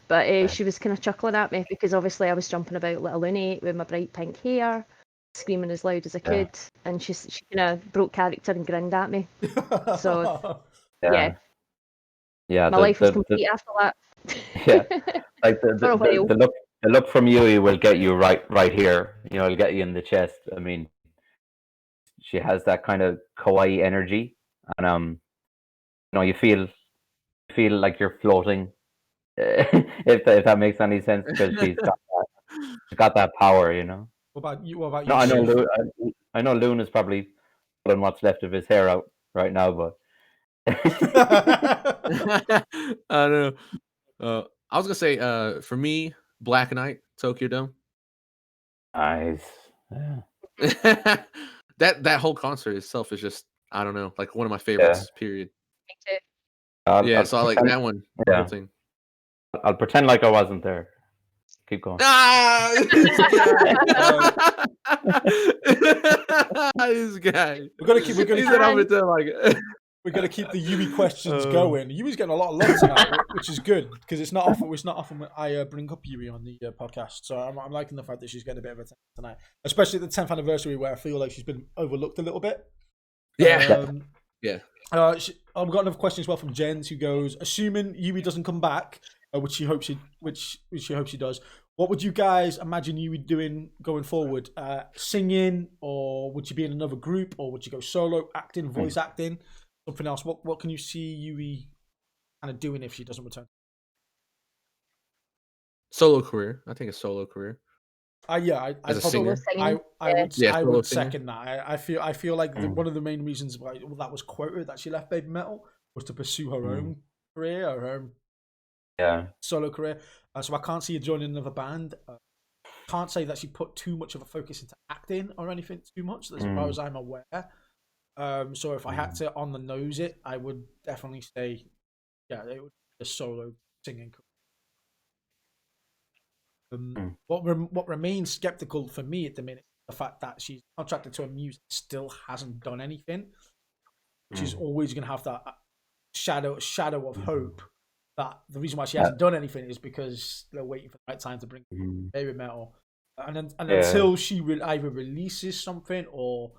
A: But she was kind of chuckling at me because obviously I was jumping about like a loony with my bright pink hair, screaming as loud as I could, and she kind of broke character and grinned at me. So yeah,
D: my
A: life was complete after that.
D: Yeah, like the look from Yui will get you right here. You know, it'll get you in the chest. I mean, she has that kind of kawaii energy, and you know, you feel like you're floating. if that makes any sense, because she's got that power, you know.
B: What about you? What about you?
D: No, I know Loon is probably pulling what's left of his hair out right now, but
C: I don't know. I was gonna say, for me, Black Knight, Tokyo Dome.
D: nice. Yeah.
C: that whole concert itself is just, I don't know, like one of my favorites. Period.
A: Me too.
C: Yeah, so I like that one. The whole thing.
D: I'll pretend like I wasn't there. Keep going.
C: Ah, this guy.
B: We're gonna keep
C: He said I'm gonna like.
B: We're gonna keep the Yui questions going. Yui's getting a lot of love tonight, which is good because it's not often I bring up Yui on the podcast. So I'm liking the fact that she's getting a bit of attention tonight, especially at the 10th anniversary where I feel like she's been overlooked a little bit.
C: Yeah. Yeah.
B: I've got another question as well from Jens, who goes, assuming Yui doesn't come back, which she hopes she does. What would you guys imagine Yui doing going forward? Singing, or would she be in another group, or would she go solo, acting, voice acting, something else? What can you see Yui kind of doing if she doesn't return?
C: Solo career. I think a solo career.
B: I
C: As a singer.
B: I would
C: singer.
B: second that. I feel like one of the main reasons why that was quoted that she left Babymetal was to pursue her own career, her own solo career. So I can't see her joining another band. Can't say that she put too much of a focus into acting or anything too much, as far as I'm aware. So if I had to on the nose it, I would definitely say, it would be a solo singing career. What remains skeptical for me at the minute is the fact that she's contracted to a music, still hasn't done anything. She's always going to have that shadow of hope that the reason why she hasn't done anything is because they're waiting for the right time to bring Babymetal. And until she will either releases something or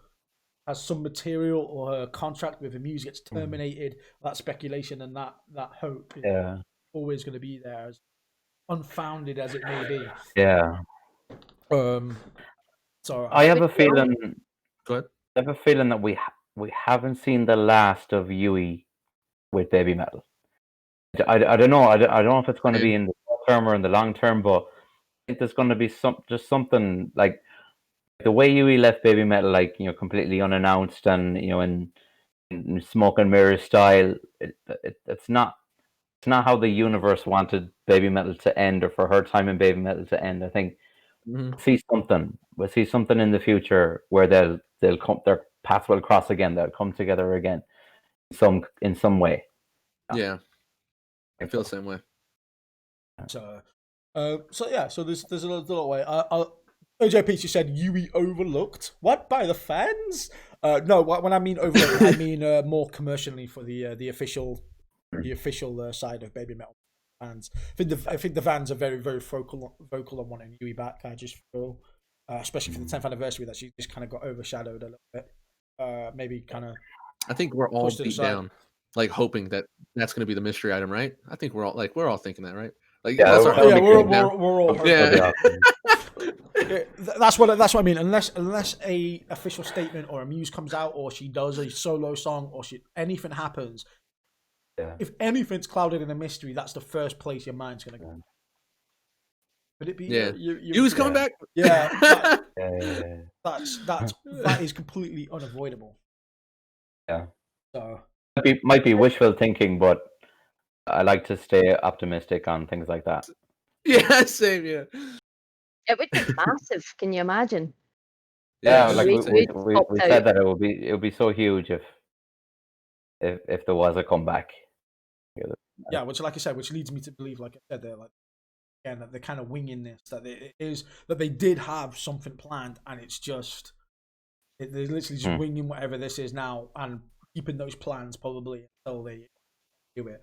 B: has some material, or her contract with the music gets terminated, that speculation and that hope is always going to be there, as unfounded as it may be. So
D: I have a feeling.
C: Go ahead.
D: I have a feeling that we haven't seen the last of Yui with Babymetal. I don't know. I don't know if it's going to be in the short term or in the long term, but I think there's going to be something like the way Yui left Babymetal, like, you know, completely unannounced and, you know, in smoke and mirrors style. It's not how the universe wanted Babymetal to end, or for her time in Babymetal to end. I think we'll see something in the future where they'll come, their paths will cross again. They'll come together again, in some way.
C: Yeah. I feel the same way.
B: So there's a little way. OJ Peach, you said Yui overlooked. What, by the fans? No, when I mean overlooked, I mean more commercially for the official side of Babymetal fans. I think the fans are very, very vocal on wanting Yui back. I just feel, especially for the 10th anniversary, that she just kind of got overshadowed a little bit. Maybe kind of.
C: I think we're all beat down, like hoping that that's going to be the mystery item, right? I think we're all thinking that, right? Like that's our
B: we're all
C: yeah.
B: That's what I mean. Unless a official statement or a muse comes out, or she does a solo song, or anything happens. Yeah. If anything's clouded in a mystery, that's the first place your mind's gonna go. Would it be?
C: Yeah. You was coming back.
B: Yeah. That is completely unavoidable.
D: Yeah.
B: So
D: might be wishful thinking, but I like to stay optimistic on things like that.
C: Yeah, same. Yeah.
A: It would be massive. Can you imagine?
D: Yeah,
C: Yeah.
D: like
A: Way popped
D: we
A: out.
D: said that it would be so huge if there was a comeback.
B: Yeah, which, like I said, which leads me to believe, like I said, they're like, again, that they're kind of winging this. That it is that they did have something planned, and it's just they're literally just winging whatever this is now and keeping those plans probably until they do it.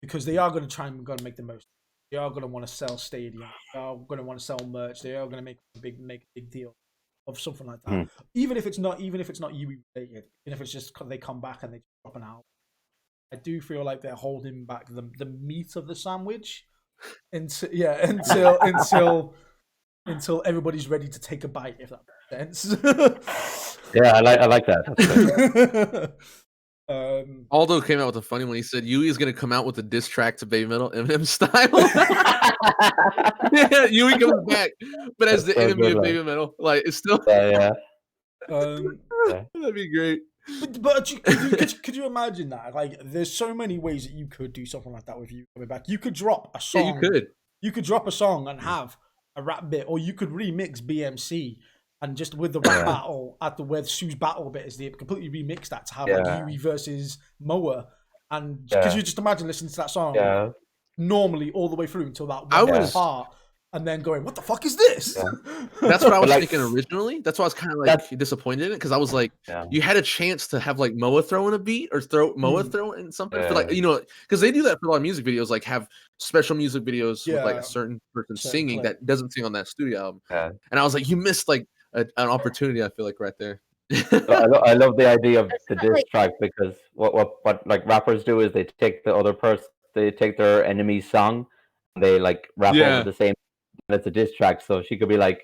B: Because they are going to try and make the most. They are going to want to sell stadiums. They are going to want to sell merch. They are going to make a big deal of something like that. Even if it's not Yui related, even if it's just they come back and they drop an album. I do feel like they're holding back the meat of the sandwich until everybody's ready to take a bite, if that makes sense.
D: Yeah, I like that.
C: Aldo came out with a funny one. He said Yui is going to come out with a diss track to Babymetal, Eminem style. Yeah, Yui comes back, but as the
D: so
C: enemy
D: good,
C: of
D: like.
C: Babymetal, like it's still.
D: Yeah.
C: That'd be great.
B: But could you imagine that? Like, there's so many ways that you could do something like that with you coming back. You could drop a song.
C: Yeah, you could.
B: You could drop a song and have a rap bit, or you could remix BMC and just with the rap battle at the where Sue's battle bit is, they completely remix that to have like Yui versus Moa, and because you just imagine listening to that song normally all the way through until that one part. And then going, what the fuck is this?
D: Yeah.
C: That's what I was thinking originally. That's why I was kind of like disappointed in it, because I was like,
D: Yeah.
C: you had a chance to have like Moa throw in a beat or Moa throw in something for like, you know, because they do that for a lot of music videos, like have special music videos with like a certain person singing that doesn't sing on that studio album. And I was like, you missed like an opportunity. I feel like right there.
D: I love the idea of the diss track, because what like rappers do is they take they take their enemy's song, and they like rap over the same. And it's a diss track, so she could be like,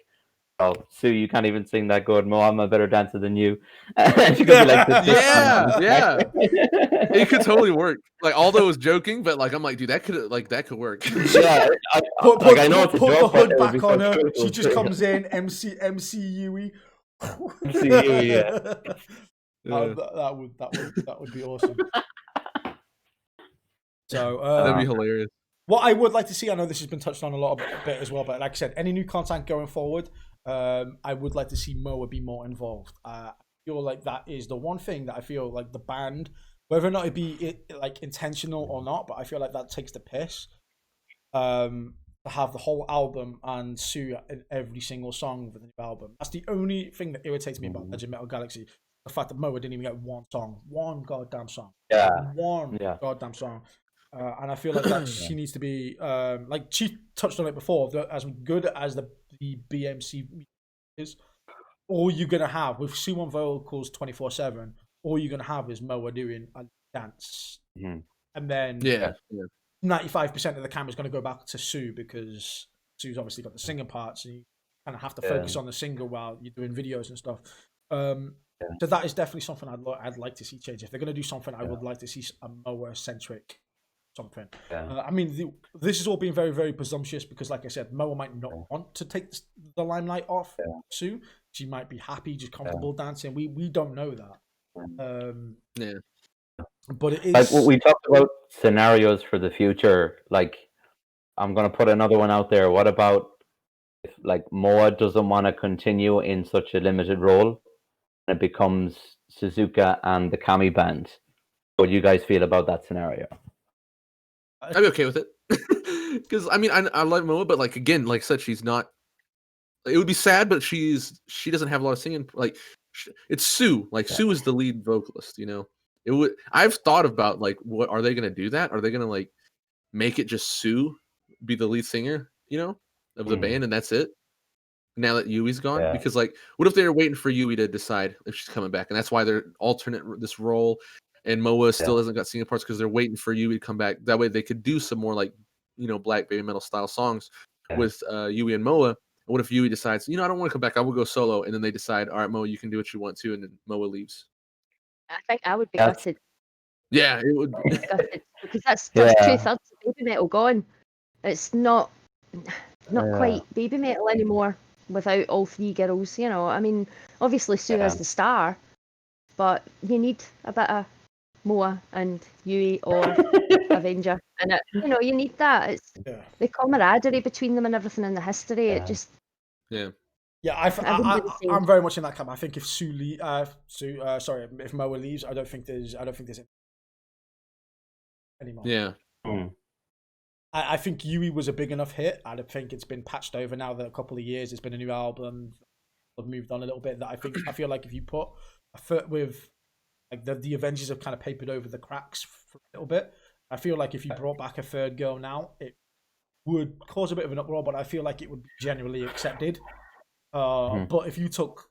D: "Oh, Sue, you can't even sing that good. Mo, I'm a better dancer than you." And she could be like,
C: "Yeah." It could totally work. Like, Aldo was joking, but like, I'm like, dude, that could work.
D: Yeah, I know it's a joke,
B: the hood back on
D: so
B: her.
D: cool.
B: She just comes in, MC Yui.
D: MC Yui, yeah.
B: That would be awesome. So
C: that'd be hilarious.
B: What I would like to see, I know this has been touched on a bit as well, but like I said, any new content going forward, I would like to see Moa be more involved. I feel like that is the one thing that I feel like the band, whether or not it be like intentional or not, but I feel like that takes the piss. To have the whole album and Sue in every single song of the new album. That's the only thing that irritates me about Legend Metal Galaxy. The fact that Moa didn't even get one goddamn song. Goddamn song. And I feel like that she needs to be like she touched on it before. As good as the BMC is, all you're gonna have with Sue on vocals 24/7. All you're gonna have is Moa doing a dance, and then 95% of the camera's gonna go back to Sue, because Sue's obviously got the singing part, so you kind of have to focus on the singer while you're doing videos and stuff. So that is definitely something I'd like to see change. If they're gonna do something, I would like to see a Moa centric something. I mean, this is all being very, very presumptuous, because, like I said, Moa might not want to take the limelight off Sue. She might be happy, just comfortable dancing. We don't know that. But it is
D: like we talked about scenarios for the future. Like, I'm gonna put another one out there. What about if like Moa doesn't want to continue in such a limited role, and it becomes Suzuka and the Kami band? What do you guys feel about that scenario?
C: I'd be okay with it, because I mean, I like Moa, but like again, like I said, she's not. It would be sad, but she doesn't have a lot of singing. Like, it's Sue. Like Sue is the lead vocalist. You know, it would. I've thought about like, what are they gonna do? That are they gonna like make it just Sue be the lead singer? You know, of the band, and that's it. Now that Yui's gone, because like, what if they're waiting for Yui to decide if she's coming back, and that's why they're alternate this role. And Moa still hasn't got singing parts because they're waiting for Yui to come back. That way they could do some more like, you know, black Babymetal style songs with Yui and Moa. What if Yui decides, you know, I don't want to come back, I will go solo, and then they decide, all right, Moa, you can do what you want to, and then Moa leaves.
A: I think I would be gutted.
C: Yeah, it would.
A: Gutted, because that's 2/3 of Babymetal gone. It's not quite Babymetal anymore without all three girls. You know, I mean, obviously Sue is the star, but you need a bit of Moa and Yui or Avenger, and you need that. It's
B: Yeah.
A: the camaraderie between them and everything in the history.
D: Yeah.
A: It just
B: Yeah,
A: I wouldn't be the same.
B: I'm very much in that camp. I think if if Moa leaves, I don't think there's anymore.
C: Yeah.
B: I think Yui was a big enough hit. I don't think it's been patched over now that a couple of years. It's been a new album. I've moved on a little bit. That I feel like if you put a foot with like the Avengers have kind of papered over the cracks for a little bit. I feel like if you brought back a third girl now, it would cause a bit of an uproar, but I feel like it would be generally accepted. But if you took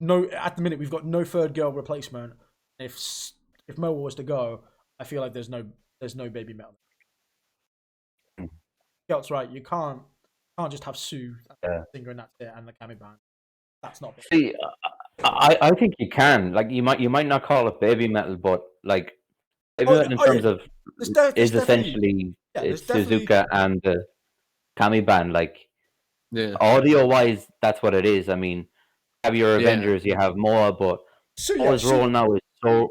B: at the minute we've got no third girl replacement. If Moa was to go, I feel like there's no Babymetal. That's right. You can't just have Sue singer and that's it, and the Kami band. That's not.
D: See, I think you can. Like you might not call it Babymetal, but like Babymetal in terms of is essentially it's Suzuka and the Kami band. Like audio wise, that's what it is. I mean, you have your Avengers, you have Moa, but Moa's role now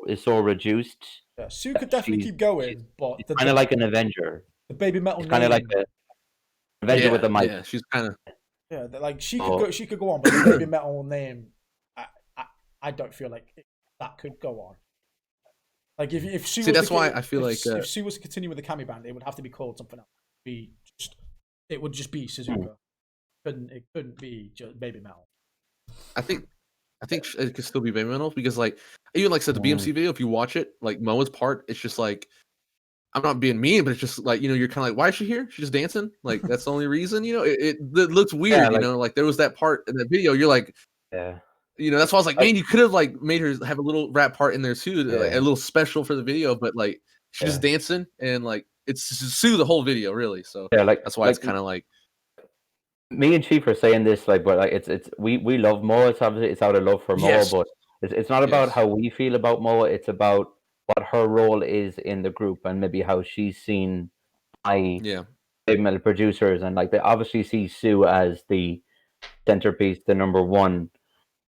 D: is so reduced.
B: Yeah, Sue could definitely keep going, but
D: kind of like an Avenger.
B: The Babymetal
D: kind of like an Avenger with a mic.
C: Yeah, she's kind of
B: like she could go. She could go on, but the Babymetal name, I don't feel like that could go on. Like if Sue
C: see, that's why I feel like
B: if Sue was to continue with the Kami band, it would have to be called something else. It would just be Suzuka. It couldn't be just Babymetal.
C: I think it could still be Babymetal because like even like said the BMC video, if you watch it, like Moa's part, it's just like I'm not being mean, but it's just like you're kind of like, why is she here? She's just dancing. Like that's the only reason. It looks weird. Like, like there was that part in the video. You're like, that's why I was like, man, you could have like made her have a little rap part in there too, like, a little special for the video. But like she's just dancing and like it's Sue the whole video really. So that's why it's kind of like.
D: Me and Chief are saying this, like, but like it's we love Moa. It's obviously it's out of love for Moa, but it's not about how we feel about Moa. It's about what her role is in the group and maybe how she's seen by Babymetal producers, and like they obviously see Sue as the centerpiece, the number one.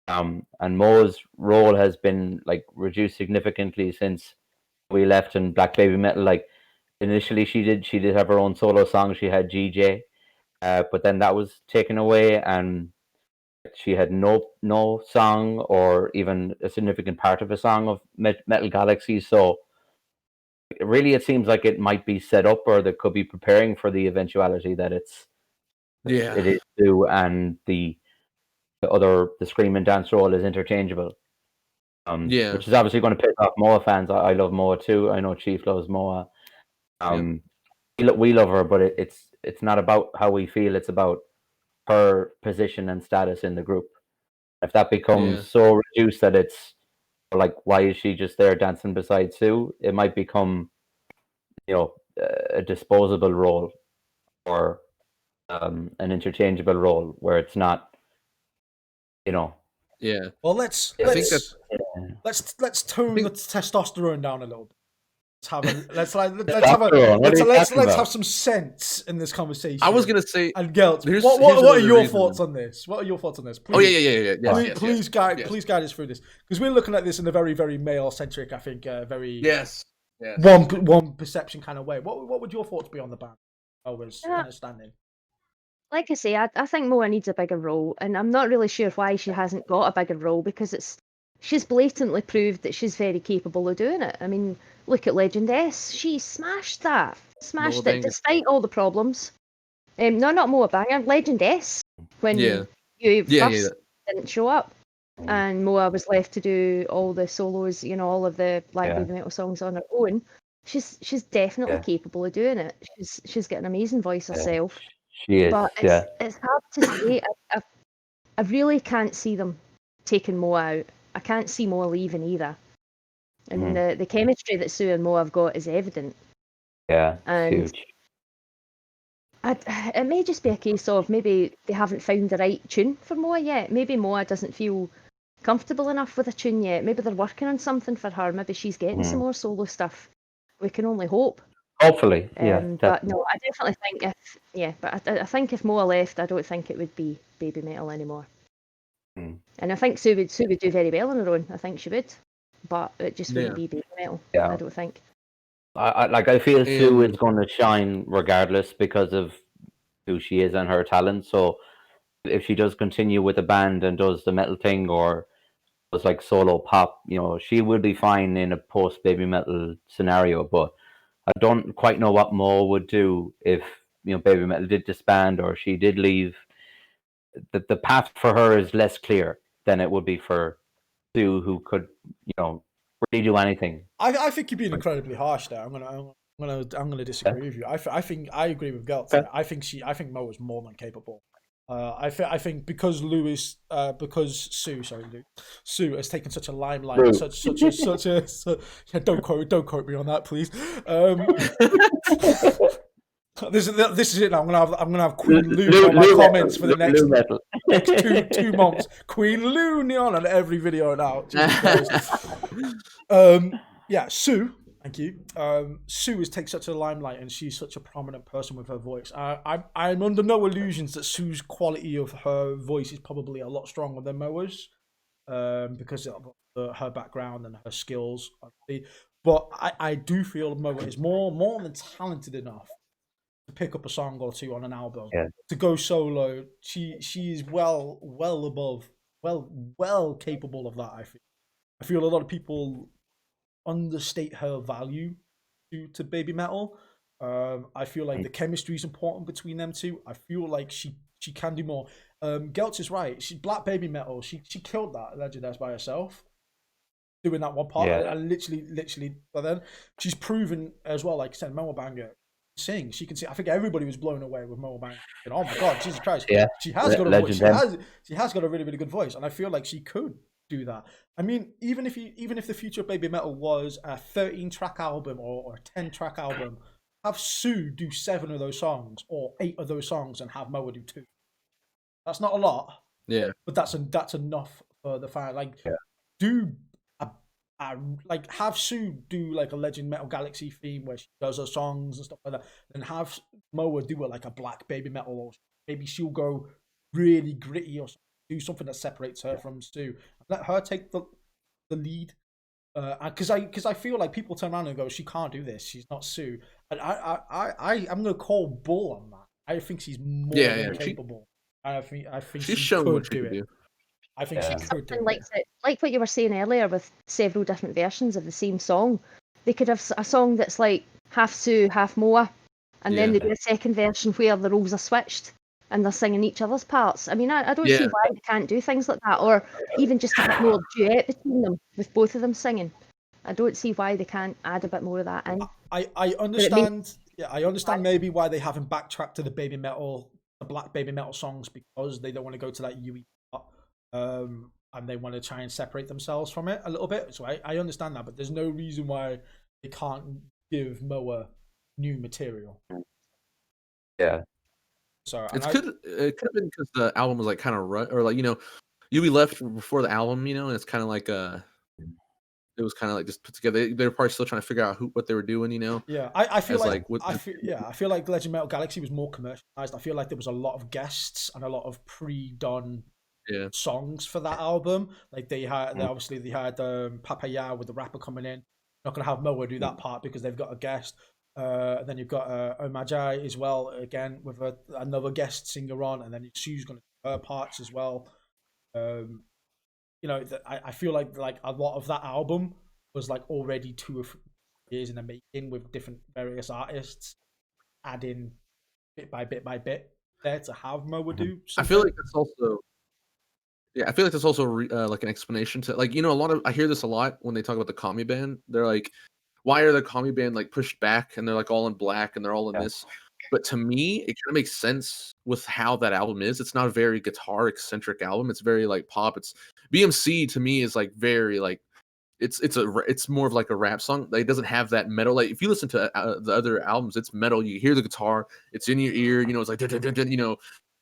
D: And Moa's role has been like reduced significantly since we left in Black Babymetal. Like initially she did have her own solo song. She had GJ. But then that was taken away, and she had no song or even a significant part of a song of Metal Galaxy. So really, it seems like it might be set up, or they could be preparing for the eventuality that it is Sue and the scream and dance role is interchangeable. Which is obviously going to piss off Moa fans. I love Moa too. I know Chief loves Moa. We love her, but it's not about how we feel. It's about her position and status in the group. If that becomes so reduced that it's like, why is she just there dancing beside Sue? It might become, a disposable role or an interchangeable role where it's not,
C: Yeah.
B: Well, let's tone the testosterone down a little bit. Let's have some sense in this conversation.
C: I was gonna say,
B: and Gelt, what are your thoughts on this? What are your thoughts on this? Please, please guide us through this, because we're looking at this in a very, very male centric, I think, very one perception kind of way. What would your thoughts be on the band? Understanding.
A: Like I say, I think Moa needs a bigger role, and I'm not really sure why she hasn't got a bigger role, because she's blatantly proved that she's very capable of doing it. I mean, look at Legend S. She smashed that. Smashed it despite all the problems. No, not Moa Banger. Legend S. When you first didn't show up. And Moa was left to do all the solos, all of the Black Babymetal songs on her own. She's definitely capable of doing it. She's got an amazing voice herself.
D: She is,
A: but it's hard to say. I really can't see them taking Moa out. I can't see Moa leaving either. And the chemistry that Sue and Moa have got is evident.
D: Yeah,
A: and
D: huge.
A: It may just be a case of maybe they haven't found the right tune for Moa yet. Maybe Moa doesn't feel comfortable enough with a tune yet. Maybe they're working on something for her. Maybe she's getting some more solo stuff. We can only hope.
D: Hopefully,
A: But no, I definitely think I think if Moa left, I don't think it would be Babymetal anymore. And I think Sue would do very well on her own. I think she would. but it just wouldn't be Babymetal.
D: Yeah.
A: I don't think.
D: I feel Sue
C: And
D: is going to shine regardless because of who she is and her talent. So if she does continue with the band and does the metal thing or does like solo pop, she will be fine in a post Babymetal scenario. But I don't quite know what Mo would do if Babymetal did disband or she did leave. The path for her is less clear than it would be for Sue, who could really do anything.
B: I think you're being incredibly harsh there. I'm gonna disagree with you. I think I agree with Gelt.
D: Okay.
B: I think Mo is more than capable. I think because Sue has taken such a limelight,
D: Lou.
B: such a yeah, don't quote me on that, please. This is it now. I'm gonna have Queen Lou on my comments for the next two months. Queen Lou neon on every video now. Jesus Christ. Yeah, Sue. Thank you. Sue has taken such a limelight, and she's such a prominent person with her voice. I'm under no illusions that Sue's quality of her voice is probably a lot stronger than Moa's, because of her background and her skills. But I do feel Moa is more than talented enough to pick up a song or two on an album.
D: Yeah.
B: To go solo, she is well capable of that. I feel a lot of people understate her value to Babymetal. I feel like the chemistry is important between them two. I feel like she can do more. Geltz is right. She's Black Babymetal. She killed that Legendaires by herself, doing that one part.
D: Yeah.
B: And literally, but then she's proven as well. Like I said, Moa Banger sing. She can sing. I think everybody was blown away with Moa Banger. Oh my God, Jesus Christ!
D: Yeah,
B: she has got a voice. She has got a really really good voice, and I feel like she could do that. I mean, even if the future of Babymetal was a 13-track album or a 10-track album, have Sue do 7 of those songs or 8 of those songs, and have Moa do 2. That's not a lot.
C: Yeah,
B: but that's enough for the fan. Like, do like have Sue do like a Legend Metal Galaxy theme where she does her songs and stuff like that, and have Moa do it like a Black Babymetal, or maybe she'll go really gritty or do something that separates her from Sue. Let her take the lead, because I feel like people turn around and go, she can't do this. She's not Sue, and I'm gonna call bull on that. I think she's more than capable. I think
C: she's
B: she
C: shown what she
B: do
C: can
B: it.
C: do.
B: I think she could do
A: like
B: it.
A: Like what you were saying earlier with several different versions of the same song. They could have a song that's like half Sue, half Moa, and then they do a second version where the roles are switched and they're singing each other's parts. I mean, I don't see why they can't do things like that, or even just a bit more duet between them with both of them singing. I don't see why they can't add a bit more of that in.
B: I understand. I understand maybe why they haven't backtracked to the Black Babymetal songs, because they don't want to go to that UE part. And they want to try and separate themselves from it a little bit. So I understand that, but there's no reason why they can't give Moa new material.
D: Yeah.
B: So
C: it could have been because the album was like kind of or like Yui left before the album, and it's kind of like it was kind of like just put together. They were probably still trying to figure out what they were doing, Yeah,
B: I feel like I feel like Legend Metal Galaxy was more commercialized. I feel like there was a lot of guests and a lot of pre-done songs for that album. Like they had Papaya with the rapper coming in. Not gonna have Moa do that part because they've got a guest. And then you've got Omajai as well, again with another guest singer on, and then Sue's gonna do her parts as well. I feel like a lot of that album was like already 2 or 3 years in the making, with different various artists adding bit by bit there to have Moa do something.
C: I feel like that's also like an explanation to a lot of, I hear this a lot when they talk about the Kami band. They're like, why are the Kami band like pushed back and they're like all in black and they're all in this? But to me, it kind of makes sense with how that album is. It's not a very guitar eccentric album. It's very like pop. It's BMC to me is like very like it's more of like a rap song. Like, it doesn't have that metal. Like if you listen to the other albums, it's metal. You hear the guitar. It's in your ear. It's like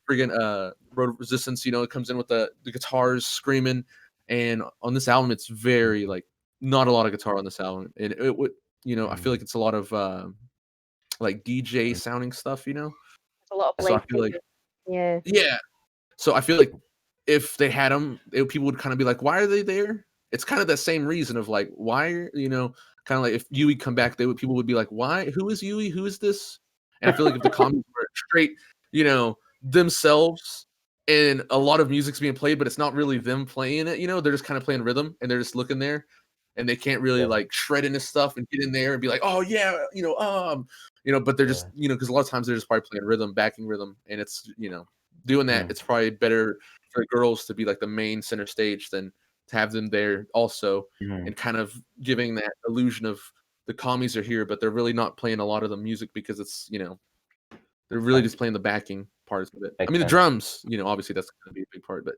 C: friggin' Road Resistance. It comes in with the guitars screaming. And on this album, it's very like not a lot of guitar on this album. And it would I feel like it's a lot of like DJ sounding stuff.
A: A lot of
C: so I feel like
A: yeah.
C: So I feel like if they had them, people would kind of be like, why are they there? it's kind of the same reason of like, why, kind of like if Yui come back, people would be like, why? Who is Yui? Who is this? And I feel like if the commies were straight, themselves, and a lot of music's being played, but it's not really them playing it, they're just kind of playing rhythm and they're just looking there, and they can't really like shred into stuff and get in there and be like, oh yeah, but they're just, because a lot of times they're just probably playing rhythm, backing rhythm, and it's, doing that, it's probably better for the girls to be like the main center stage than to have them there also, and kind of giving that illusion of the commies are here, but they're really not playing a lot of the music because it's, they're really just playing the backing parts of it. I mean, the drums, obviously that's going to be a big part, but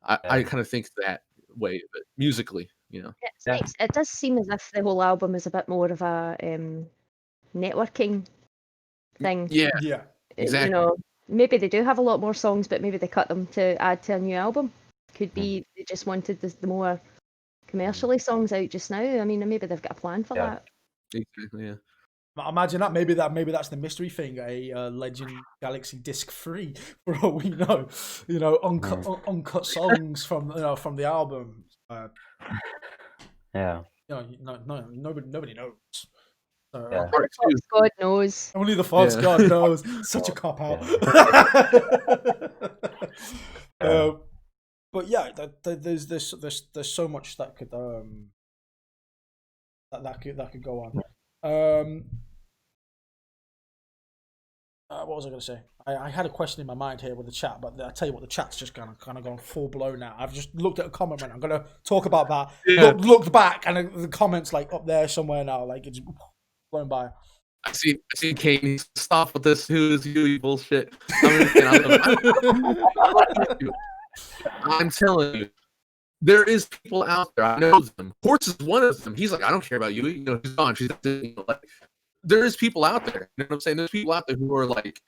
C: I kind of think that way, but musically,
A: It's nice. It does seem as if the whole album is a bit more of a networking thing.
C: Yeah, exactly.
A: Maybe they do have a lot more songs, but maybe they cut them to add to a new album. Could be they just wanted the more commercially songs out just now. I mean, maybe they've got a plan for that.
C: Exactly, yeah.
B: Imagine that. Maybe that's the mystery thing. A Legend Galaxy disc 3, for all we know. Uncut songs from the album. Nobody knows.
A: God knows.
B: Only the Fox God knows. Such a cop out. But yeah, there's so much that could that could go on. What was I going to say? I had a question in my mind here with the chat, but I tell you what, the chat's just kind of gone full blown now. I've just looked at a comment, man. I'm going to talk about that. Yeah. Looked back, and the comments like up there somewhere now, like it's blown by.
C: I see Kate needs to stop with this who is you bullshit. I'm telling you, there is people out there. I know them. Horse is one of them. He's like, I don't care about you. She's gone. She's like, there is people out there. You know what I'm saying? There's people out there who are like,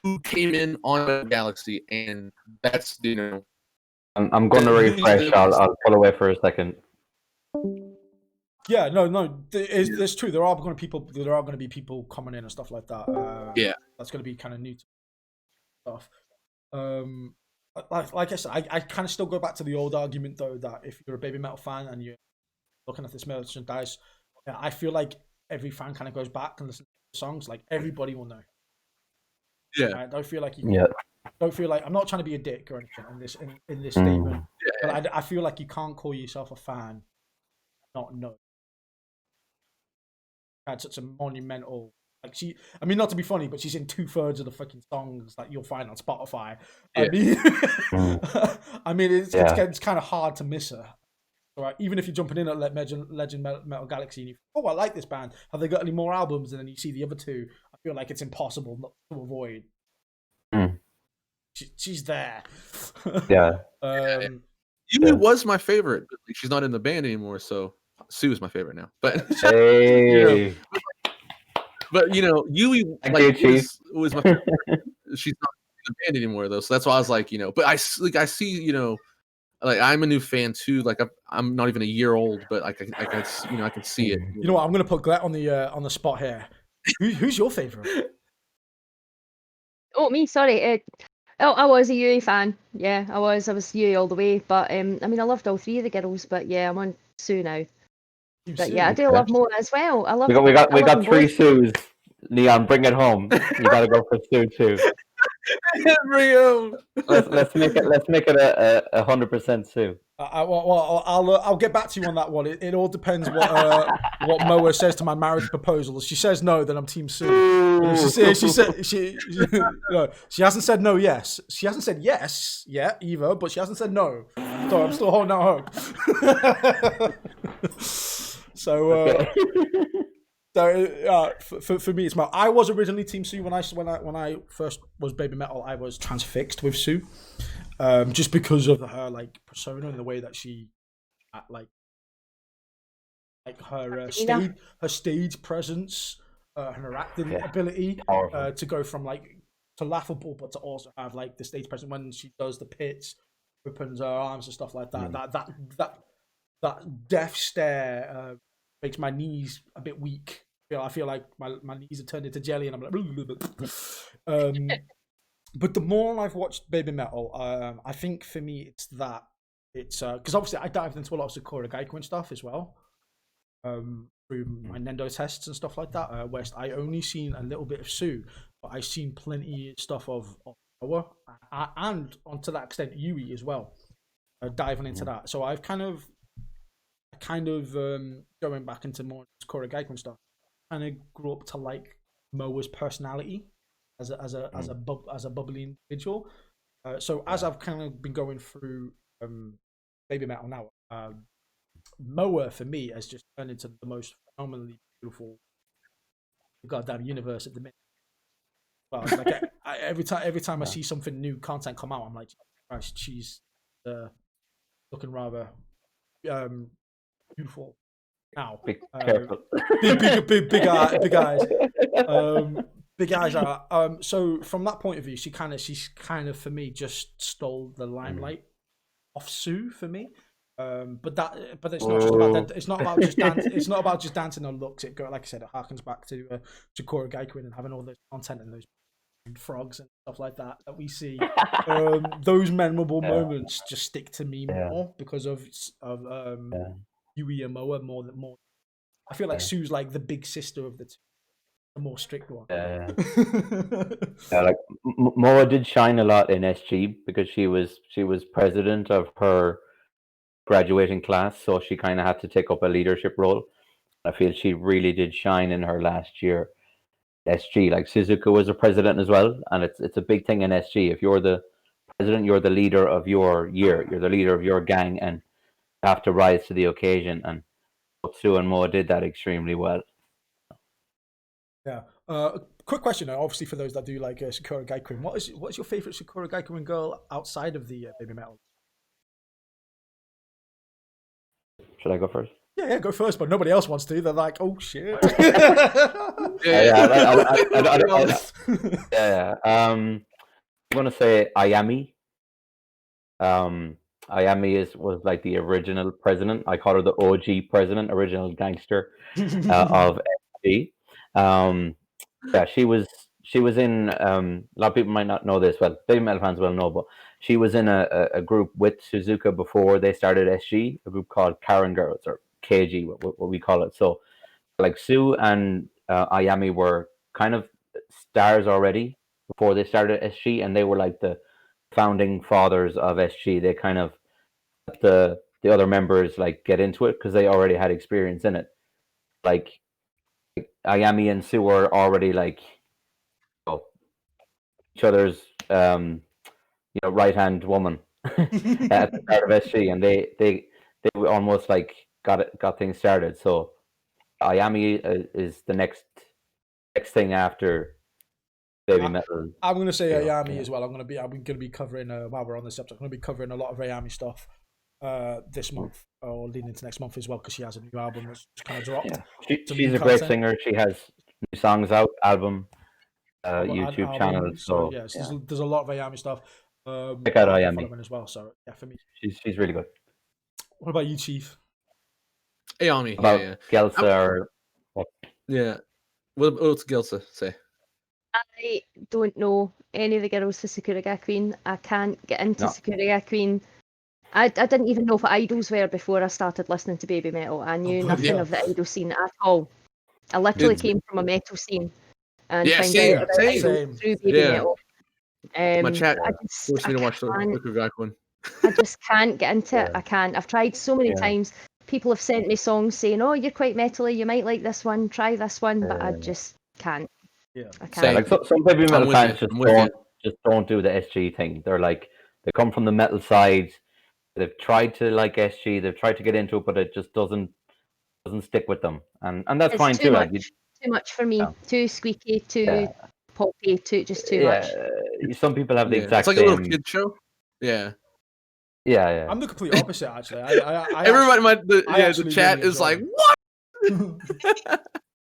C: who came in on Galaxy, and that's
D: I'm going to refresh. I'll pull away for a second.
B: Yeah, no, it's true. There are going to be people coming in and stuff like that. That's going to be kind of new stuff. Like I said, I kind of still go back to the old argument though that if you're a Babymetal fan and you're looking at this merchandise, I feel like every fan kind of goes back and listens to the songs. Like everybody will know.
C: Yeah,
B: I don't feel like don't feel like I'm not trying to be a dick or anything in this statement, but I feel like you can't call yourself a fan and not know. Had such a monumental, like not to be funny, but she's in 2/3 of the fucking songs that you'll find on Spotify. I mean, it's kind of hard to miss her. Right, even if you're jumping in at Legend Metal Galaxy and I like this band. Have they got any more albums? And then you see the other two. I feel like it's impossible not to avoid. She's there.
D: Yeah.
C: Yui was my favorite. But she's not in the band anymore, so Sue is my favorite now. But
D: hey.
C: Yui was my favorite. She's not in the band anymore though, so that's why I was like, But I see, like I'm a new fan too. Like I'm not even a year old, but I can see it.
B: You know what? I'm gonna put Glet on the spot here. Who's your favorite?
A: Oh, me. Sorry. I was a Yui fan. Yeah, I was Yui all the way. But I mean, I loved all three of the girls. But yeah, I'm on Sue now. But yeah, I do love Mo as well. I love.
D: We got three Sues. Neon, bring it home. You gotta go for Sue too.
C: Bring it home.
D: Let's make it a 100% Sue.
B: I'll get back to you on that one. It all depends what Moa says to my marriage proposal. If she says no, then I'm Team Sue. She hasn't said no. Yes, she hasn't said yes yet either, but she hasn't said no. So I'm still holding out hope. So for me, it's I was originally Team Sue when I first was Babymetal. I was transfixed with Sue, just because of her like persona and the way that she, like her stage presence, her acting ability, to go from like to laughable, but to also have like the stage presence when she does the pits, opens her arms and stuff like that. That death stare makes my knees a bit weak. I feel like my knees are turned into jelly, and I'm like. But the more I've watched Babymetal, I think for me it's that it's because obviously I dived into a lot of Sakura Gaikuin stuff as well, through my Nendo tests and stuff like that. West I only seen a little bit of Sue, but I've seen plenty of stuff of Noah, and onto that extent Yui as well. Diving into that, so I've kind of going back into more Sakura Gaikuin stuff. Kind of grew up to like Moa's personality as a bubbly individual. So as I've kind of been going through Babymetal now, Moa for me has just turned into the most phenomenally beautiful goddamn universe at the minute. Well, like every time I see something new content come out, I'm like, Christ, she's looking rather beautiful now.
D: Big
B: Big eyes. Big eyes are. So from that point of view, she's kind of for me just stole the limelight off Sue for me. But it's not just about that. It's not about just it's not about just dancing on looks. Like I said, it harkens back to Sakura Gaikuin and having all those content and those frogs and stuff like that we see. Those memorable moments just stick to me more because of Yui and Moa more. I feel like Sue's like the big sister of the two, the more strict one.
D: Like Moa did shine a lot in SG because she was president of her graduating class, so she kind of had to take up a leadership role. I feel she really did shine in her last year. SG, like Suzuka was a president as well, and it's a big thing in SG. If you're the president, you're the leader of your year, you're the leader of your gang, and you have to rise to the occasion. And Sue and Moa did that extremely well.
B: Yeah. Quick question, obviously, for those that do like Sakura Gaikuin, what's your favorite Sakura Gaikuin girl outside of the Babymetal?
D: Should I go first?
B: Yeah, go first, but nobody else wants to. They're like, oh shit.
D: I'm gonna say Ayami. Ayami was like the original president. I call her the OG president, original gangster of FD. She was in. A lot of people might not know this. Well, Babymetal fans will know, but she was in a group with Suzuka before they started SG, a group called Karen Girls or KG, what we call it. So, like Sue and Ayami were kind of stars already before they started SG, and they were like the founding fathers of SG. They kind of let the other members like get into it because they already had experience in it. Like Ayami and Sue were already like each other's right hand woman at the start of SG, and they almost like got things started. So Ayami is the next thing after Babymetal.
B: I'm going to say Ayami as well. I'm going to be covering while we're on this subject. I'm going to be covering a lot of Ayami stuff this month or leading into next month as well because she has a new album that's kind of dropped.
D: Yeah. She's a great singer. She has new songs out, album, YouTube channel. So
B: yes, there's a lot of Ayami stuff.
D: Check out Ayami
B: as well. So yeah, for me,
D: she's really good.
B: What about you, Chief?
C: Ayami,
D: Gelsa
C: yeah. What's Gelsa say?
A: I don't know any of the girls to Sakura Gakuin. I can't get into Sakura Gakuin. I didn't even know what idols were before I started listening to Babymetal. I knew nothing of the idol scene at all. I literally came from a metal scene and found out about idols through Babymetal.
C: My chat forced me to watch the Sakura Gakuin.
A: I just can't get into it. I can't. I've tried so many times. People have sent me songs saying, "Oh, you're quite metally. You might like this one. Try this one," but I just can't.
B: Yeah,
A: I can't.
D: Like some Babymetal fans just don't do the SG thing. They're like they come from the metal side. They've tried to like SG. They've tried to get into it, but it just doesn't stick with them. And that's
A: it's
D: fine too.
A: Much, too much for me. Too squeaky. Too poppy. Too much.
D: Some people have the exact
C: same. It's like a little kid show. Yeah.
D: Yeah.
B: I'm the complete opposite, actually.
C: Everybody, the chat is like, what?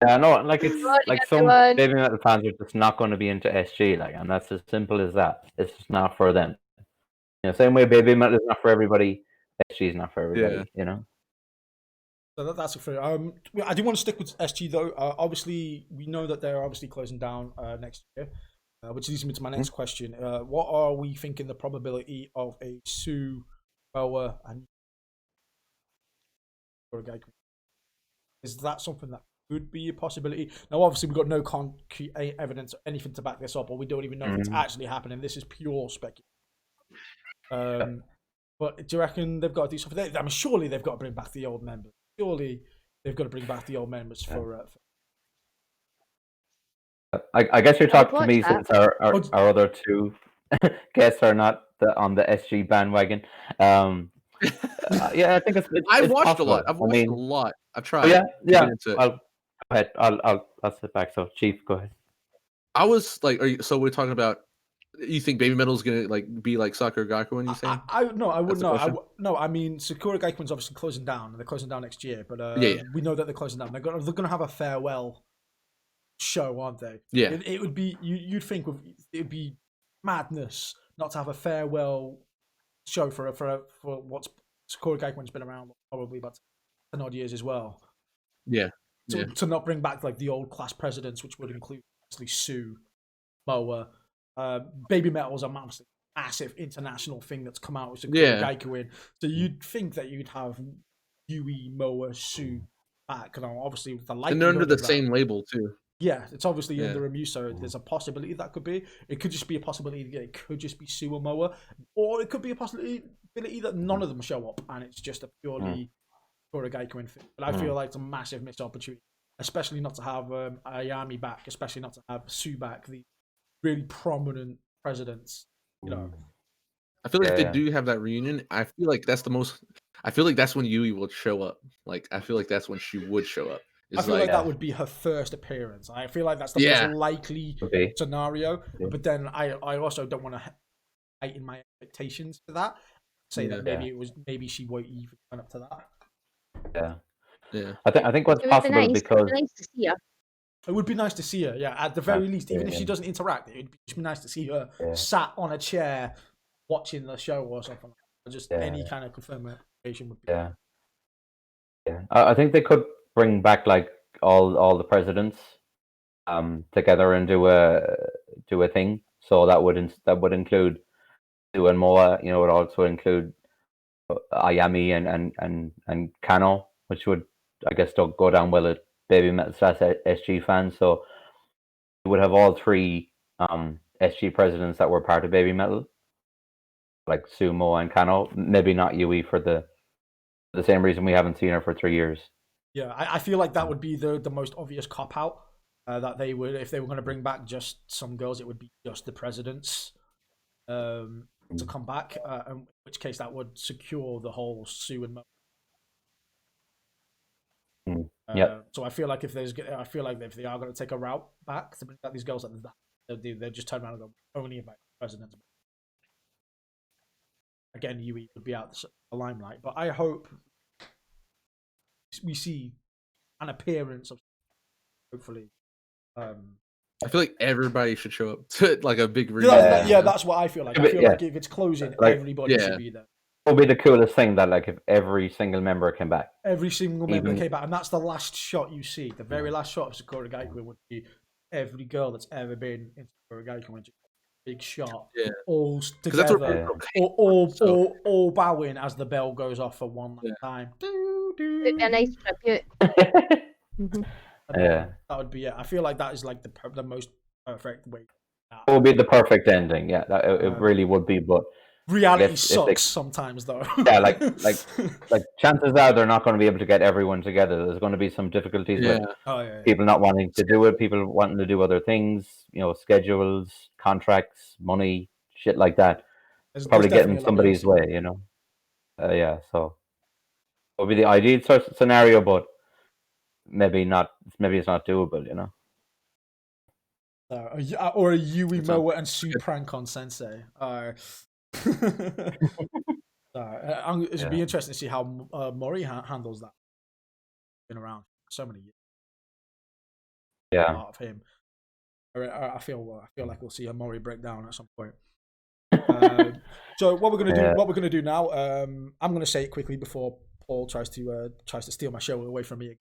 D: Yeah, no, like it's like some Babymetal fans are just not going to be into SG, like, and that's as simple as that. It's just not for them. Same way Babymetal is not for everybody, SG is not for everybody.
B: So that's fair. I do want to stick with SG though. Obviously, we know that they're obviously closing down next year, which leads me to my next question. What are we thinking the probability of a Sue Moa and is that something that could be a possibility? Now, obviously, we've got no concrete evidence or anything to back this up, or we don't even know if it's actually happening. This is pure speculation. But do you reckon they've got to do something? I mean, surely they've got to bring back the old members. Surely they've got to bring back the old members for
D: I guess you're talking to me
A: that.
D: since our other two guests are not on the SG bandwagon. Yeah, I think it's
C: I've
D: it's
C: watched
D: possible.
C: a lot. I've watched a lot. I've tried.
D: Yeah,
C: to
D: yeah.
C: get into it.
D: Go ahead. I'll sit back. So, Chief, go ahead.
C: I was like, so we're talking about. You think Babymetal is gonna like be like Sakura Gakuin? You saying?
B: No, I would
C: That's the
B: not. No, I mean Sakura Gaikuin's obviously closing down, and they're closing down next year. But
C: Yeah.
B: we know that they're closing down. They're gonna have a farewell show, aren't they?
C: Yeah.
B: It would be you'd think it'd be madness not to have a farewell show for what's Sakura Gaikuin's been around probably about 10 odd years as well.
C: Yeah.
B: To not bring back like the old class presidents, which would include obviously Sue, Moa. Babymetal is a massive international thing that's come out with Sakura Gaikuin. So you'd think that you'd have Yui, Moa, Sue back. Now, obviously, with the
C: and they're under the same label too.
B: Yeah, it's obviously under a so there's a possibility that could be. It could just be a possibility that it could just be Sue or Moa, or it could be a possibility that none of them show up and it's just a purely Sakura Gaikuin thing. But I feel like it's a massive missed opportunity, especially not to have Ayami back, especially not to have Sue back. The really prominent presidents, you know.
C: I feel like if they do have that reunion, I feel like that's the most. I feel like that's when Yui will show up. Like I feel like that's when she would show up.
B: I feel like that would be her first appearance. I feel like that's the most likely scenario. But then I also don't want to heighten my expectations for that. Say that maybe she won't even turn up to that.
C: Yeah.
D: I think what's possible because
A: nice to see her.
B: It would be nice to see her, at the very least. Even if she doesn't interact, it would just be nice to see her sat on a chair watching the show or something. Just any kind of confirmation would be.
D: Yeah. I think they could bring back like all the presidents together and do a thing. So that would include Sue and Moa. You know, it would also include Ayami and Kano, which would I guess still go down well at Babymetal / SG fans. So you would have all three SG presidents that were part of Babymetal, like Sue, Moa, and Kano. Maybe not Yui for the same reason we haven't seen her for 3 years.
B: Yeah, I feel like that would be the most obvious cop out. That they would, if they were going to bring back just some girls, it would be just the presidents to come back. In which case, that would secure the whole Sue and Mo. So I feel like if they are going to take a route back to bring back these girls, they just turn around and go only about presidents. Again, Yui would be out the limelight, but I hope we see an appearance of hopefully.
C: I feel like everybody should show up to like a big reunion.
B: That's what I feel like. I feel like if it's closing, everybody should be there.
D: It would be the coolest thing that like if every single member came back.
B: Every single member came back, and that's the last shot you see. The very last shot of Sakura Gaikuin would be every girl that's ever been in Sakura Gaikuin. Big shot, all together, all bowing as the bell goes off for one last time.
A: It'd be a nice tribute.
B: That would be it. I feel like that is like the most perfect way.
D: It would be the perfect ending. Yeah, it really would be. But
B: reality sucks sometimes, though.
D: Yeah, like chances are they're not going to be able to get everyone together. There's going to be some difficulties with people not wanting to do it, people wanting to do other things. You know, schedules, contracts, money, shit like that. Probably getting somebody's way. You know. So it would be the ideal scenario, but maybe not. Maybe it's not doable. You know.
B: Or a Yui, Moa, and Sue prank on Sensei. It'd be interesting to see how Mori handles that. Been around so many years. Part of him. I feel like we'll see a Mori breakdown at some point. So what we're gonna do now. I'm gonna say it quickly before Paul tries to steal my show away from me.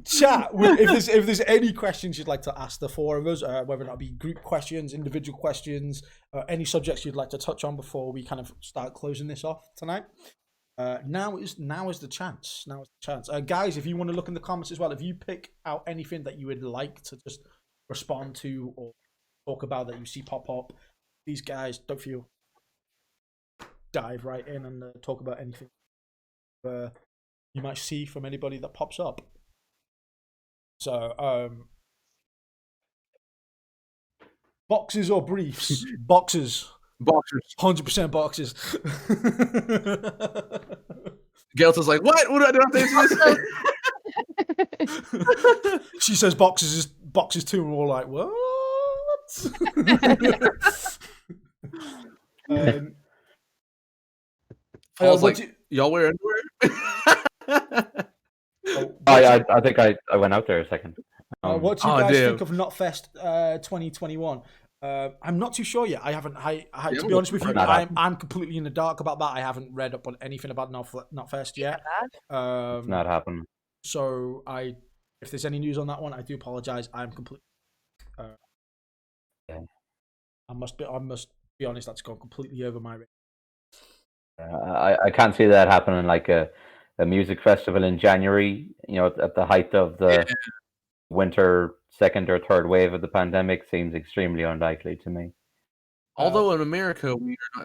B: Chat. If there's any questions you'd like to ask the four of us, whether that be group questions, individual questions, any subjects you'd like to touch on before we kind of start closing this off tonight. Now is the chance. Guys, if you want to look in the comments as well, if you pick out anything that you would like to just respond to or talk about that you see pop up, these guys, don't feel dive right in and talk about anything you might see from anybody that pops up. So, boxes or briefs? Boxes. 100% boxes.
C: Gelta's like, what? What do I have to answer?
B: She says boxes too, and we're all like, what?
C: I was like, y'all wear underwear?
D: I think I went out there a second.
B: What do you guys think of Notfest 2021? I'm not too sure yet. I haven't. To be honest with you, I'm completely in the dark about that. I haven't read up on anything about Notfest yet.
D: It's not happening.
B: So if there's any news on that one, I do apologize. I'm completely.
D: Yeah.
B: I must be honest. That's gone completely over my.
D: I can't see that happening like a music festival in January. You know, at the height of the winter second or third wave of the pandemic seems extremely unlikely to me.
C: Although in America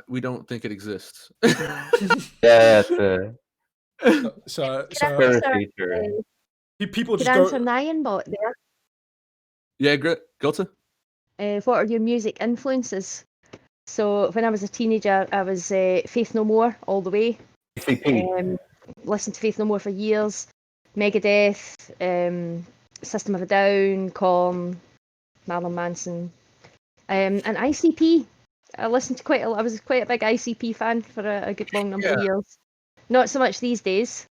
C: we don't think it exists.
D: Yeah,
B: so people just
A: answer Nyan bot there.
C: Yeah, Gelta?
A: What are your music influences? So when I was a teenager, I was Faith No More all the way. Listened to Faith No More for years. Megadeth, System of a Down, Calm, Marilyn Manson, and ICP. I listened to quite a lot. I was quite a big ICP fan for a good long number of years. Not so much these days.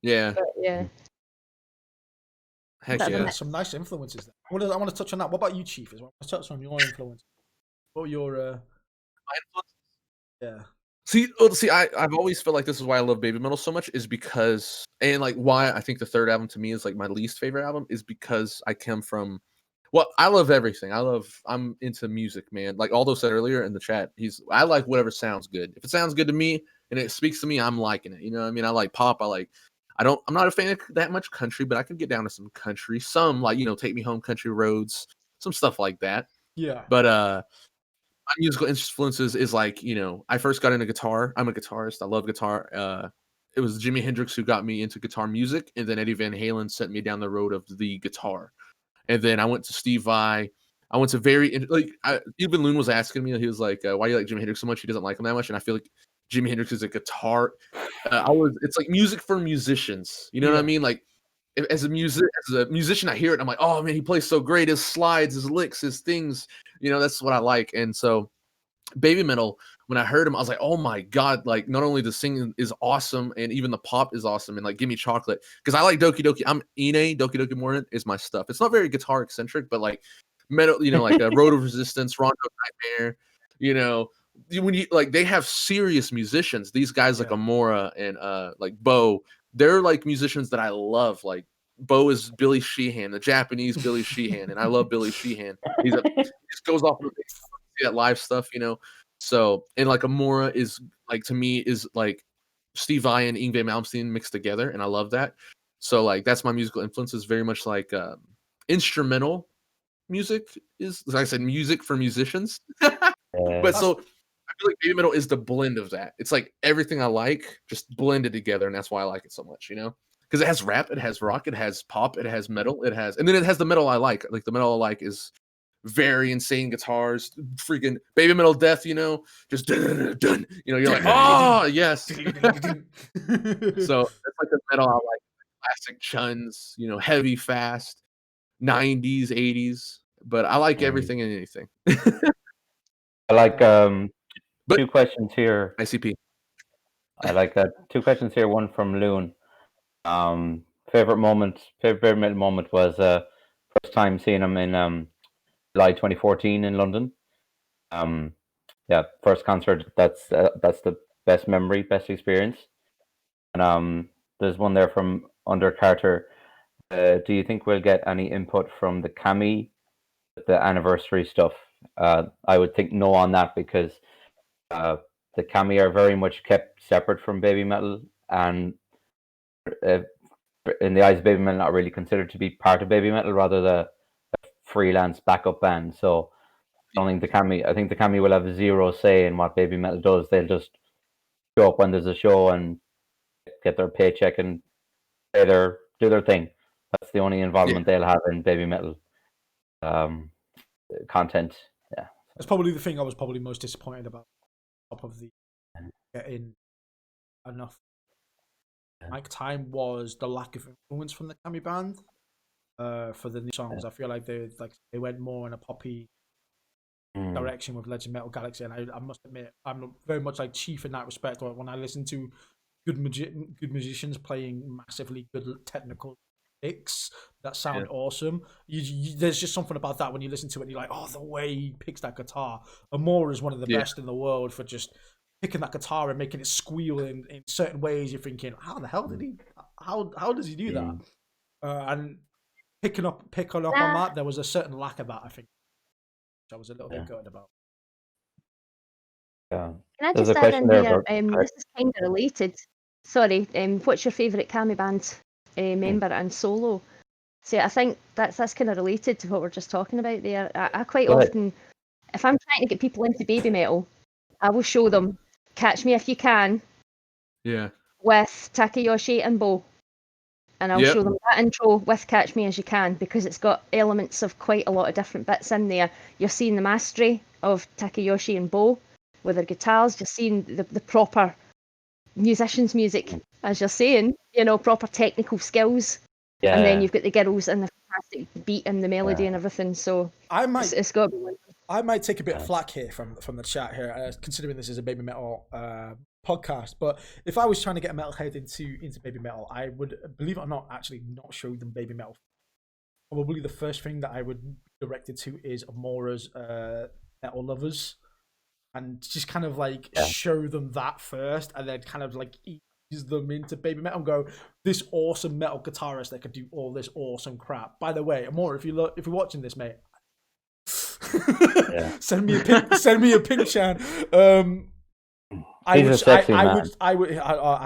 C: Yeah.
A: But yeah.
C: Heck yeah.
B: Some nice influences there. I want to touch on that. What about you, Chief, as well? Let's touch on your influence. What were your
C: my influence?
B: Yeah.
C: See, I've always felt like this is why I love Babymetal so much, is because, and like why I think the third album to me is like my least favorite album is because I come from, well, I love everything. I'm into music, man. Like Aldo said earlier in the chat, I like whatever sounds good. If it sounds good to me and it speaks to me, I'm liking it. You know what I mean? I like pop. I'm not a fan of that much country, but I can get down to some country. Some like, Take Me Home, Country Roads, some stuff like that.
B: Yeah.
C: But my musical influences is like, I first got into guitar. I'm a guitarist. I love guitar. It was Jimi Hendrix who got me into guitar music, and then Eddie Van Halen sent me down the road of the guitar. And then I went to Steve Vai. I went to even Loon was asking me, he was like, why do you like Jimi Hendrix so much? He doesn't like him that much. And I feel like Jimi Hendrix is a guitar. It's like music for musicians. You know what I mean? Like as a musician, I hear it. I'm like, oh man, he plays so great. His slides, his licks, his things, that's what I like. And so Babymetal, when I heard him, I was like, oh my God, like not only the singing is awesome and even the pop is awesome, and like Gimme Chocolate, because I like Doki Doki. I'm Ine, Doki Doki Morning is my stuff. It's not very guitar eccentric, but like metal, like a Road of Resistance, Rondo Nightmare, when you like, they have serious musicians. These guys like Amora and like Bo, they're like musicians that I love. Like Bo is Billy Sheehan, the Japanese Billy Sheehan, and I love Billy Sheehan. He just goes off of that live stuff, So, and like Amora is like, to me, is like Steve Vai and Yngwie Malmsteen mixed together, and I love that. So like that's my musical influence, is very much like instrumental music is, like I said, music for musicians. But so I feel like Babymetal is the blend of that. It's like everything I like just blended together, and that's why I like it so much, because it has rap, it has rock, it has pop, it has metal, and then it has the metal I like. Like the metal I like is very insane guitars, freaking Babymetal death, just dun, dun, you're like, oh yes. So that's like the metal I like. Classic chuns, heavy, fast, 90s, 80s, but I like everything and anything.
D: I like two questions here.
C: ICP.
D: I like that. Two questions here. One from Loon. Favorite metal moment was first time seeing him in July 2014 in London. First concert. That's the best memory, best experience. And there's one there from Under Carter. Do you think we'll get any input from the Kami, the anniversary stuff? I would think no on that, because the Kami are very much kept separate from Babymetal, and in the eyes of Babymetal, not really considered to be part of Babymetal, rather the freelance backup band. So I think the Kami will have zero say in what Babymetal does. They'll just show up when there's a show and get their paycheck and do their thing. That's the only involvement they'll have in Babymetal content. Yeah,
B: that's probably the thing I was probably most disappointed about. Top of the getting enough mic time was the lack of influence from the Kami band for the new songs. I feel like they went more in a poppy direction with Legend Metal Galaxy, and I must admit I'm very much like Chief in that respect. When I listen to good musicians playing massively good technical picks that sound awesome, there's just something about that when you listen to it and you're like, oh, the way he picks that guitar. Amora is one of the best in the world for just picking that guitar and making it squeal in certain ways. You're thinking, how the hell did he how does he do that? And picking up on that, there was a certain lack of that, I think, which I was a little bit gutted about.
A: Can I just add in here, this is kind of related. Sorry, what's your favourite Kami band member and solo? See, I think that's kind of related to what we're just talking about there. I quite often, if I'm trying to get people into Babymetal, I will show them Catch Me If You Can with Takayoshi and Bo. And I'll show them that intro with Catch Me As You Can, because it's got elements of quite a lot of different bits in there. You're seeing the mastery of Takayoshi and Bo with their guitars. You're seeing the proper musicians' music, as you're saying, proper technical skills. Yeah. And then you've got the girls and the fantastic beat and the melody and everything. So it's got to be one.
B: I might take a bit of flack here from the chat here, considering this is a Babymetal podcast. But if I was trying to get a metalhead into Babymetal, I would, believe it or not, actually not show them Babymetal. Probably the first thing that I would be directed to is Amora's Metal Lovers, and just kind of like show them that first, and then kind of like ease them into Babymetal and go, this awesome metal guitarist that could do all this awesome crap. By the way, Amora, if you're watching this, mate, send me a picture. I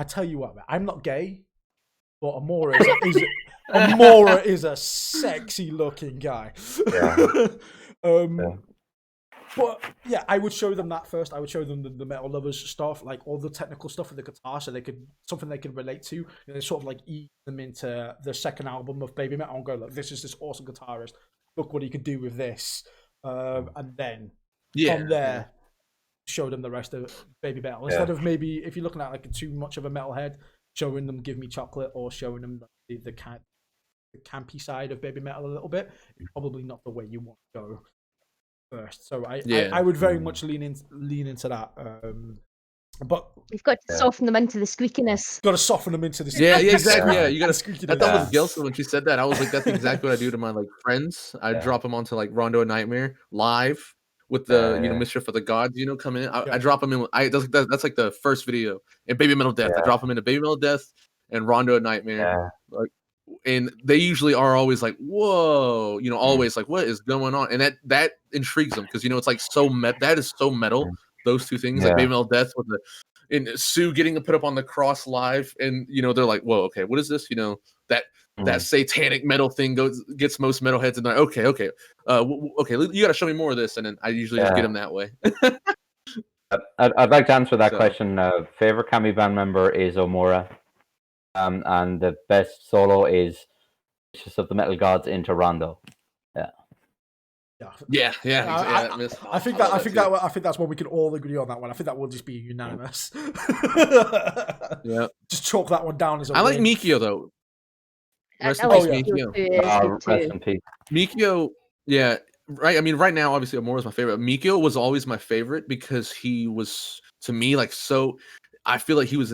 B: tell you what, man, I'm not gay, but Amora is a sexy looking guy. But yeah, I would show them that first. I would show them the Metal Lovers stuff, like all the technical stuff with the guitar, so they could relate to. Sort of like ease them into the second album of Babymetal and go, look, this is this awesome guitarist. Look what he could do with this, and then from there, show them the rest of Babymetal. Instead of maybe, if you're looking at like too much of a metalhead, showing them Give Me Chocolate or showing them the campy side of Babymetal a little bit, it's probably not the way you want to go first. So I would very much lean into that. But
A: you've got to soften them into the squeakiness.
B: Got to soften them into the
C: yeah, exactly. Yeah, you got to squeaky. I thought with Gelson when she said that, I was like, that's exactly what I do to my like friends. I drop them onto like Rondo and Nightmare live with the Mischief of the Gods. Come in. I drop them in. That's like the first video in Babymetal Death. I drop them into Babymetal Death and Rondo and Nightmare. Like, and they usually are always like, whoa, always like, what is going on? And that intrigues them, because it's like that is so metal. Those two things, like Babymetal Death with and Sue getting to put up on the cross live, and they're like, whoa, okay, what is this? That satanic metal thing gets most metalheads, and they're like, okay, you got to show me more of this, and then I usually just get them that way.
D: I'd like to answer that question. Favorite Kami band member is Omura. And the best solo is Mischief of the Metal Gods into Rondo.
B: I think that's one we can all agree on. That one, I think that will just be unanimous. Just chalk that one down as a win.
C: like Mikio though. Rest in peace, Mikio.
D: Rest in peace,
C: Mikio. Yeah, right. I mean, right now, obviously, Amora is my favorite. Mikio was always my favorite because he was, to me, like so. I feel like he was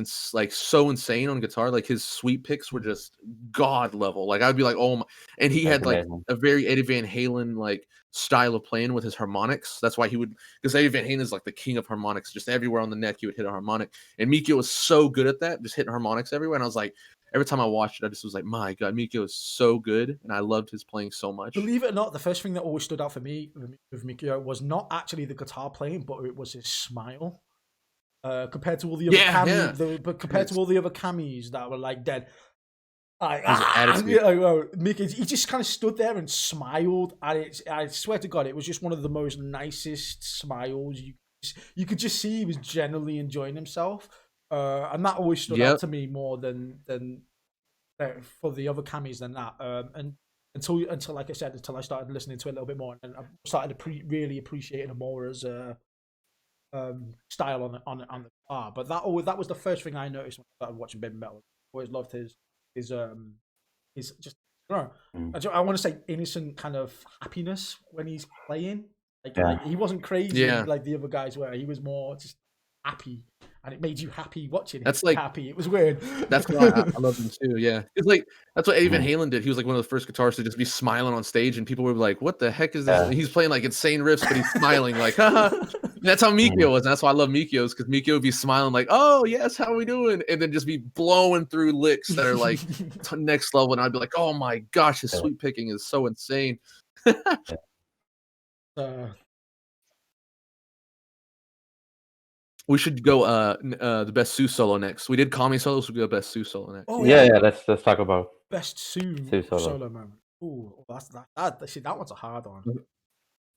C: so insane on guitar. Like his sweep picks were just god level. Like I'd be like, oh my, and he had like a very Eddie Van Halen like style of playing with his harmonics. That's why because Eddie Van Halen is like the king of harmonics. Just everywhere on the neck, he would hit a harmonic. And Mikio was so good at that, just hitting harmonics everywhere. And I was like, every time I watched it, I just was like, my God, Mikio is so good, and I loved his playing so much.
B: Believe it or not, the first thing that always stood out for me with Mikio was not actually the guitar playing, but it was his smile. Compared to all the other compared to all the other camis that were like dead. Mickey, he just kind of stood there and smiled, and I swear to God, it was just one of the most nicest smiles. You could just see he was genuinely enjoying himself, and that always stood out to me more than for the other camis than that. And until like I said, until I started listening to it a little bit more, and I started really appreciating Amora's style on the guitar. But that was the first thing I noticed when I started watching Babymetal. I always loved his just, I don't know, I want to say innocent kind of happiness when he's playing. Like he wasn't crazy like the other guys were. He was more just happy, and it made you happy watching him.
C: That's like
B: happy. It was weird.
C: That's why I love him too. Yeah, it's like that's what Eddie Van Halen did. He was like one of the first guitarists to just be smiling on stage, and people were like, "What the heck is this?" And he's playing like insane riffs, but he's smiling like, haha. That's how Mikio was, and that's why I love Mikio's, because Mikio would be smiling like, "Oh yes, how are we doing?" and then just be blowing through licks that are like next level, and I'd be like, "Oh my gosh, his sweep picking is so insane." We should go the best Sue solo next. We did Kami solo, so we go best Sue solo next.
D: Oh yeah. Let's talk about
B: best Sue solo moment. Ooh, that's see, that one's a hard one.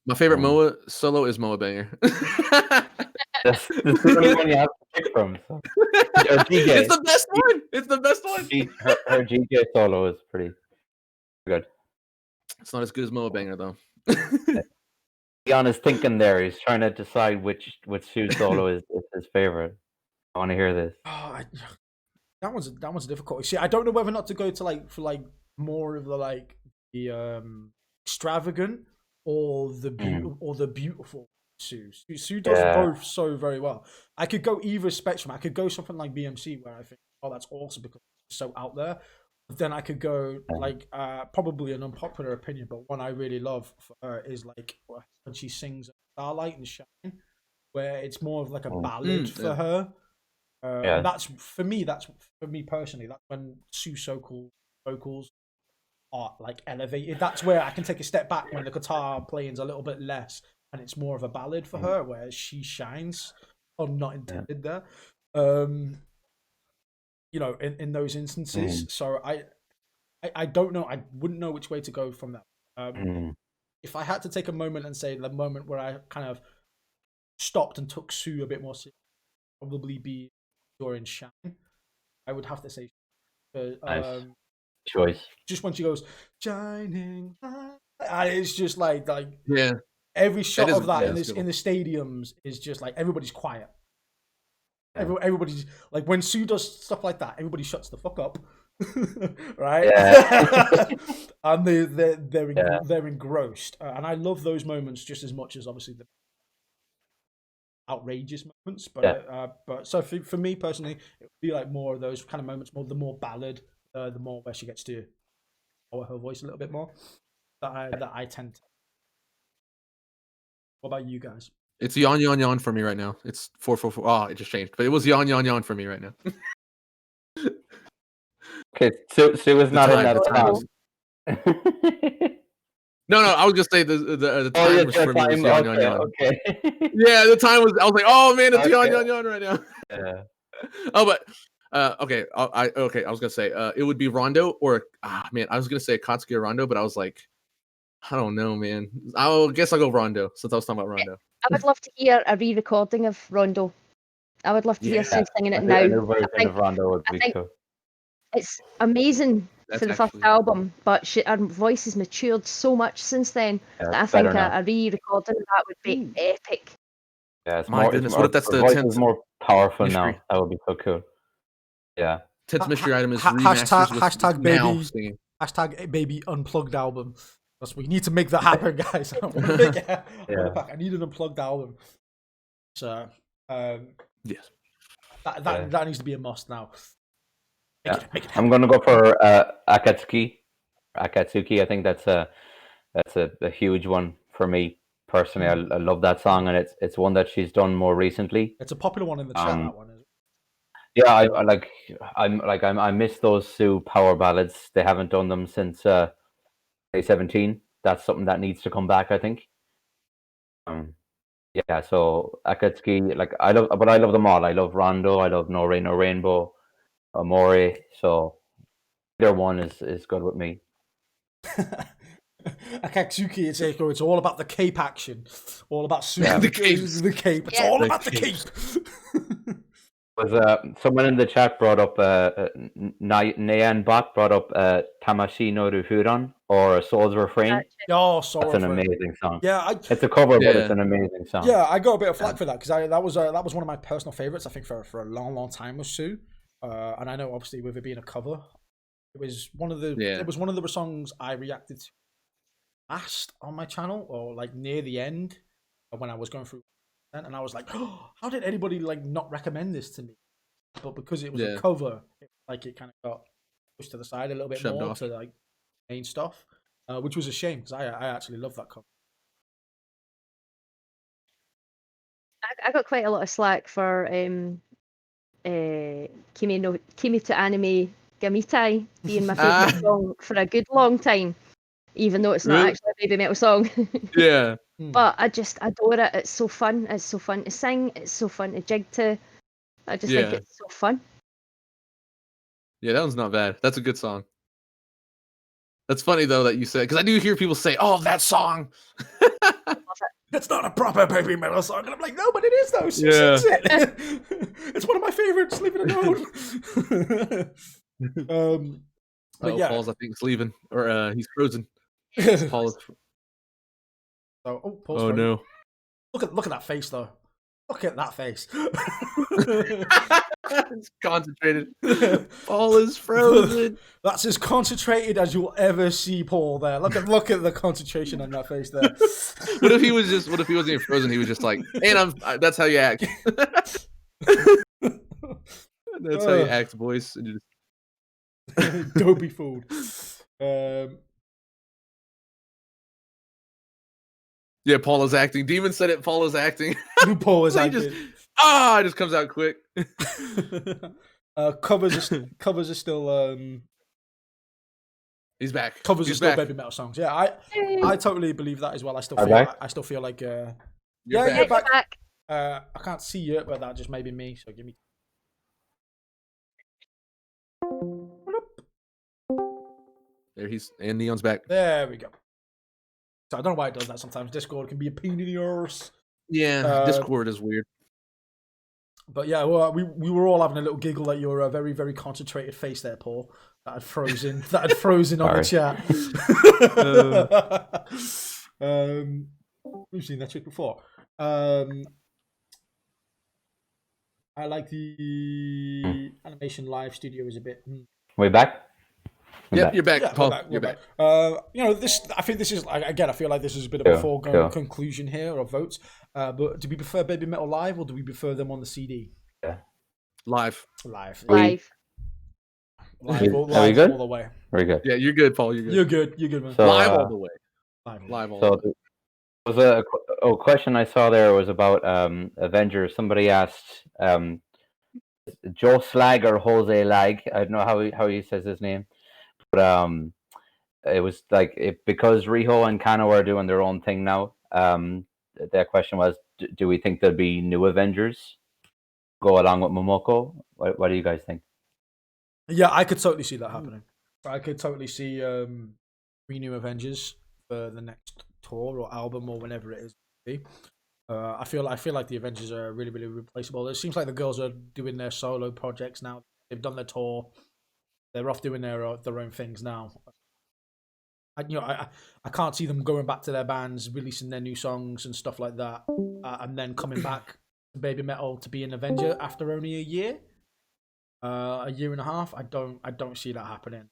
C: My favorite Moa solo is Moa Banger.
D: That's the only one you have to pick from. So.
C: It's the best one. It's the best one.
D: Her GK solo is pretty good.
C: It's not as good as Moa Banger though.
D: Leon is thinking there. He's trying to decide which Sue solo is his favorite. I want to hear this.
B: Oh, that one's difficult. See, I don't know whether or not to go to for more of the extravagant or the beautiful Sue. Sue does both so very well. I could go either spectrum. I could go something like BMC where I think, oh, that's awesome because it's so out there. But then I could go probably an unpopular opinion, but one I really love for her is when she sings Starlight and Shine, where it's more of like a ballad for her. That's for me personally. That's when Sue vocals are elevated. That's where I can take a step back when the guitar playing's a little bit less, and it's more of a ballad for her, where she shines. Not intended there. In those instances. So I don't know. I wouldn't know which way to go from that. If I had to take a moment and say the moment where I kind of stopped and took Sue a bit more seriously, probably be during Shine. I would have to say
D: nice choice.
B: Just when she goes shining, and it's just like
C: yeah.
B: Every shot of that in the stadiums is just like everybody's quiet. Everybody's like, when Sue does stuff like that, everybody shuts the fuck up, right? Yeah. And they're engrossed, and I love those moments just as much as obviously the outrageous moments. But so for me personally, it would be like more of those kind of moments, the more ballad, the more where she gets to lower her voice a little bit more. That I tend to. What about you guys?
C: It's yawn yawn yawn for me right now. It's 444. Oh, it just changed, but it was yawn yawn yawn for me right now.
D: Okay, so was not in that song.
C: No, I was gonna say the time was for me was yawn yawn yawn.
D: Okay.
C: Yeah, the time was. I was like, oh man, it's yawn yawn yawn right now.
D: Yeah.
C: Oh, but okay. I was gonna say it would be Rondo or man, I was gonna say Akatsuki or Rondo, but I was like, I don't know, man. I guess I'll go Rondo since I was talking about Rondo.
A: I would love to hear a re-recording of Rondo. I would love to hear Sue singing it now.
D: I think Rondo would be cool.
A: It's amazing for the first album, but her voice has matured so much since then that I think a re-recording of that would be epic.
D: Yeah, it's
C: My goodness, what if that's the
D: voice
C: 10th
D: is more powerful
C: mystery.
D: Now? That would be so cool. Yeah.
C: 10th mystery item is hashtag
B: baby hashtag baby unplugged album. We need to make that happen, guys. I need an unplugged album. So
C: yes,
B: that needs to be a must now. Make it
D: I'm gonna go for Akatsuki. I think that's a huge one for me personally. I love that song, and it's one that she's done more recently.
B: It's a popular one in the chat. That one is.
D: Yeah, I miss those Sue power ballads. They haven't done them since 2017. That's something that needs to come back, I think. Yeah, so Akatsuki, like I love them all. I love Rondo, I love No Rain No Rainbow, Amore. So either one is good with me.
B: Akatsuki and Seiko, it's all about the cape action. All about
D: Yeah.
B: the cape. It's
A: Yeah.
B: all
C: The
B: about the cape.
D: Was someone in the chat brought up Nayan Bot brought up Tamashi no Rufuran or Soul's Refrain.
B: Oh,
D: That's
B: sorry.
D: an amazing song.
B: Yeah,
D: It's a cover, but
C: Yeah.
D: it's an amazing song.
B: yeah, I got a bit of flack for that because that was one of my personal favorites. I think for a long time with Sue, and I know obviously with it being a cover, it was one of the songs I reacted to last on my channel or like near the end when I was going through, and I was like, oh, how did anybody like not recommend this to me? But because it was a cover, it kind of got pushed to the side a little bit
C: Shoved
B: more
C: off.
B: to like main stuff, which was a shame because I actually love that cover.
A: I got quite a lot of slack for Kimi to Anime Gamitai being my favourite song for a good long time, even though it's not
C: Really?
A: actually a Babymetal song.
C: Yeah.
A: But I just adore it. It's so fun. It's so fun to sing. It's so fun to jig to. I just think
C: Yeah.
A: it's so fun.
C: Yeah, that one's not bad. That's a good song. That's funny though that you said, because I do hear people say, "Oh, that song."
B: That's not a proper Babymetal song, and I'm like, no, but it is though. She
C: Yeah.
B: sings it. It's one of my favorites. Leave it alone. But yeah.
C: Paul's I think is leaving, or he's frozen. Paul is.
B: Paul's
C: Oh
B: frozen.
C: no.
B: Look at that face though. Look at that face.
C: It's concentrated. Paul is frozen.
B: That's as concentrated as you'll ever see Paul there. Look at the concentration on that face there.
C: What if he wasn't even frozen? He was just like, "And that's how you act." That's how you act, boys. And
B: Don't be fooled.
C: Yeah, Paul is acting. Demon said it. Paul is acting.
B: Paul is
C: He
B: acting.
C: it just comes out quick.
B: Covers are still
C: He's back.
B: covers
C: He's
B: are still
C: back.
B: Babymetal songs. Yeah, I totally believe that as well. I still feel like
C: You're
B: you're
C: back.
B: back. I can't see you, but that just may be me. So give me.
C: There and Neon's back.
B: There we go. So I don't know why it does that sometimes. Discord can be a pain in the arse.
C: Yeah, Discord is weird.
B: But yeah, well, we were all having a little giggle at your very, very concentrated face there, Paul. That had frozen. On the chat. We've seen that trick before. I like the animation live studio is a bit.
D: We back?
C: Yep, you're back,
B: Yeah,
C: Paul.
B: we're back. I think this is again. I feel like this is a bit of a foregone conclusion here of votes. But do we prefer Babymetal live or do we prefer them on the CD?
D: Yeah,
C: live.
A: Live.
D: Are we good?
B: All the way.
D: Very good.
C: Yeah, you're good, Paul. You're good.
B: You're good, man.
D: So,
C: live all the way.
B: Live
C: all the way.
D: There was a question I saw there was about Avengers. Somebody asked Joe Slag or Jose Lag. I don't know how he says his name, but it was like because Riho and Kano are doing their own thing now. Their question was, do we think there'll be new Avengers go along with Momoko? What do you guys think?
B: Yeah, I could totally see that happening. I could totally see 3 new Avengers for the next tour or album or whenever it is. I feel like the Avengers are really, really replaceable. It seems like the girls are doing their solo projects now. They've done their tour. They're off doing their own things now. I can't see them going back to their bands, releasing their new songs and stuff like that, and then coming back to Babymetal to be an Avenger after only a year and a half. I don't see that happening.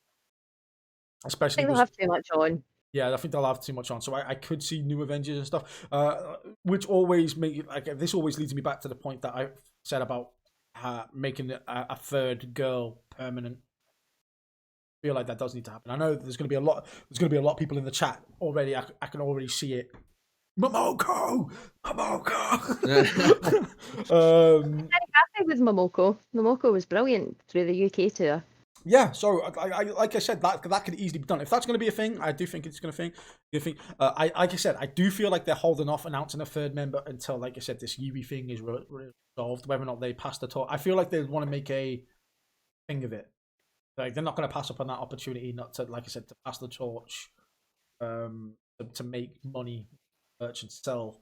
B: Especially
A: I think they'll have too much on.
B: Yeah, I think they'll have too much on. So I could see new Avengers and stuff, which always this always leads me back to the point that I said about making a third girl permanent. I feel like that does need to happen. I know there's going to be a lot of people in the chat already. I can already see it. Momoko.
A: happy with Momoko. Momoko was brilliant through the UK tour.
B: Yeah, so I like I said, that could easily be done. If that's going to be a thing, I do think it's going to be. Like I said, I do feel like they're holding off announcing a third member until, like I said, this Yui thing is resolved. Whether or not they pass the torch, I feel like they want to make a thing of it. Like they're not going to pass up on that opportunity, not to, like I said, to pass the torch, to make money, merch and sell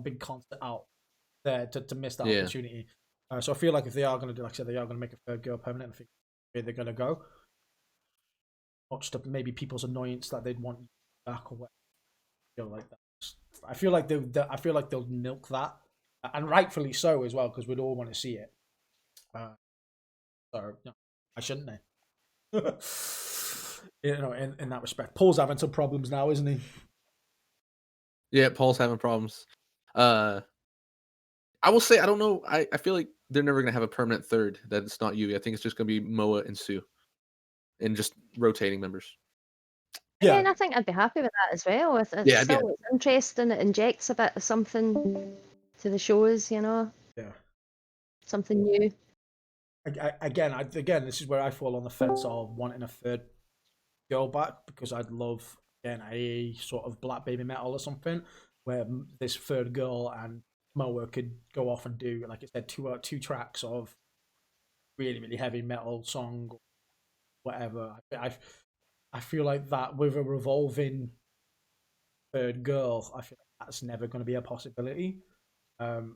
B: big content out there to miss that opportunity. So I feel like if they are going to do, like I said, they are going to make a third girl permanent. I think where they're going to go, much to maybe people's annoyance that they'd want back or whatever, like that. I feel like they'll milk that, and rightfully so as well, because we'd all want to see it. So no, why shouldn't they? In that respect, Paul's having some problems now, isn't he?
C: Yeah, Paul's having problems. I will say I don't know. I feel like they're never gonna have a permanent third. That it's not Yui. I think it's just gonna be Moa and Sue, and just rotating members.
A: Yeah, and I think I'd be happy with that as well. It's interesting. It injects a bit of something to the shows, Yeah. Something new.
B: Again, this is where I fall on the fence of wanting a third girl back, because I'd love, again, a sort of Black Babymetal or something where this third girl and Moa could go off and do, like I said, two tracks of really, really heavy metal song, or whatever. I feel like that with a revolving third girl, I feel like that's never going to be a possibility. And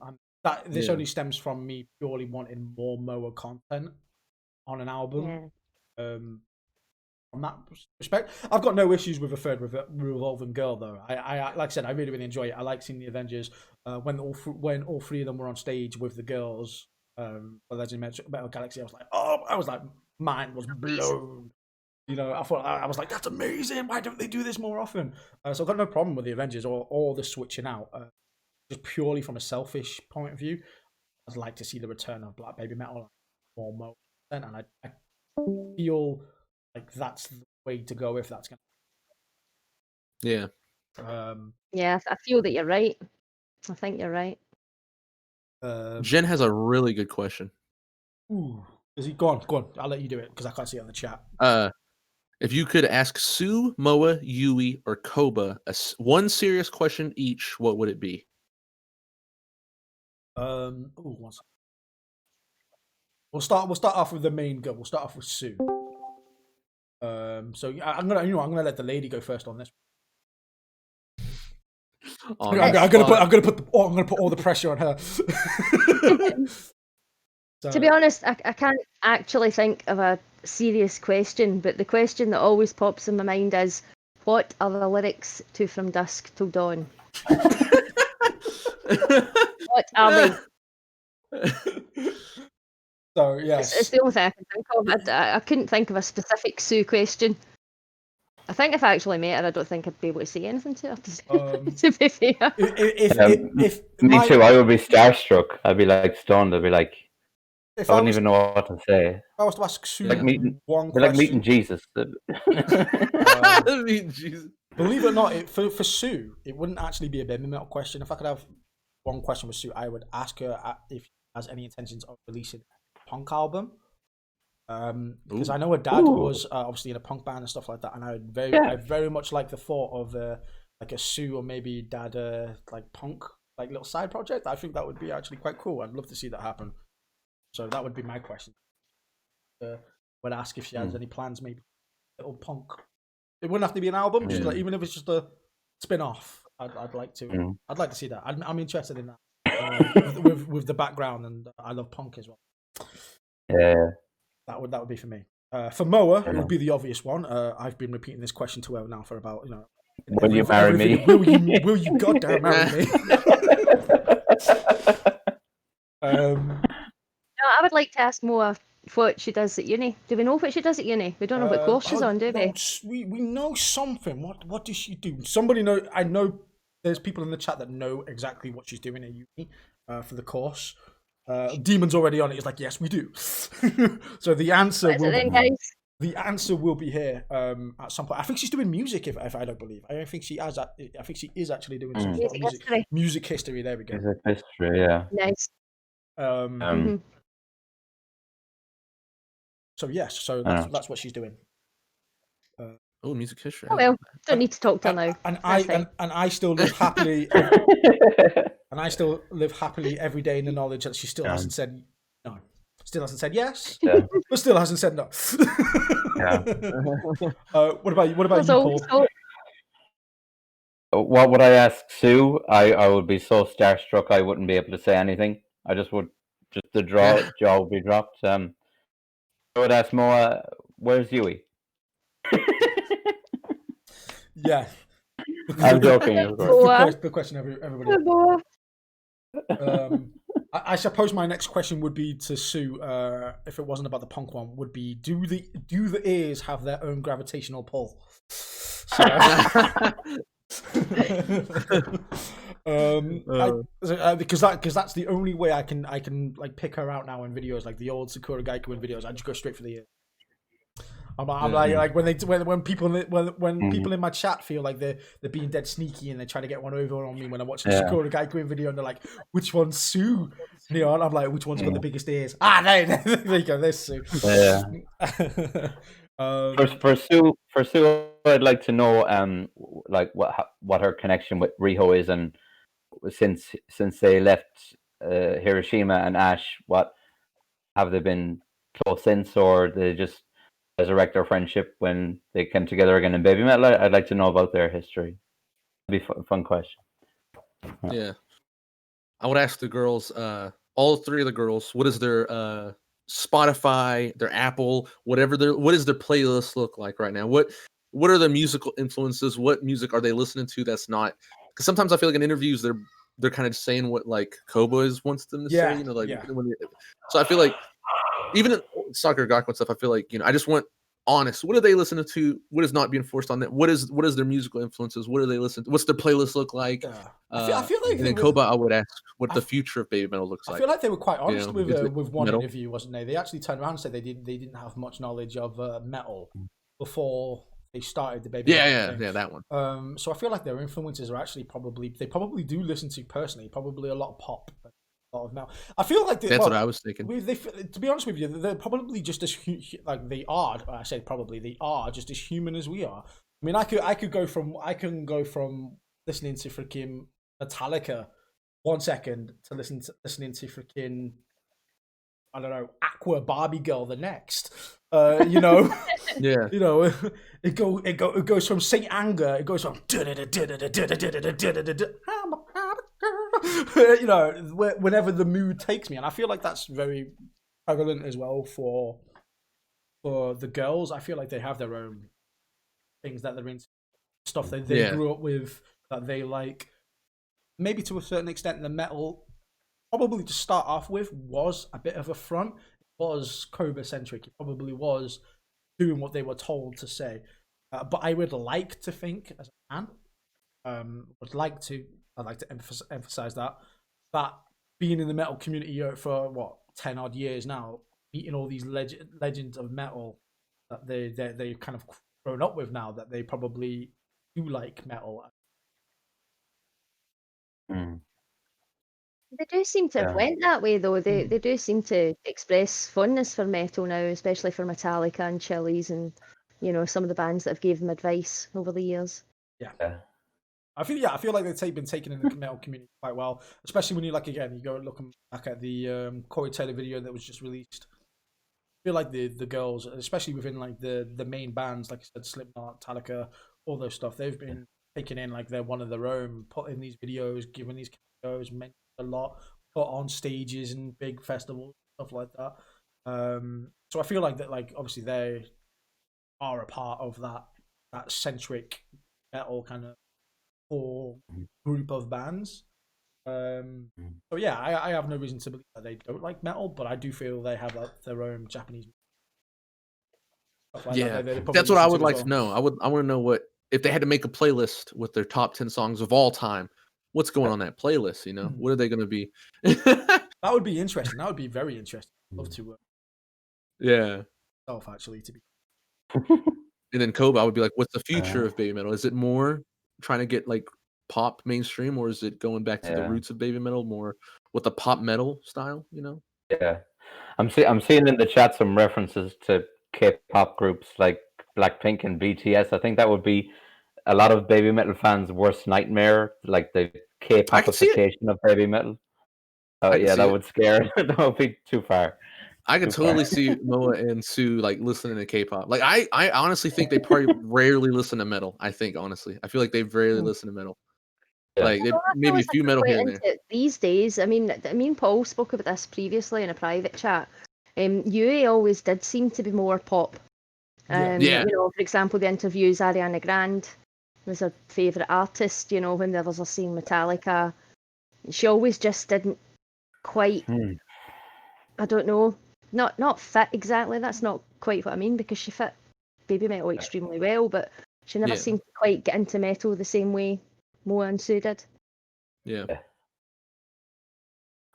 B: this only stems from me purely wanting more Moa content on an album. On that respect, I've got no issues with a third revolving girl, though. I like I said, I really, really enjoy it. I like seeing the Avengers when all three of them were on stage with the girls. For Legend Metal Galaxy, I was like, mind was blown. I thought, I was like, that's amazing. Why don't they do this more often? So I've got no problem with the Avengers or the switching out. Just purely from a selfish point of view, I'd like to see the return of Black Babymetal more Mo, and I feel like that's the way to go if that's going
C: to. Yeah.
A: Yeah, I feel that you're right. I think you're right.
C: Jen has a really good question.
B: Ooh, is he gone? Go on. I'll let you do it because I can't see it on the chat.
C: If you could ask Sue, Moa, Yui, or Koba one serious question each, what would it be?
B: We'll start off with the main girl. We'll start off with Sue. So I'm gonna let the lady go first on this. I'm gonna put all the pressure on her.
A: To be honest, I can't actually think of a serious question, but the question that always pops in my mind is, what are the lyrics to From Dusk Till Dawn? What are they?
B: So yes,
A: it's the only thing I can think of. I couldn't think of a specific Sue question. I think if I actually met her, I don't think I'd be able to say anything to her. To be fair,
D: if me too, I would be starstruck. I'd be like stunned. I'd be like, I wouldn't even know what to say.
B: If I was to ask Sue
D: meeting Jesus.
C: Meeting Jesus.
B: Believe it or not, for Sue, it wouldn't actually be a Babymetal question. If I could have one question with Sue, I would ask her if she has any intentions of releasing a punk album. Because I know her dad was obviously in a punk band and stuff like that, and I very much like the thought of like a Sue or maybe dad like punk like little side project. I think that would be actually quite cool. I'd love to see that happen. So that would be my question. Would ask if she has any plans, maybe little punk. It wouldn't have to be an album, just like, even if it's just a spin-off. I'd like to. I'd like to see that. I'm interested in that with the background, and I love punk as well.
D: Yeah.
B: That would be for me. For Moa, it would be the obvious one. I've been repeating this question to her now for about
D: Will you marry me?
B: Will you goddamn marry me?
A: No, I would like to ask Moa what she does at uni. Do we know what she does at uni? We don't know what course she's on, do we?
B: We know something. What does she do? Somebody know. I know there's people in the chat that know exactly what she's doing at uni for the course. Demon's already on it. It's like, yes, we do. So the answer will be here at some point. I think she's doing music. If I don't believe, I think she has. I think she is actually doing some sort of music history. There we go.
D: Music history, yeah.
A: Nice.
B: So yes, so
D: Oh.
B: that's what she's doing.
C: Oh, music history.
A: Oh well, don't need to talk to her now.
B: And
A: That's fine.
B: I still live happily. And I still live happily every day in the knowledge that she still hasn't said no. Still hasn't said yes,
D: Yeah.
B: but still hasn't said no.
D: Yeah.
B: What about you? What about
A: So-
B: you, Paul?
A: so-
D: What would I ask Sue? I would be so starstruck I wouldn't be able to say anything. I just would, the jaw would be dropped. I would ask Moa, "Where's Yui?"
B: Yeah,
D: I'm joking, of course.
A: Boa.
B: Good question, everybody.
A: Oh, boy.
B: I suppose my next question would be to Sue, if it wasn't about the punk one, would be do the ears have their own gravitational pull? So, because that's the only way I can like pick her out now in videos, like the old Sakura Gaikuin videos. I just go straight for the ear. I'm like when people in my chat feel like they're being dead sneaky and they try to get one over on me when I'm watching a Sakura Gaikuin video and they're like, which one's Sue? You know, and I'm like, which one's got the biggest ears? There you go, there's Sue.
D: Yeah. For Sue, I'd like to know like what her connection with Riho is, and since they left Hiroshima and Ash, what have they been close since, or they just resurrect their friendship when they came together again in Babymetal? I'd like to know about their history. That'd be a fun question.
C: Yeah, I would ask the girls, all three of the girls, what is their Spotify, their Apple, what does their playlist look like right now? What are the musical influences? What music are they listening to that's not? Because sometimes I feel like in interviews they're kind of saying what like Koboys wants them to say, you know, like so I feel like even in Soccer Gakuen stuff, I feel like, you know, I just want honest. What are they listening to? What is not being forced on them? What is their musical influences? What do they listen to? What's their playlist look like?
B: I feel like
C: and then Koba, I would ask what the future of Babymetal looks like.
B: I feel like they were quite honest
C: you know,
B: with one
C: metal?
B: interview, wasn't they? They actually turned around and said they didn't have much knowledge of metal before they started the Babymetal thing.
C: Yeah, that one.
B: So I feel like their influences are actually they probably do listen to personally probably a lot of pop, a lot of metal. I feel like
C: that's what I was thinking.
B: To be honest with you, they're probably just as like they are. I say probably they are just as human as we are. I mean, I can go from listening to freaking Metallica 1 second to listening to freaking, I don't know, Aqua Barbie Girl the next. You know,
C: yeah.
B: You know, it goes from Saint Anger. It goes from you know, whenever the mood takes me, and I feel like that's very prevalent as well for the girls. I feel like they have their own things that they're into, stuff that they grew up with, that they like. Maybe to a certain extent, the metal, probably to start off with, was a bit of a front. It was Cobra centric. It probably was doing what they were told to say. But I would like to think, as a man, I'd like to emphasize that being in the metal community for what 10 odd years now, meeting all these legends of metal that they kind of grown up with now, that they probably do like metal.
A: They do seem to have went that way though. They do seem to express fondness for metal now, especially for Metallica and Chili's and, you know, some of the bands that have gave them advice over the years.
B: Yeah. I feel like they've been taken in the metal community quite well, especially when you you go looking back at the Corey Taylor video that was just released. I feel like the girls, especially within like the main bands, like I said, Slipknot, Metallica, all those stuff, they've been taken in like they're one of their own, put in these videos, given these cameos, mentioned a lot, put on stages and big festivals, stuff like that. So I feel like that, like obviously they are a part of that centric metal kind of core group of bands. So yeah, I have no reason to believe that they don't like metal, but I do feel they have like their own Japanese stuff like that.
C: That's what I would like to know. I want to know what if they had to make a playlist with their top 10 songs of all time. What's going on that playlist? You know, what are they going to be?
B: That would be interesting. That would be very interesting. I'd love to. Actually, to be.
C: And then Koba, I would be like, what's the future of Babymetal? Is it more trying to get like pop mainstream, or is it going back to the roots of Babymetal, more with the pop metal style? You know?
D: Yeah. I'm seeing in the chat some references to K-pop groups like Blackpink and BTS. I think that would be a lot of baby metal fans' worst nightmare, like the
C: I can see it.
D: K-popification of baby metal. Oh
C: I can
D: yeah,
C: see
D: that
C: it.
D: would scare. That would be too far.
C: I could
D: Too far.
C: totally see Moa and Sue like listening to K-pop. Like I honestly think they probably rarely listen to metal. I think honestly, I feel like they rarely listen to metal.
D: Yeah.
C: Like they
A: Well, I feel
C: maybe a
A: as if
C: few
A: they're
C: metal here
A: quite
C: and
A: into
C: there.
A: it these days. I mean, me and Paul spoke about this previously in a private chat. Yui always did seem to be more pop.
B: Yeah.
C: Yeah.
A: You know, for example, the interviews Ariana Grande was her favourite artist. You know, when the others are seeing Metallica, she always just didn't quite.
D: Hmm.
A: I don't know, not fit exactly. That's not quite what I mean, because she fit Babymetal extremely well, but she never
C: Yeah.
A: seemed to quite get into metal the same way Moa and Sue did.
C: Yeah.
D: Yeah.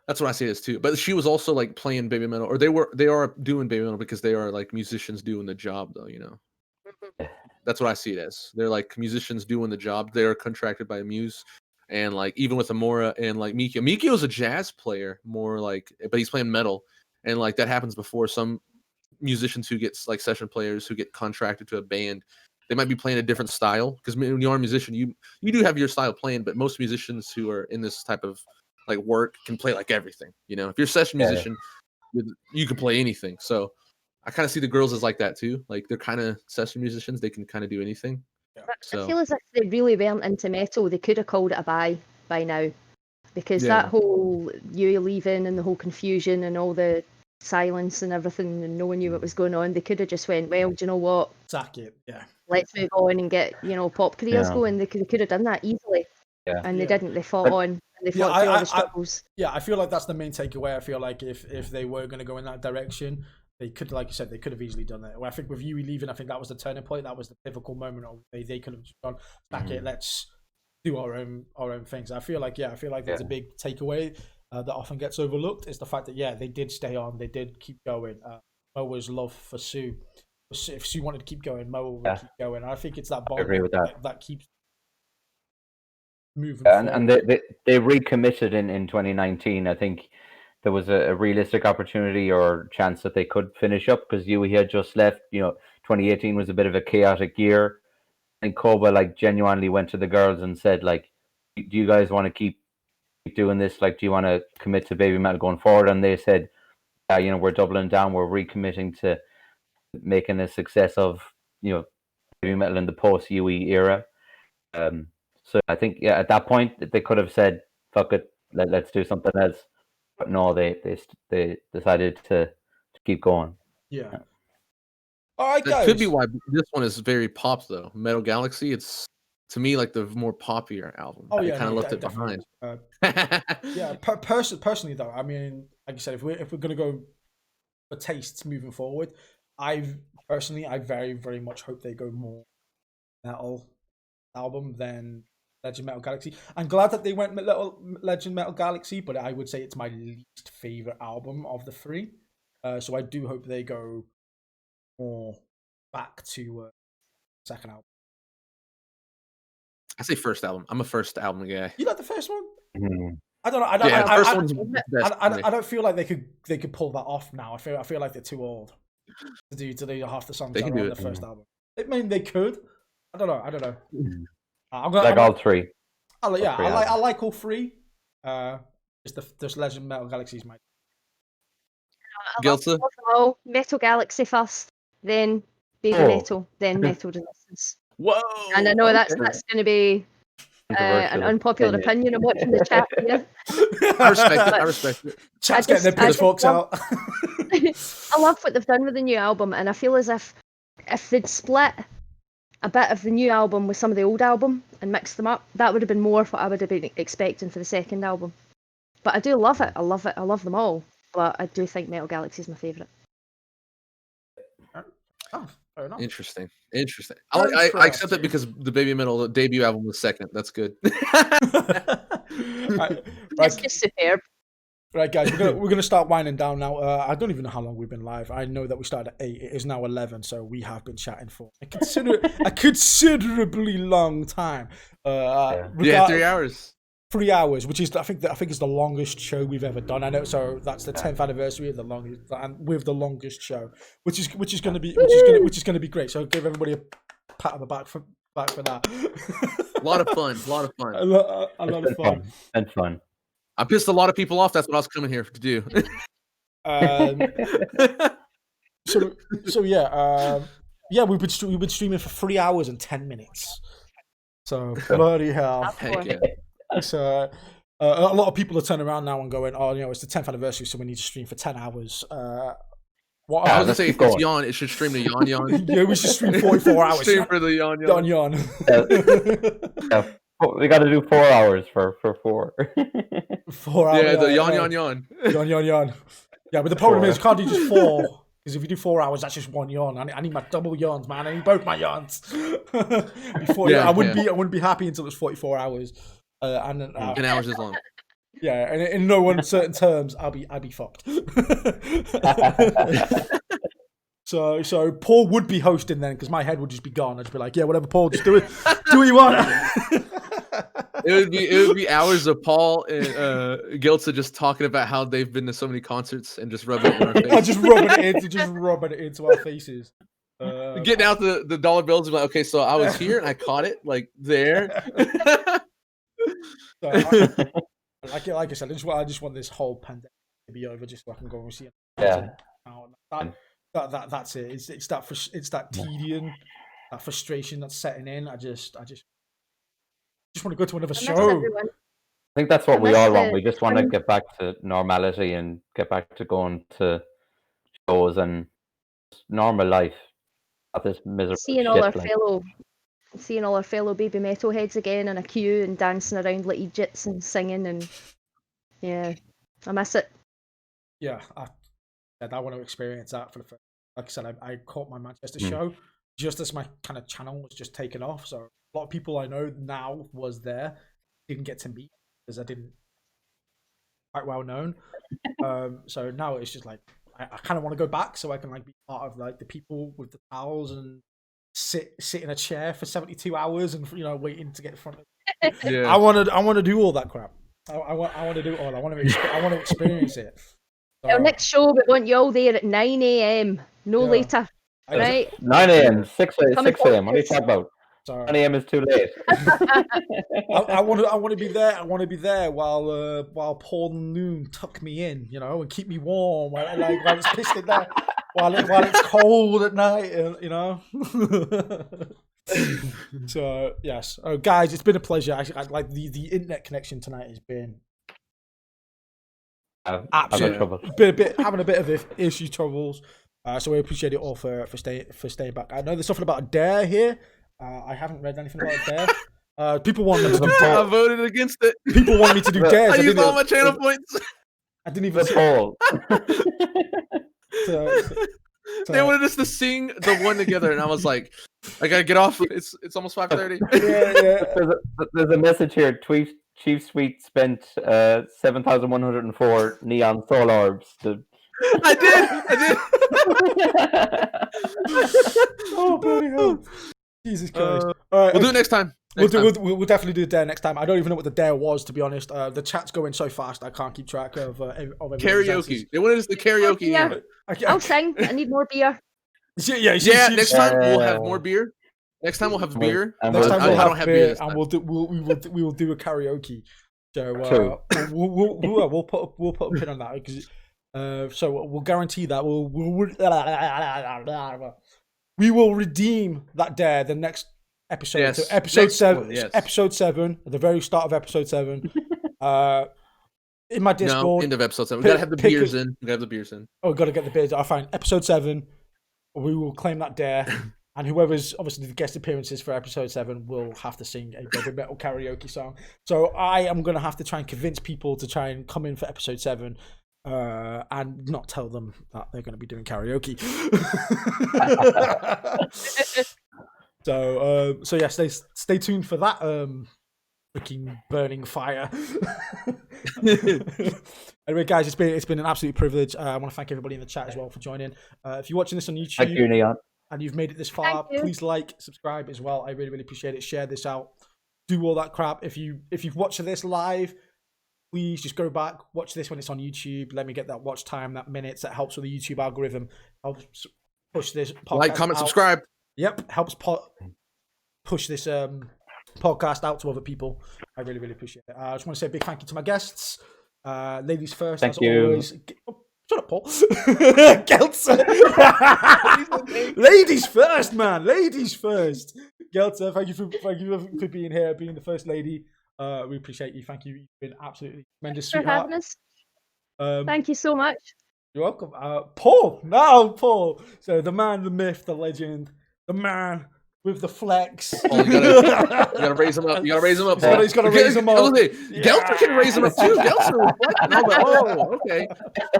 C: That's what I see this too. But she was also like playing baby metal, or they are doing baby metal because they are like musicians doing the job, though. You know, that's what I see it as. They're like musicians doing the job. They are contracted by a muse, and like even with Amora and like Mikio is a jazz player, more like, but he's playing metal, and like that happens before some musicians who get like session players who get contracted to a band. They might be playing a different style because when you are a musician, you do have your style playing, but most musicians who are in this type of like work can play like everything. You know, if you're a session
D: Yeah.
C: musician, you can play anything. So I kind of see the girls as like that too. Like they're kind of session musicians; they can kind of do anything.
A: But I
C: So
A: feel as if they really weren't into metal, they could have called it a bye by now, because
B: Yeah.
A: that whole you leaving and the whole confusion and all the silence and everything and no one knew what was going on, they could have just went, well, do you know what?
B: Sack it. Yeah.
A: Let's move on and get, pop careers
D: Yeah.
A: going. They could have done that easily,
D: Yeah.
A: and they
B: Yeah.
A: didn't. They fought
D: But-
A: on and they
B: Yeah,
A: fought through all
B: I-
A: the struggles.
B: Yeah, I feel like that's the main takeaway. I feel like if they were going to go in that direction, they could, like you said, they could have easily done that. Well, I think with Yui leaving, I think that was the turning point. That was the pivotal moment. Of they could have just gone, back it. Let's do our own things. I feel like there's a big takeaway that often gets overlooked is the fact that they did stay on, they did keep going. Moa's love for Sue. If Sue wanted to keep going, Moa would keep going. And I think it's that bond
D: agree with that.
B: that keeps moving
D: And
B: forward.
D: they recommitted in 2019. I think there was a realistic opportunity or chance that they could finish up because Yui had just left. 2018 was a bit of a chaotic year. And Koba like genuinely went to the girls and said, like, do you guys want to keep doing this? Like, do you want to commit to Babymetal going forward? And they said, yeah, we're doubling down. We're recommitting to making a success of, Babymetal in the post Yui era. So I think, at that point they could have said, fuck it, let's do something else. But no, they decided to keep going.
B: Yeah. All right,
C: that
B: guys.
C: could be why this one is very pop though. Metal Galaxy, it's to me like the more popular album.
B: Oh
C: They
B: yeah,
C: kind of
B: no,
C: left it
B: definitely.
C: behind.
B: Yeah, personally though, I mean, like I said, if we're gonna go for tastes moving forward, I very very much hope they go more metal album than Legend Metal Galaxy. I'm glad that they went Legend Metal Galaxy, but I would say it's my least favorite album of the three. So I do hope they go more back to second album.
C: I say first album. I'm a first album guy.
B: You like the first one?
D: Mm-hmm.
B: I don't know.
C: First one's the best.
B: I don't feel like they could pull that off now. I feel like they're too old to do half the songs
C: They
B: that
C: can
B: are
C: do
B: on
C: it.
B: the first album. I mean, they could. I don't know.
D: All three.
B: I
D: albums.
B: like all three. Just Legend Metal Galaxy is my.
C: Gilsa?
A: Oh, Metal Galaxy first, then Baby Metal, then Metal Resistance.
C: Whoa!
A: And I know that's
C: okay.
A: going to be an unpopular opinion. I'm watching the chat here.
C: I respect it. I respect it.
B: Chat's getting their pitchforks out.
A: I love what they've done with the new album, and I feel as if they'd split a bit of the new album with some of the old album and mixed them up, that would have been more what I would have been expecting for the second album. But I do love it. I love it. I love them all. But I do think Metal Galaxy is my favourite.
B: Oh, fair enough.
C: Interesting. I accept it because the Babymetal debut album was second. That's good.
B: Right,
A: It's just superb.
B: right, guys, we're gonna start winding down now. I don't even know how long we've been live. I know that we started at 8. It is now 11, so we have been chatting for a considerably long time.
C: 3 hours.
B: 3 hours, which is I think is the longest show we've ever done. I know, so that's the 10th anniversary of the longest, and with the longest show, which is going to be great. So give everybody a pat on the back for that.
C: A lot of fun.
B: a lot of fun.
D: And fun.
C: I pissed a lot of people off. That's what I was coming here to do.
B: So yeah, we've been streaming for 3 hours and 10 minutes. So bloody hell.
C: Heck yeah.
B: So a lot of people are turning around now and going, "Oh, it's the 10th anniversary, so we need to stream for 10 hours."
C: I was gonna say if it's yawn, it should stream to yawn yawn.
B: Yeah, we should stream 44 hours.
C: Stream for the yawn yawn.
B: Yawn.
D: We got to do 4 hours for 4.
B: 4 hours.
C: Yeah, the yawn yawn yawn.
B: Yawn. Yeah, but the problem is, can't do just 4. Because if you do 4 hours, that's just 1 yawn. I need my double yawns, man. I need both my yawns. I wouldn't be happy until it's 44 hours.
C: 10 hours is long.
B: Yeah, and in no uncertain terms, I'll be fucked. So Paul would be hosting then, because my head would just be gone. I'd just be like, yeah, whatever, Paul, just do it. Do what you want.
C: It would be hours of Paul and Gilsa just talking about how they've been to so many concerts and just rubbing it in our face.
B: Just rubbing it into our faces.
C: Getting out the dollar bills and like, okay, so I was here and I caught it like there.
B: So like I said, I just want this whole pandemic to be over, just so I can go and see it.
D: Yeah.
B: That's it. It's that tedium, that frustration that's setting in. I just want to go to another show.
D: I think that's what we all want. We just want to get back to normality and get back to going to shows and normal life. Not this miserable
A: seeing all our fellow baby metal heads again in a queue and dancing around like Egypts and singing, and yeah, I miss it.
B: Yeah, I want to experience that for the first. Like I said, I caught my Manchester show just as my kind of channel was just taken off. So a lot of people I know now was there, didn't get to meet because I didn't quite well known. So now it's just like I kind of want to go back so I can like be part of like the people with the towels and sit in a chair for 72 hours and waiting to get in front of. Yeah. I want to do all that crap. I want to do it all. I want to experience it. So,
A: our next show, we want you all there at 9 a.m. No later. Right?
D: 9 a.m. 6 a.m. What are you talking about? 9 a.m. is too late.
B: I want to be there. I want to be there while Paul Noon tuck me in, and keep me warm while it's pissed at night, while it's cold at night, So yes, guys, it's been a pleasure. I like the internet connection tonight has been absolutely having a bit of issue troubles. So we appreciate it all for staying back. I know there's something about a dare here. I haven't read anything about a dare. People want me to do
C: I voted against it.
B: People want me to do dares.
C: I used all my channel points.
B: I didn't even
D: poll.
C: They wanted us to sing the one together, and I was like, I gotta get off. It's almost 5:30.
B: Yeah.
D: There's a message here. Chief Sweet spent 7,104 neon soul orbs.
C: I did.
B: Oh bloody hell! Jesus Christ! All right,
C: we'll do it next time.
B: We'll definitely do the dare next time. I don't even know what the dare was, to be honest. The chat's going so fast, I can't keep track of
C: karaoke. They wanted us to karaoke.
A: Yeah. I'll sing. I need more beer.
B: Yeah.
C: Next time we'll have more beer. Next time we'll have beer.
B: Next time we'll have beer, and we will do a karaoke. So we'll put a pin on that because so we'll guarantee that we will redeem that dare the next episode.
C: Yes.
B: So episode 7.
C: Yes.
B: Episode 7 at the very start of episode 7. In my Discord.
C: No, end of episode 7. We gotta have the beers in. Oh,
B: gotta get the beers. I find episode 7. We will claim that dare. And whoever's obviously the guest appearances for episode 7 will have to sing a Babymetal karaoke song. So I am going to have to try and convince people to try and come in for episode 7 and not tell them that they're going to be doing karaoke. So yeah, stay tuned for that freaking burning fire. Anyway, guys, it's been an absolute privilege. I want to thank everybody in the chat as well for joining. If you're watching this on YouTube,
D: thank you, Neon,
B: and you've made it this far, please like, subscribe as well. I really, really appreciate it. Share this out. do all that crap. If you've watched this live, please just go back, watch this when it's on YouTube. Let me get that watch time, that minutes. That helps with the YouTube algorithm. Helps push this podcast
C: Like, comment,
B: out.
C: subscribe.
B: Yep, helps push this podcast out to other people. I really, really appreciate it. I just want to say a big thank you to my guests. Ladies first,
D: Thank
B: as
D: you.
B: always. Oh, shut up, Paul. Geltzer. Ladies first, man. Ladies first. Geltzer, thank you for being here, being the first lady. We appreciate you. Thank you. You've been absolutely tremendous,
A: for
B: sweetheart.
A: having us.
B: Um,
A: Thank you so much.
B: You're welcome. Paul. So the man, the myth, the legend, the man with the flex.
C: Oh, you gotta raise him up. You gotta raise him up.
B: He's gotta raise him up.
C: Geltzer can raise him up too. Geltzer was flexing. I was like, oh, okay.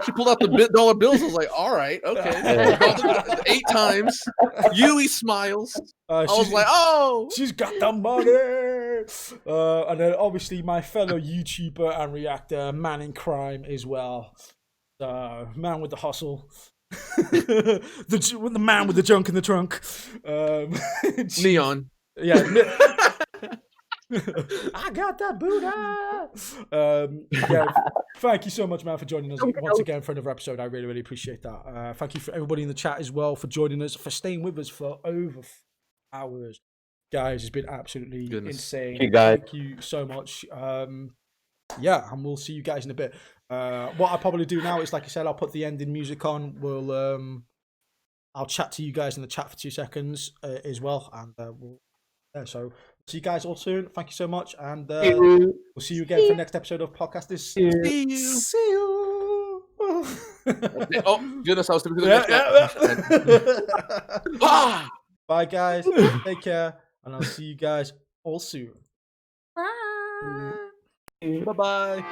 C: She pulled out the dollar bills. I was like, all right, okay. 8 times. Yui smiles. I was like, oh,
B: she's got the money. And then obviously my fellow YouTuber and reactor, man in crime as well. Man with the hustle. the man with the junk in the trunk.
C: Neon.
B: Yeah. I got that Buddha. Yeah, thank you so much, man, for joining us once again for another episode. I really, really appreciate that. Thank you for everybody in the chat as well for joining us, for staying with us for over hours. Guys, it's been absolutely insane.
D: Thank you, guys.
B: Thank you so much. Yeah, and we'll see you guys in a bit. What I'll probably do now is, like I said, I'll put the ending music on. I'll chat to you guys in the chat for 2 seconds as well, and so see you guys all soon. Thank you so much, and we'll see you again for the next episode of Podcasters. See you.
C: Oh goodness, I was thinking
B: Bye, guys. Take care, and I'll see you guys all soon.
C: Bye-bye.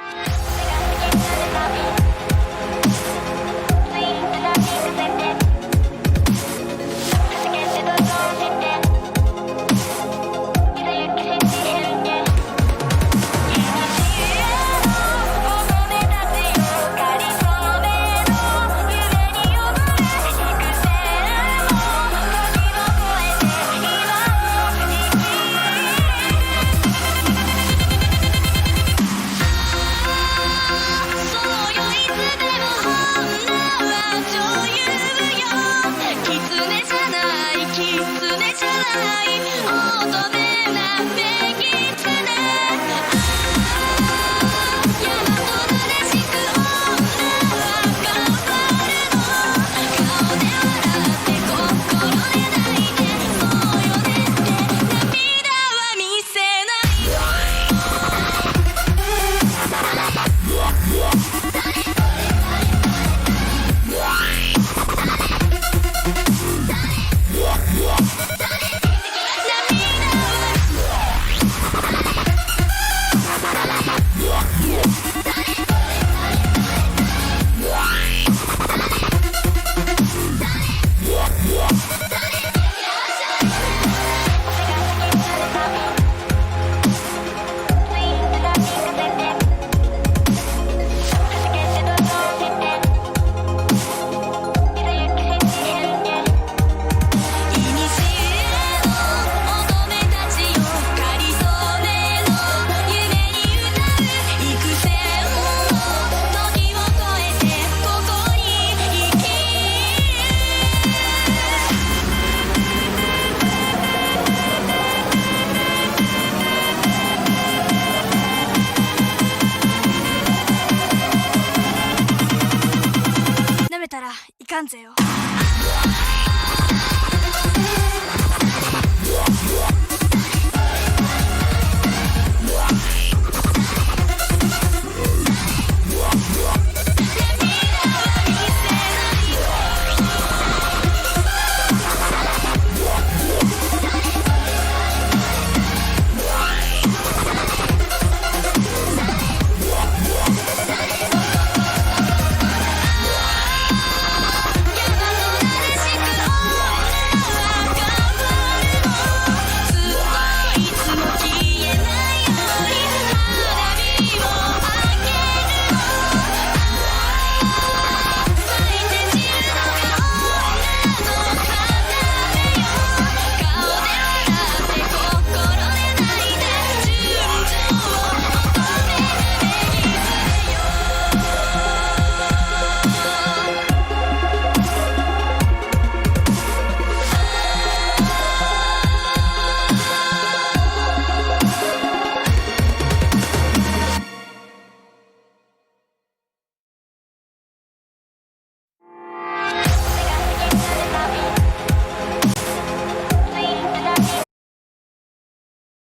E: めたらいかんぜよ。